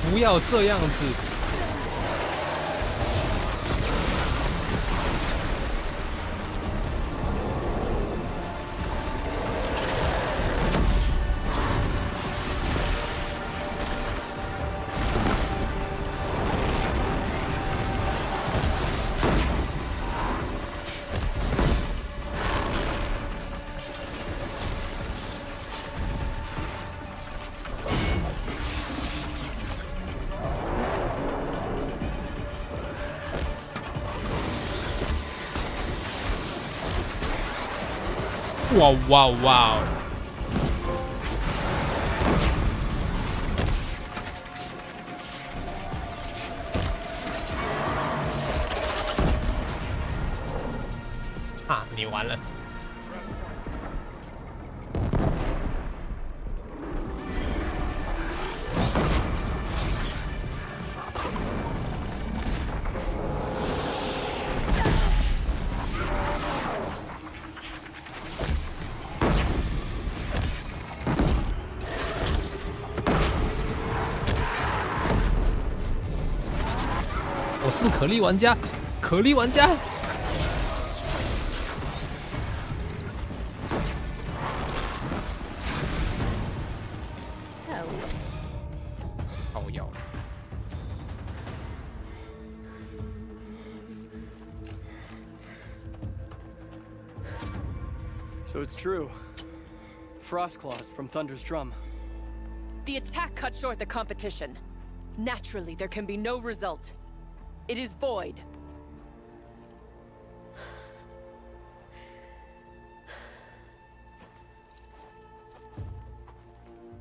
不要这样子！哇！啊，你完了。我是可莉玩家，可莉玩家。靠腰。So it's true. Frost claws from Thunder's drum. The attack cut short the competition. Naturally, there can be no result. It is void.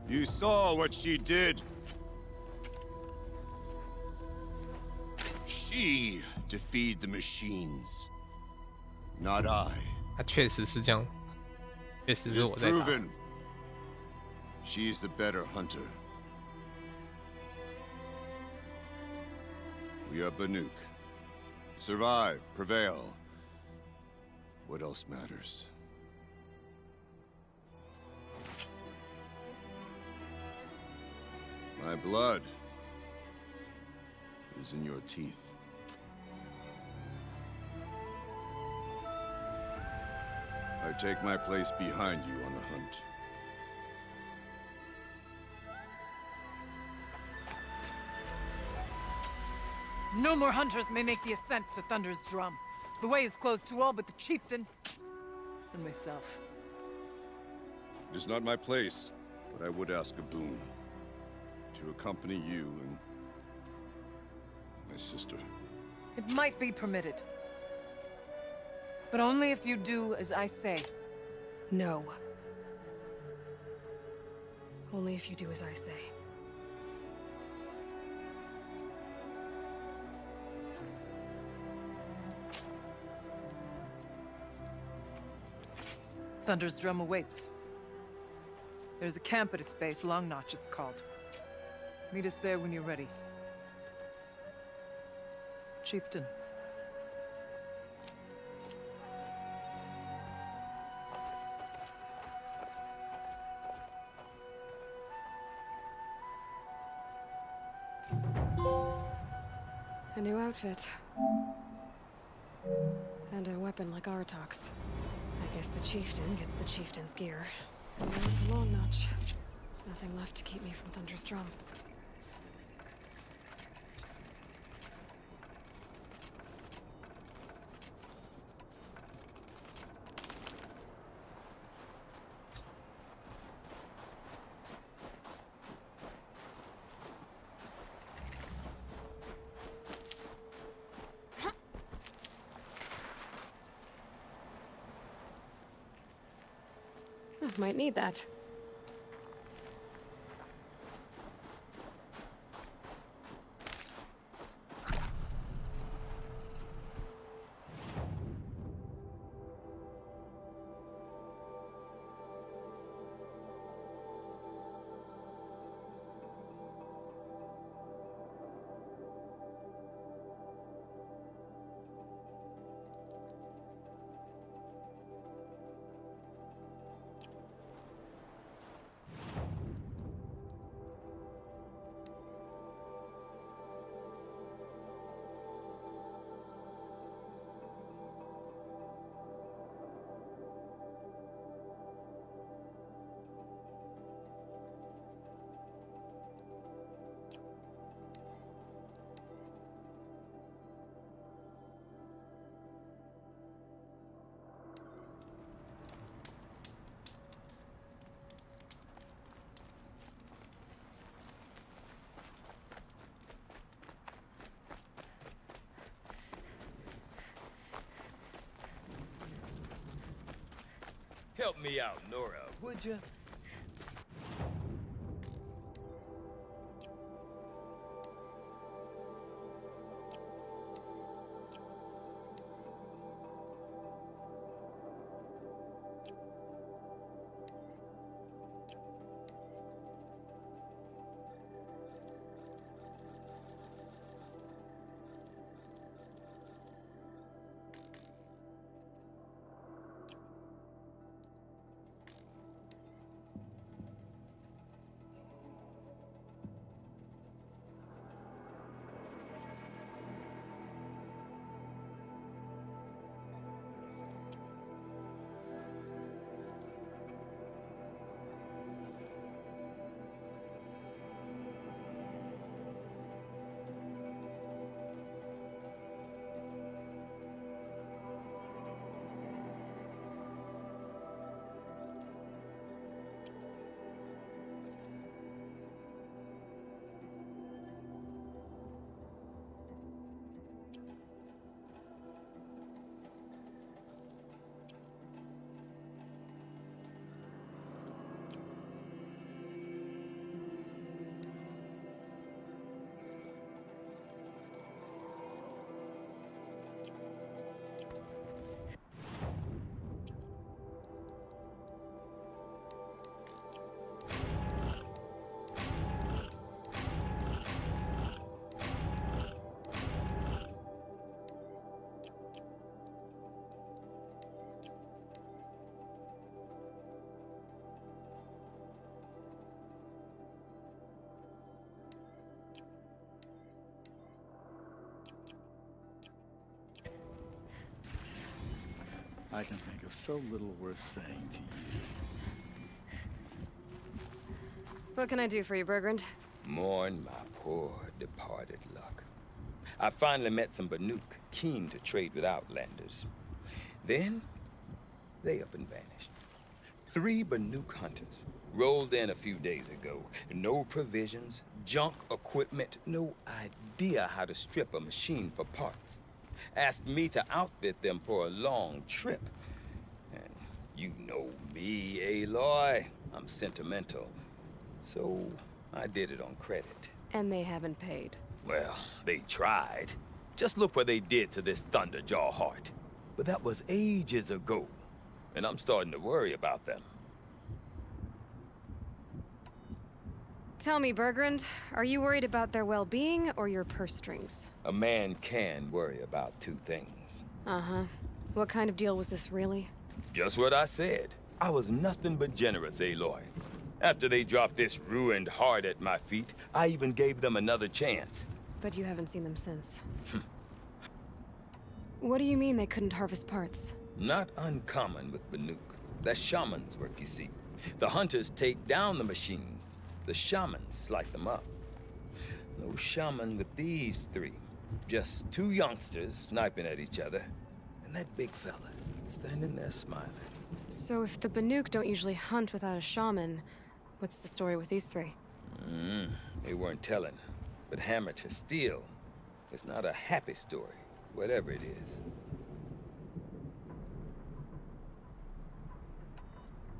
You saw what she did. She defeated the machines, not I. 他确实是这样，确实是 It's 我在打。 proven. She's the better hunter. We are Banuk. Survive, prevail. What else matters? My blood is in your teeth. I take my place behind you on the hunt. No more hunters may make the ascent to Thunder's drum. The way is closed to all but the chieftain and myself. It is not my place, but I would ask a boon. To accompany you and my sister. It might be permitted. But only if you do as I say. No. Only if you do as I say. Thunder's drum awaits. There's a camp at its base, Long Notch it's called. Meet us there when you're ready. Chieftain. A new outfit. And a weapon like Artok's. I guess the chieftain gets the chieftain's gear. And now it's a Long Notch. Nothing left to keep me from Thunder's drum. Might need that. Help me out, Nora, would you? I can think of so little worth saying to you. What can I do for you, Bergrand? Mourn my poor departed luck. I finally met some Banuk, keen to trade with Outlanders. Then, they up and vanished. 3 Banuk hunters rolled in a few days ago. No provisions, junk equipment, no idea how to strip a machine for parts. Asked me to outfit them for a long trip. And you know me, Aloy. I'm sentimental. So, I did it on credit. And they haven't paid. Well, they tried. Just look what they did to this Thunderjaw heart. But that was ages ago. And I'm starting to worry about them. Tell me, Bergrand, are you worried about their well-being or your purse strings? A man can worry about 2 things. Uh-huh. What kind of deal was this, really? Just what I said. I was nothing but generous, Aloy. After they dropped this ruined heart at my feet, I even gave them another chance. But you haven't seen them since. What do you mean they couldn't harvest parts? Not uncommon with Banuk. That's shaman's work, you see. The hunters take down the machines. The shamans slice them up. No shaman with these 3. Just 2 youngsters sniping at each other. And that big fella standing there smiling. So if the Banuk don't usually hunt without a shaman, what's the story with these 3? They weren't telling. But hammer to steel. It's not a happy story, whatever it is.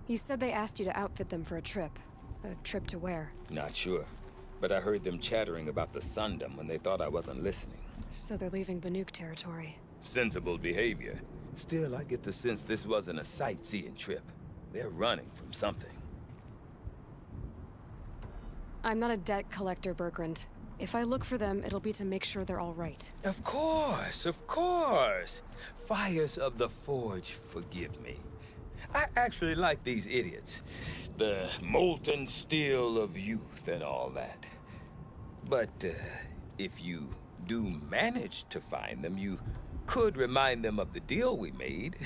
You said they asked you to outfit them for a trip. A trip to where? Not sure. But I heard them chattering about the Sundom when they thought I wasn't listening. So they're leaving Banuk territory. Sensible behavior. Still, I get the sense this wasn't a sightseeing trip. They're running from something. I'm not a debt collector, Bergrand. If I look for them, it'll be to make sure they're all right. Of course, of course. Fires of the Forge, forgive me. I actually like these idiots. The molten steel of youth and all that. But if you do manage to find them, you could remind them of the deal we made.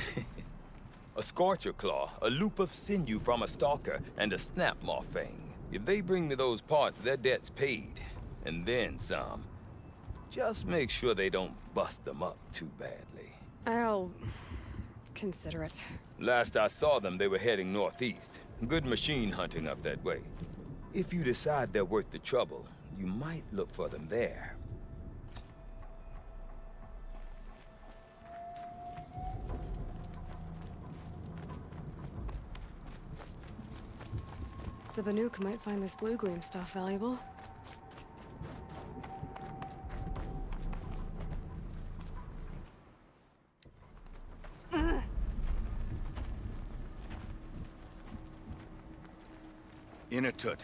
A Scorcher Claw, a loop of sinew from a stalker, and a Snapmaw Fang. If they bring me those parts, their debt's paid. And then some. Just make sure they don't bust them up too badly. I'll consider it. Last I saw them, they were heading northeast. Good machine hunting up that way. If you decide they're worth the trouble, you might look for them there. The Banuk might find this blue gleam stuff valuable. Inatut.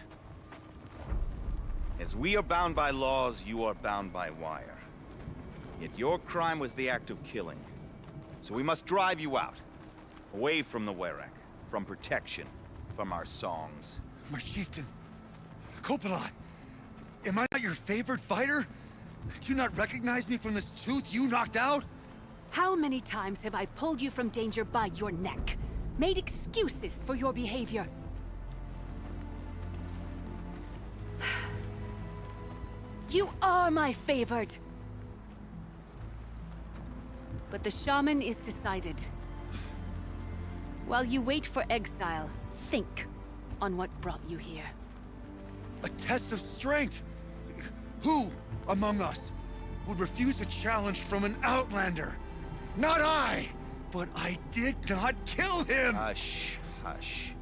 As we are bound by laws, you are bound by wire. Yet your crime was the act of killing. So we must drive you out. Away from the Werak, from protection, from our songs. My chieftain, Kopalai, am I not your favorite fighter? Do you not recognize me from this tooth you knocked out? How many times have I pulled you from danger by your neck? Made excuses for your behavior? You are my favored! But the shaman is decided. While you wait for exile, think on what brought you here. A test of strength! Who among us would refuse a challenge from an Outlander? Not I! But I did not kill him! Hush, hush.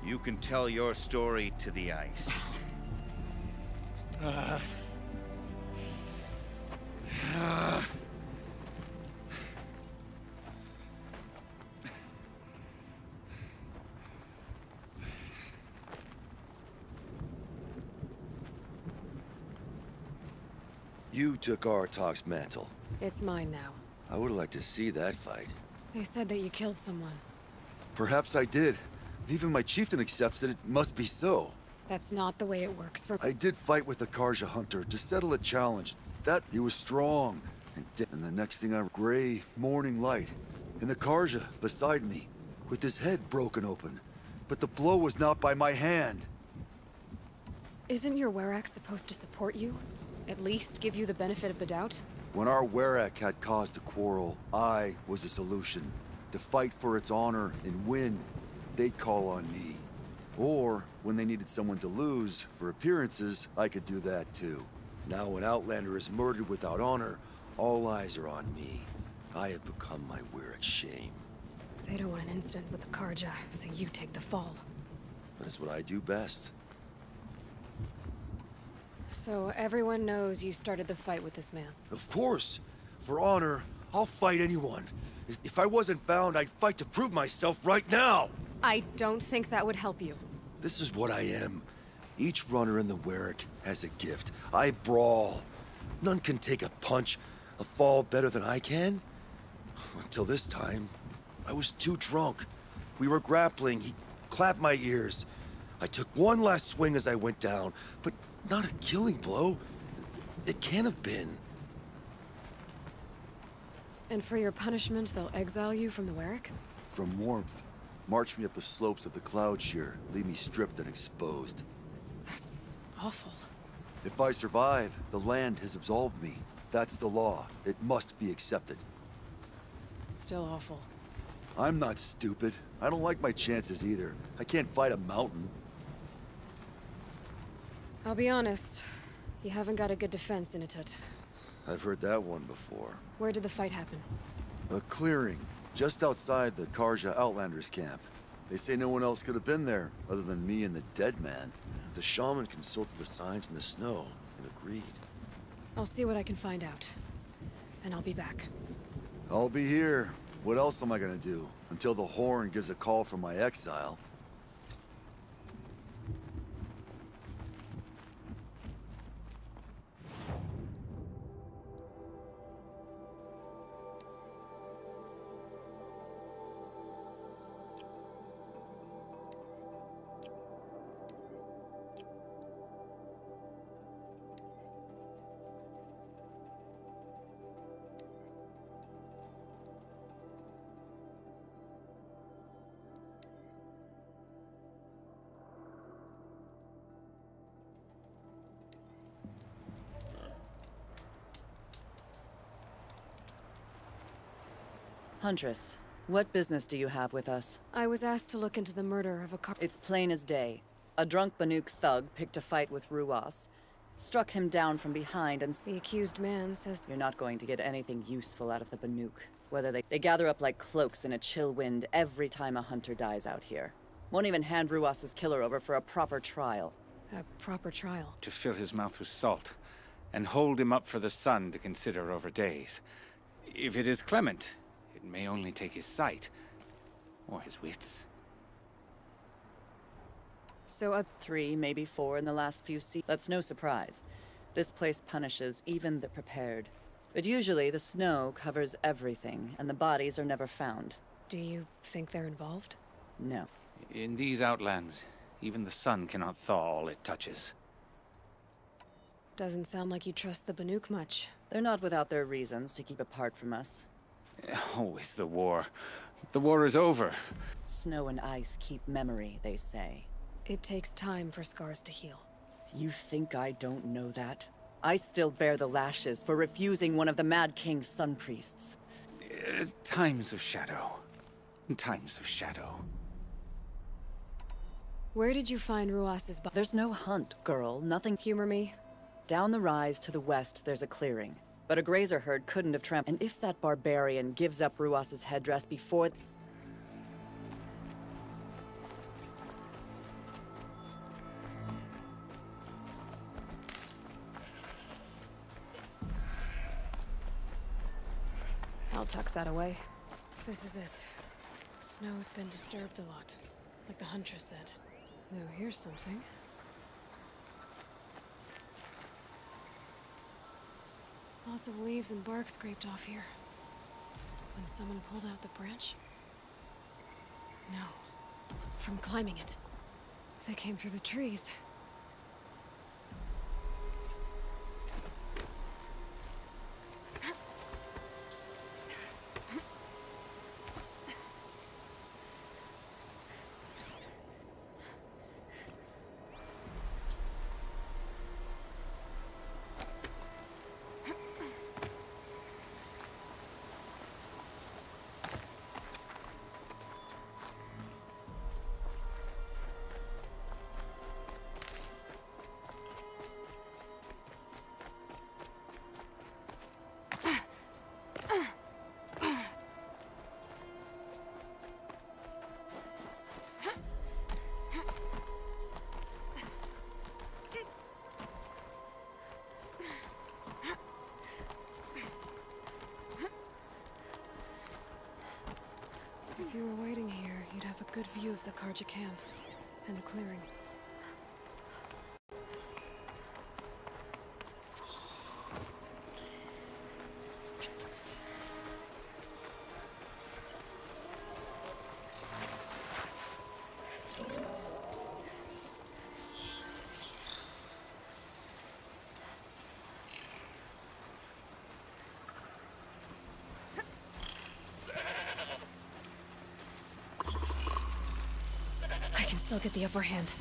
You can tell your story to the ice. You took Artok's mantle. It's mine now. I would like to see that fight. They said that you killed someone. Perhaps I did. If even my chieftain accepts it, it must be so. That's not the way it works for— I did fight with the Karja hunter to settle a challenge. That he was strong. And the next thing gray morning light. in the Karja beside me, with his head broken open. But the blow was not by my hand. Isn't your Werak supposed to support you? At least give you the benefit of the doubt? When our Werak had cause to quarrel, I was a solution. To fight for its honor and win, they'd call on me. Or, when they needed someone to lose, for appearances, I could do that too. Now when Outlander is murdered without honor, all eyes are on me. I have become my Werak's shame. They don't want an incident with the Karja, so you take the fall. That is what I do best. So everyone knows you started the fight with this man? Of course! For honor, I'll fight anyone. If I wasn't bound, I'd fight to prove myself right now! I don't think that would help you. This is what I am. Each runner in the Werak has a gift. I brawl. None can take a punch, a fall better than I can. Until this time, I was too drunk. We were grappling. He clapped my ears. I took one last swing as I went down, but not a killing blow. It can't have been. And for your punishment, they'll exile you from the Werak? From warmth. March me up the slopes of the cloud shear, leave me stripped and exposed. That's awful. If I survive, the land has absolved me. That's the law. It must be accepted. It's still awful. I'm not stupid. I don't like my chances either. I can't fight a mountain. I'll be honest. You haven't got a good defense, Inatut. I've heard that one before. Where did the fight happen? A clearing, just outside the Karja Outlanders camp. They say no one else could have been there, other than me and the dead man. The shaman consulted the signs in the snow, and agreed. I'll see what I can find out. And I'll be back. I'll be here. What else am I gonna do? Until the Horn gives a call from my exile. Huntress, what business do you have with us? I was asked to look into the murder of a car- It's plain as day. A drunk Banuk thug picked a fight with Ruas, struck him down from behind and... The accused man says... You're not going to get anything useful out of the Banuk. Whether they gather up like cloaks in a chill wind every time a hunter dies out here. Won't even hand Ruas's killer over for a proper trial. A proper trial? To fill his mouth with salt, and hold him up for the sun to consider over days. If it is clement, it may only take his sight, or his wits. So 3, maybe 4 in the last few seasons. That's no surprise. This place punishes even the prepared. But usually the snow covers everything, and the bodies are never found. Do you think they're involved? No. In these outlands, even the sun cannot thaw all it touches. Doesn't sound like you trust the Banuk much. They're not without their reasons to keep apart from us. Always the war. The war is over. Snow and ice keep memory, they say. It takes time for scars to heal. You think I don't know that? I still bear the lashes for refusing one of the Mad King's sun priests. Times of shadow. Times of shadow. Where did you find Ruas's body? There's no hunt, girl. Nothing. Humor me. Down the rise to the west, there's a clearing. But a grazer herd couldn't have trampled. And if that barbarian gives up Ruas's headdress before... I'll tuck that away. This is it. Snow's been disturbed a lot, like the Huntress said. Now here's something. Lots of leaves and bark scraped off here. When someone pulled out the branch? No. From climbing it. They came through the trees. If you were waiting here, you'd have a good view of the Karja camp and the clearing. I can still get the upper hand.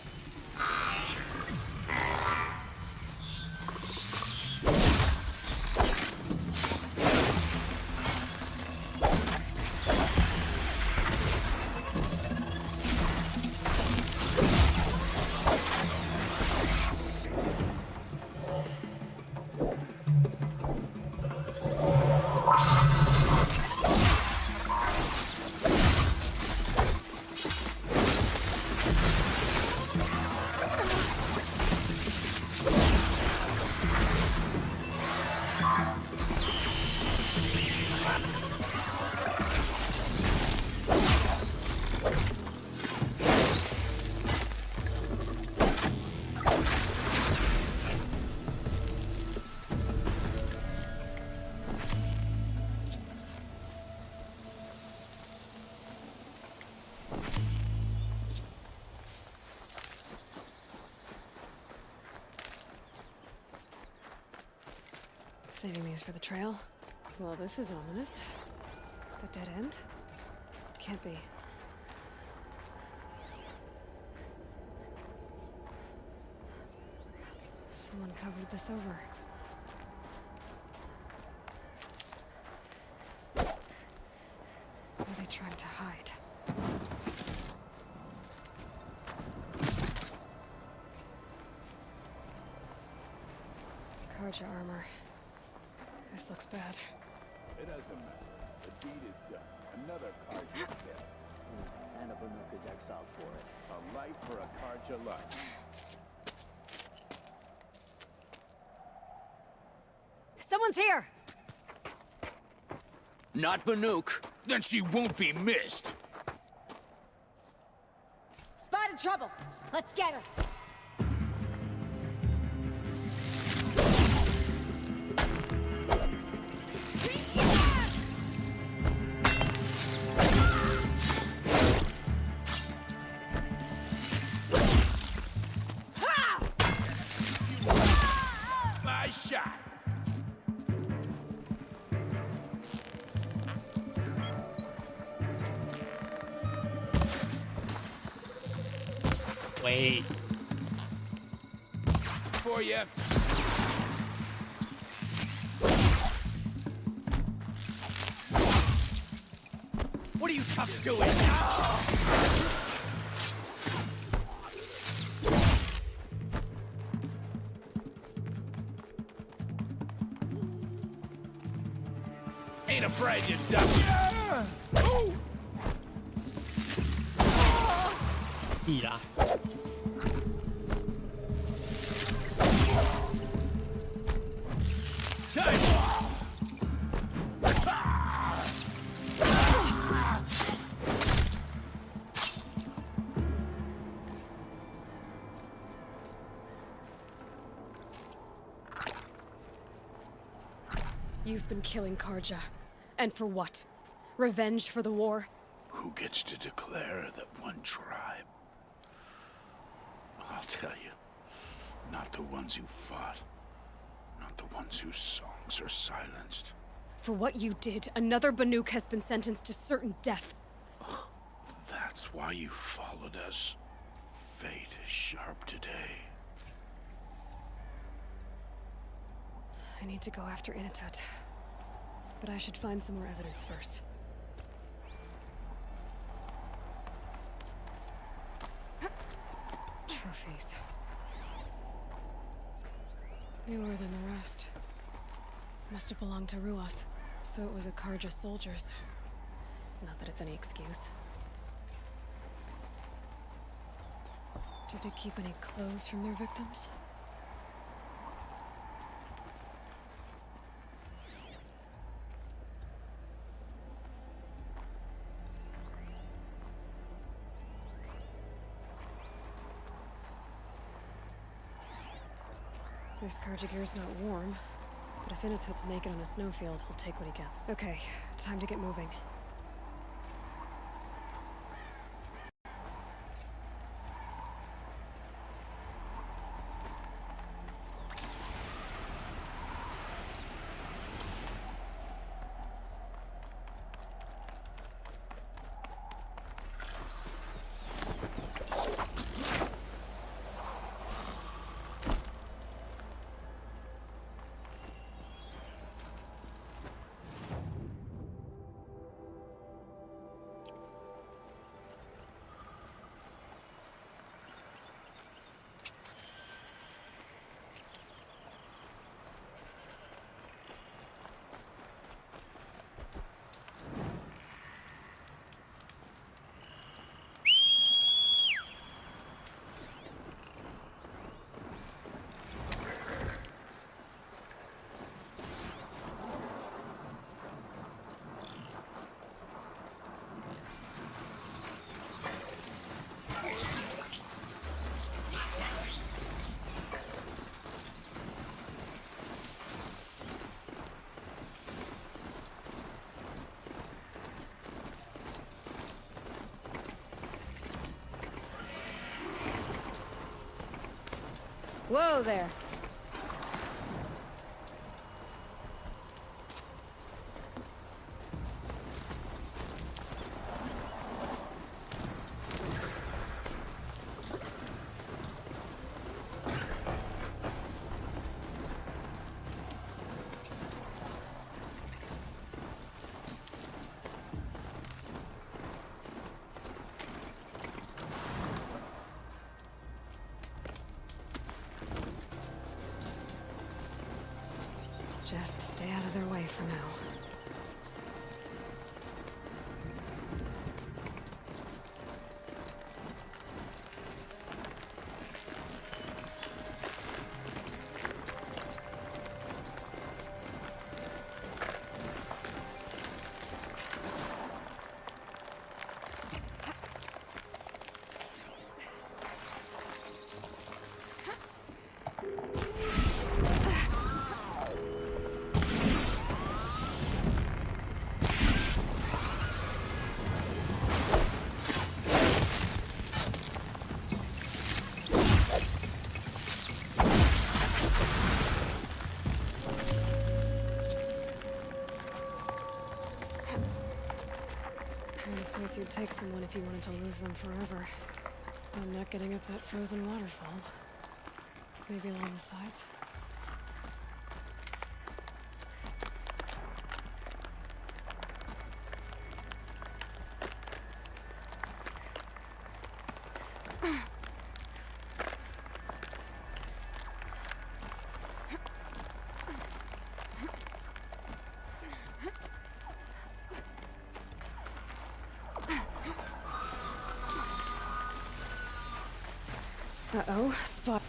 Saving these for the trail? Well, this is ominous. The dead end? Can't be. Someone covered this over. What are they trying to hide? Karja armor. This looks bad. It doesn't matter. The deed is done. Another Karja is dead. And a Banuk is exiled for it. A life for a Karja life. Someone's here! Not Banuk. Then she won't be missed. Spotted trouble! Let's get her! Nice shot. Wait. For you. What are you toughs doing? Ain't afraid, you duck.地啦。You've been killing Karja. And for what? Revenge for the war? Who gets to declare that one tribe? I'll tell you, not the ones who fought, not the ones whose songs are silenced. For what you did, another Banuk has been sentenced to certain death. That's why you followed us. Fate is sharp today. I need to go after Inatut. But I should find some more evidence first. Trophies. Newer than the rest. Must have belonged to Ruas, so it was a Karja soldiers. Not that it's any excuse. Did they keep any clothes from their victims? This Carjagir's not warm, but if Inatut's naked on a snowfield, he'll take what he gets. Okay, time to get moving. Whoa there. Just stay out of their way for now. You'd take someone if you wanted to lose them forever. I'm not getting up that frozen waterfall. Maybe along the sides. Uh-oh, spot.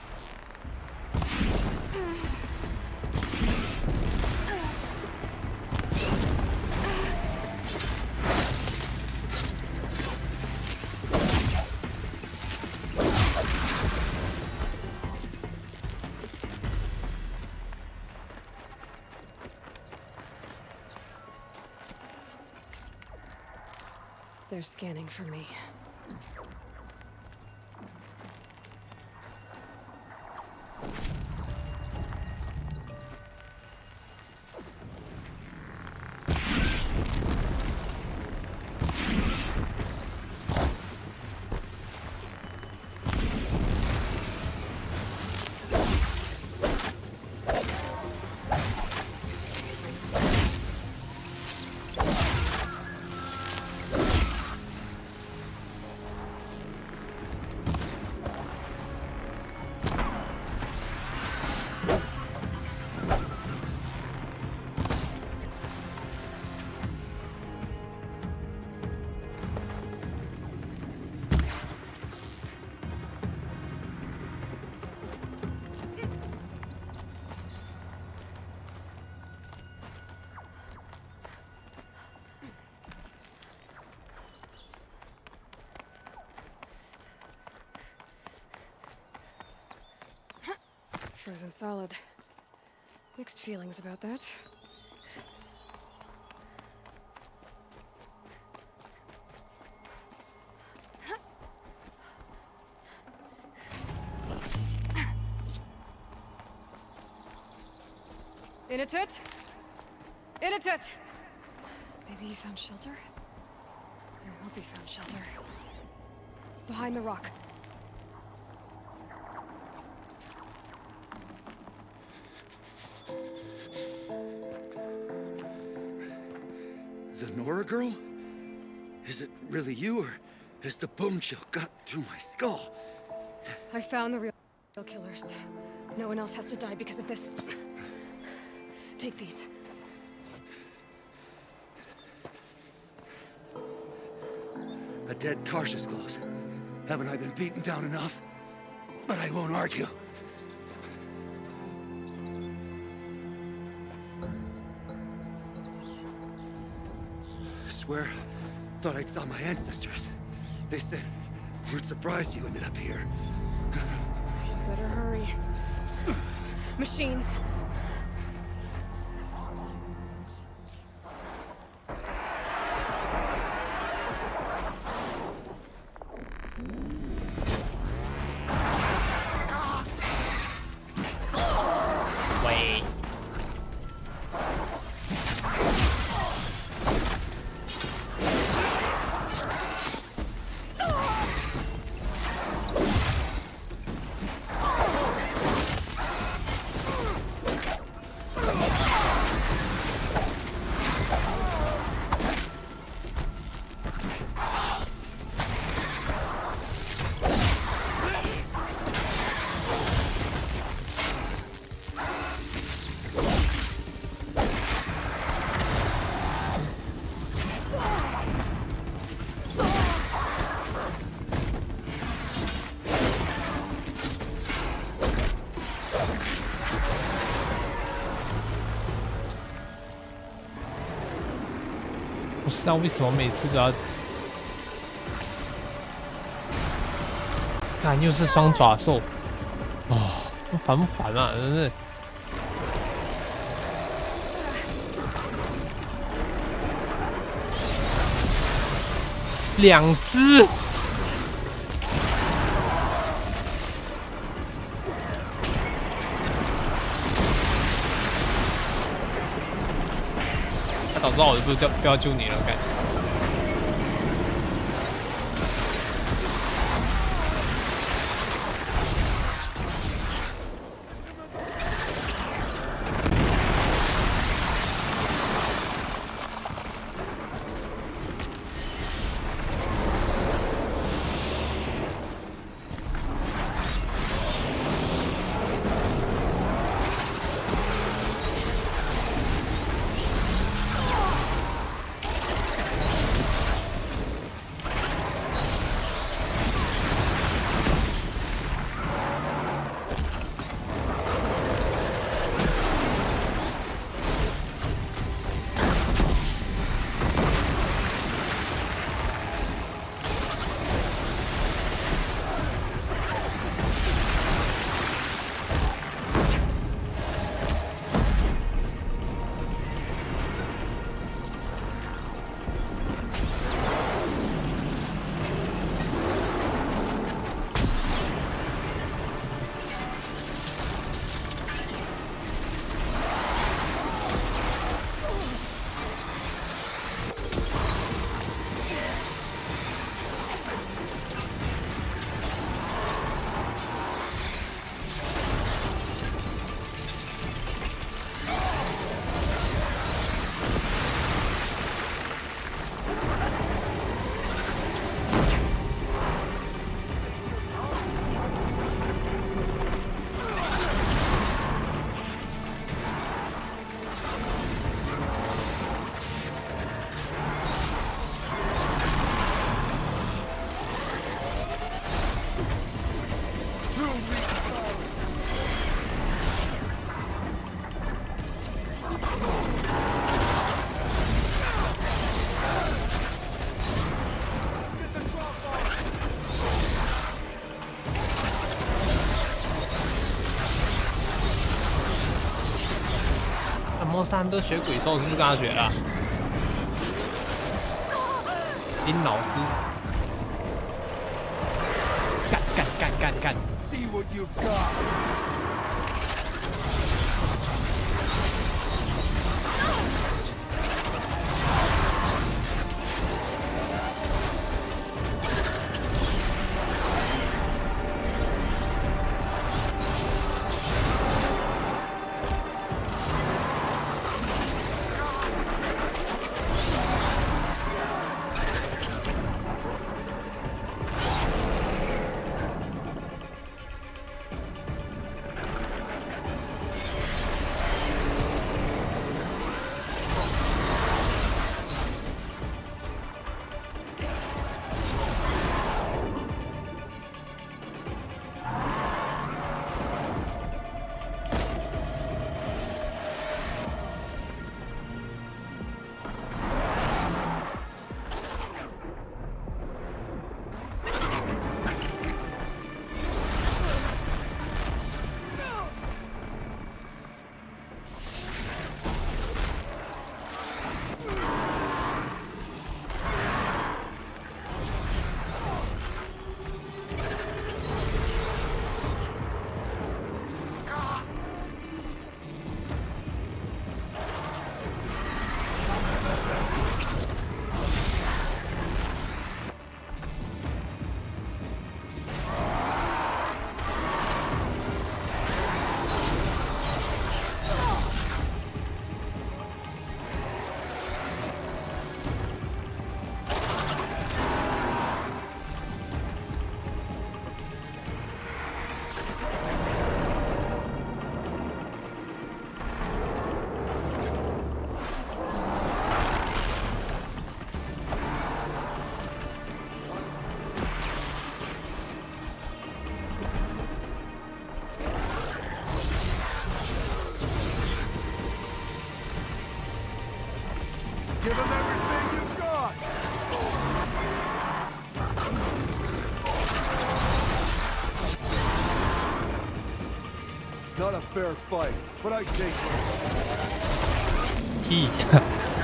They're scanning for me. frozen solid. Mixed feelings about that. Inatut! Inatut! Maybe he found shelter? I hope he found shelter. Behind the rock. The Nora girl? Is it really you, or has the bone chill got through my skull? I found the real killers. No one else has to die because of this. Take these. A dead Karsh's close. Haven't I been beaten down enough? But I won't argue. I swear, thought I saw my ancestors. They said, we're surprised you ended up here. You better hurry. Machines.不知道为什么每次都要，看又是双爪兽，哦，烦不烦啊？真是。2只。早知道我就不要救你了，感觉。山的学鬼兽是不是跟他学的、啊？丁老师，干！ See what you've got. Give him everything you've got! Not a fair fight, but I take it. 鸡，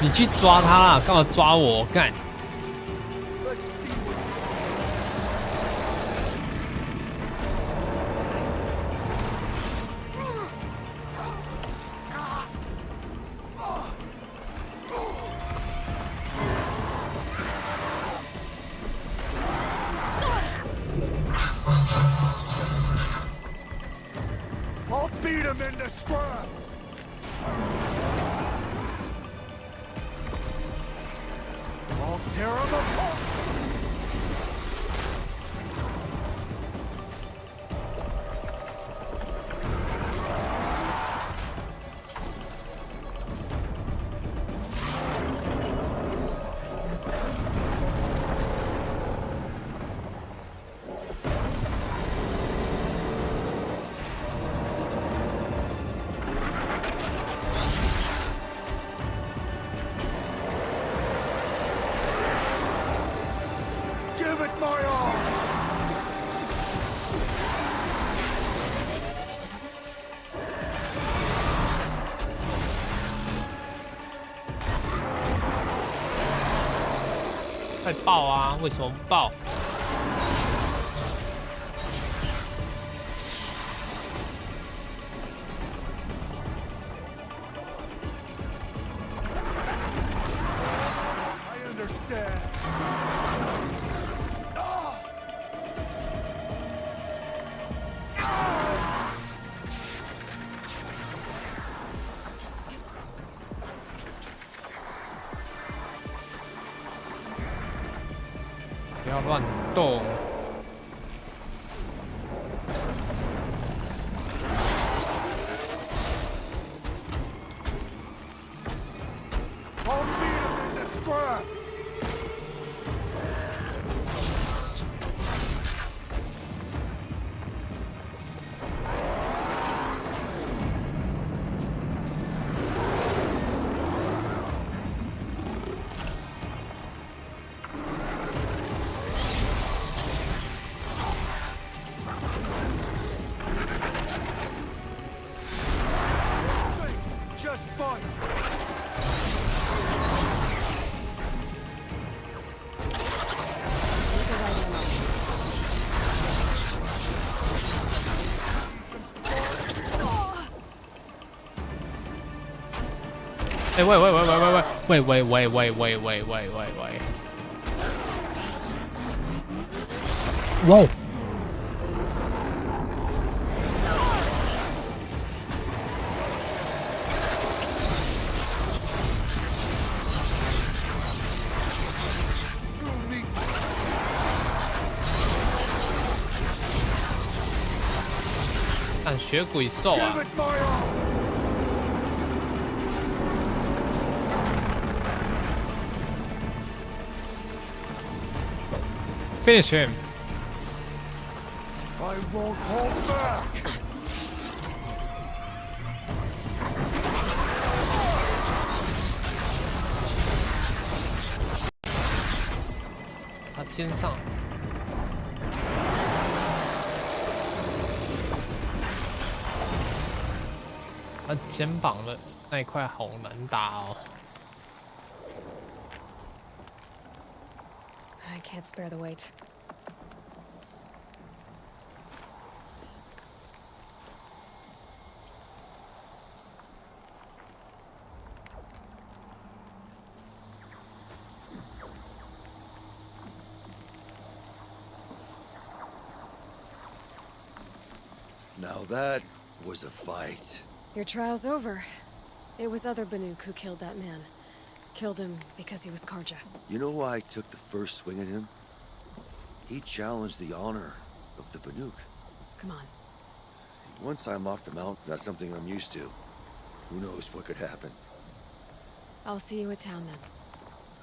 你去抓他啦，干嘛抓我？干！ I'll beat him in the scrap! I'll tear him apart! Give it my all! 快爆啊！为什么不爆？ I understand. 不要乱动。 I'll beat him in the scrap! Just fight! 哎，喂！哇哦！看血鬼兽啊！ Finish him. I won't hold back. 他肩上，他肩膀的那一块好难打哦。 I can't spare the weight. Now that was a fight. Your trial's over. It was other Banuk who killed that man. Killed him because he was Karja. You know why I took the first swing at him? He challenged the honor of the Banuk. Come on. Once I'm off the mountains, that's something I'm used to. Who knows what could happen? I'll see you at town then.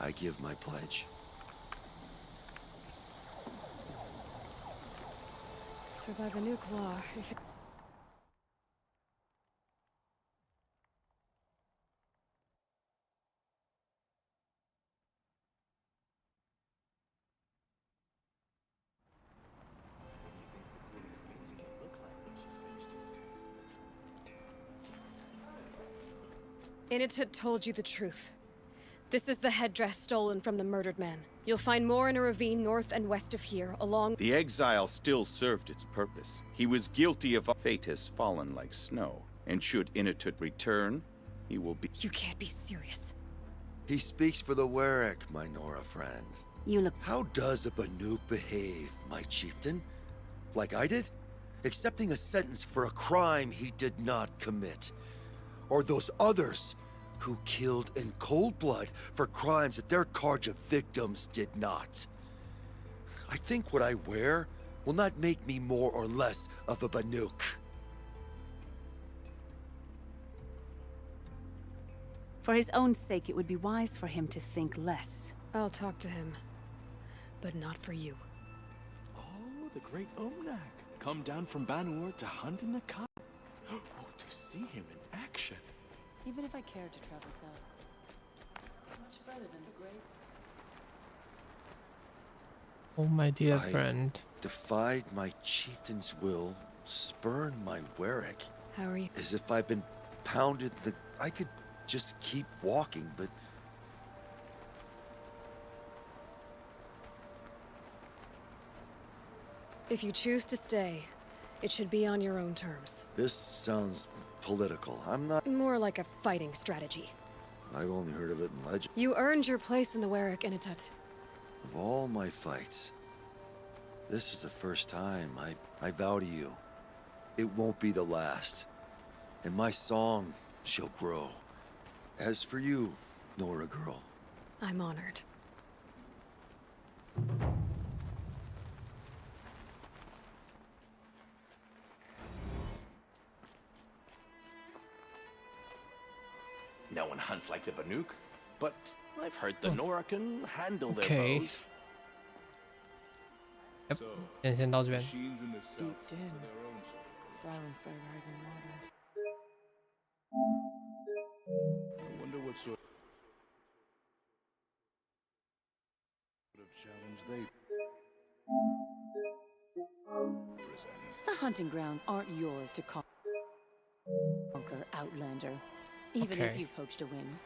I give my pledge. So by Banuk law, if it... Initut told you the truth. This is the headdress stolen from the murdered man. You'll find more in a ravine north and west of here, along... The exile still served its purpose. He was guilty of... Fate has fallen like snow, and should Initut return, he will be... You can't be serious. He speaks for the Warwick, my Nora friend. You look... How does a Banuk behave, my chieftain? Like I did? Accepting a sentence for a crime he did not commit. Or those others who killed in cold blood for crimes that their Karja victims did not. I think what I wear will not make me more or less of a Banuk. For his own sake, it would be wise for him to think less. I'll talk to him. But not for you. Oh, the great Omnak. Come down from Banur to hunt in the Ka. Oh, to see him in action. Even if I cared to travel south, much further than the great. Oh, my dear friend. Defied my chieftain's will, spurned my Warwick. How are you? As if I've been pounded that I could just keep walking, but... If you choose to stay, it should be on your own terms. This sounds political. I'm not... More like a fighting strategy. I've only heard of it in legend. You earned your place in the Warwick, Initut. Of all my fights, this is the first time I vow to you. It won't be the last. And my song shall grow. As for you, Nora girl. I'm honored. No one hunts like the Banuk, but I've heard the Nora can handle their Okay. bows. Yep. 先到这边。 Deep in, silenced by rising waters. I wonder what sort of challenge they present. The hunting grounds aren't yours to conquer, Outlander. Even if Okay. you poached a win.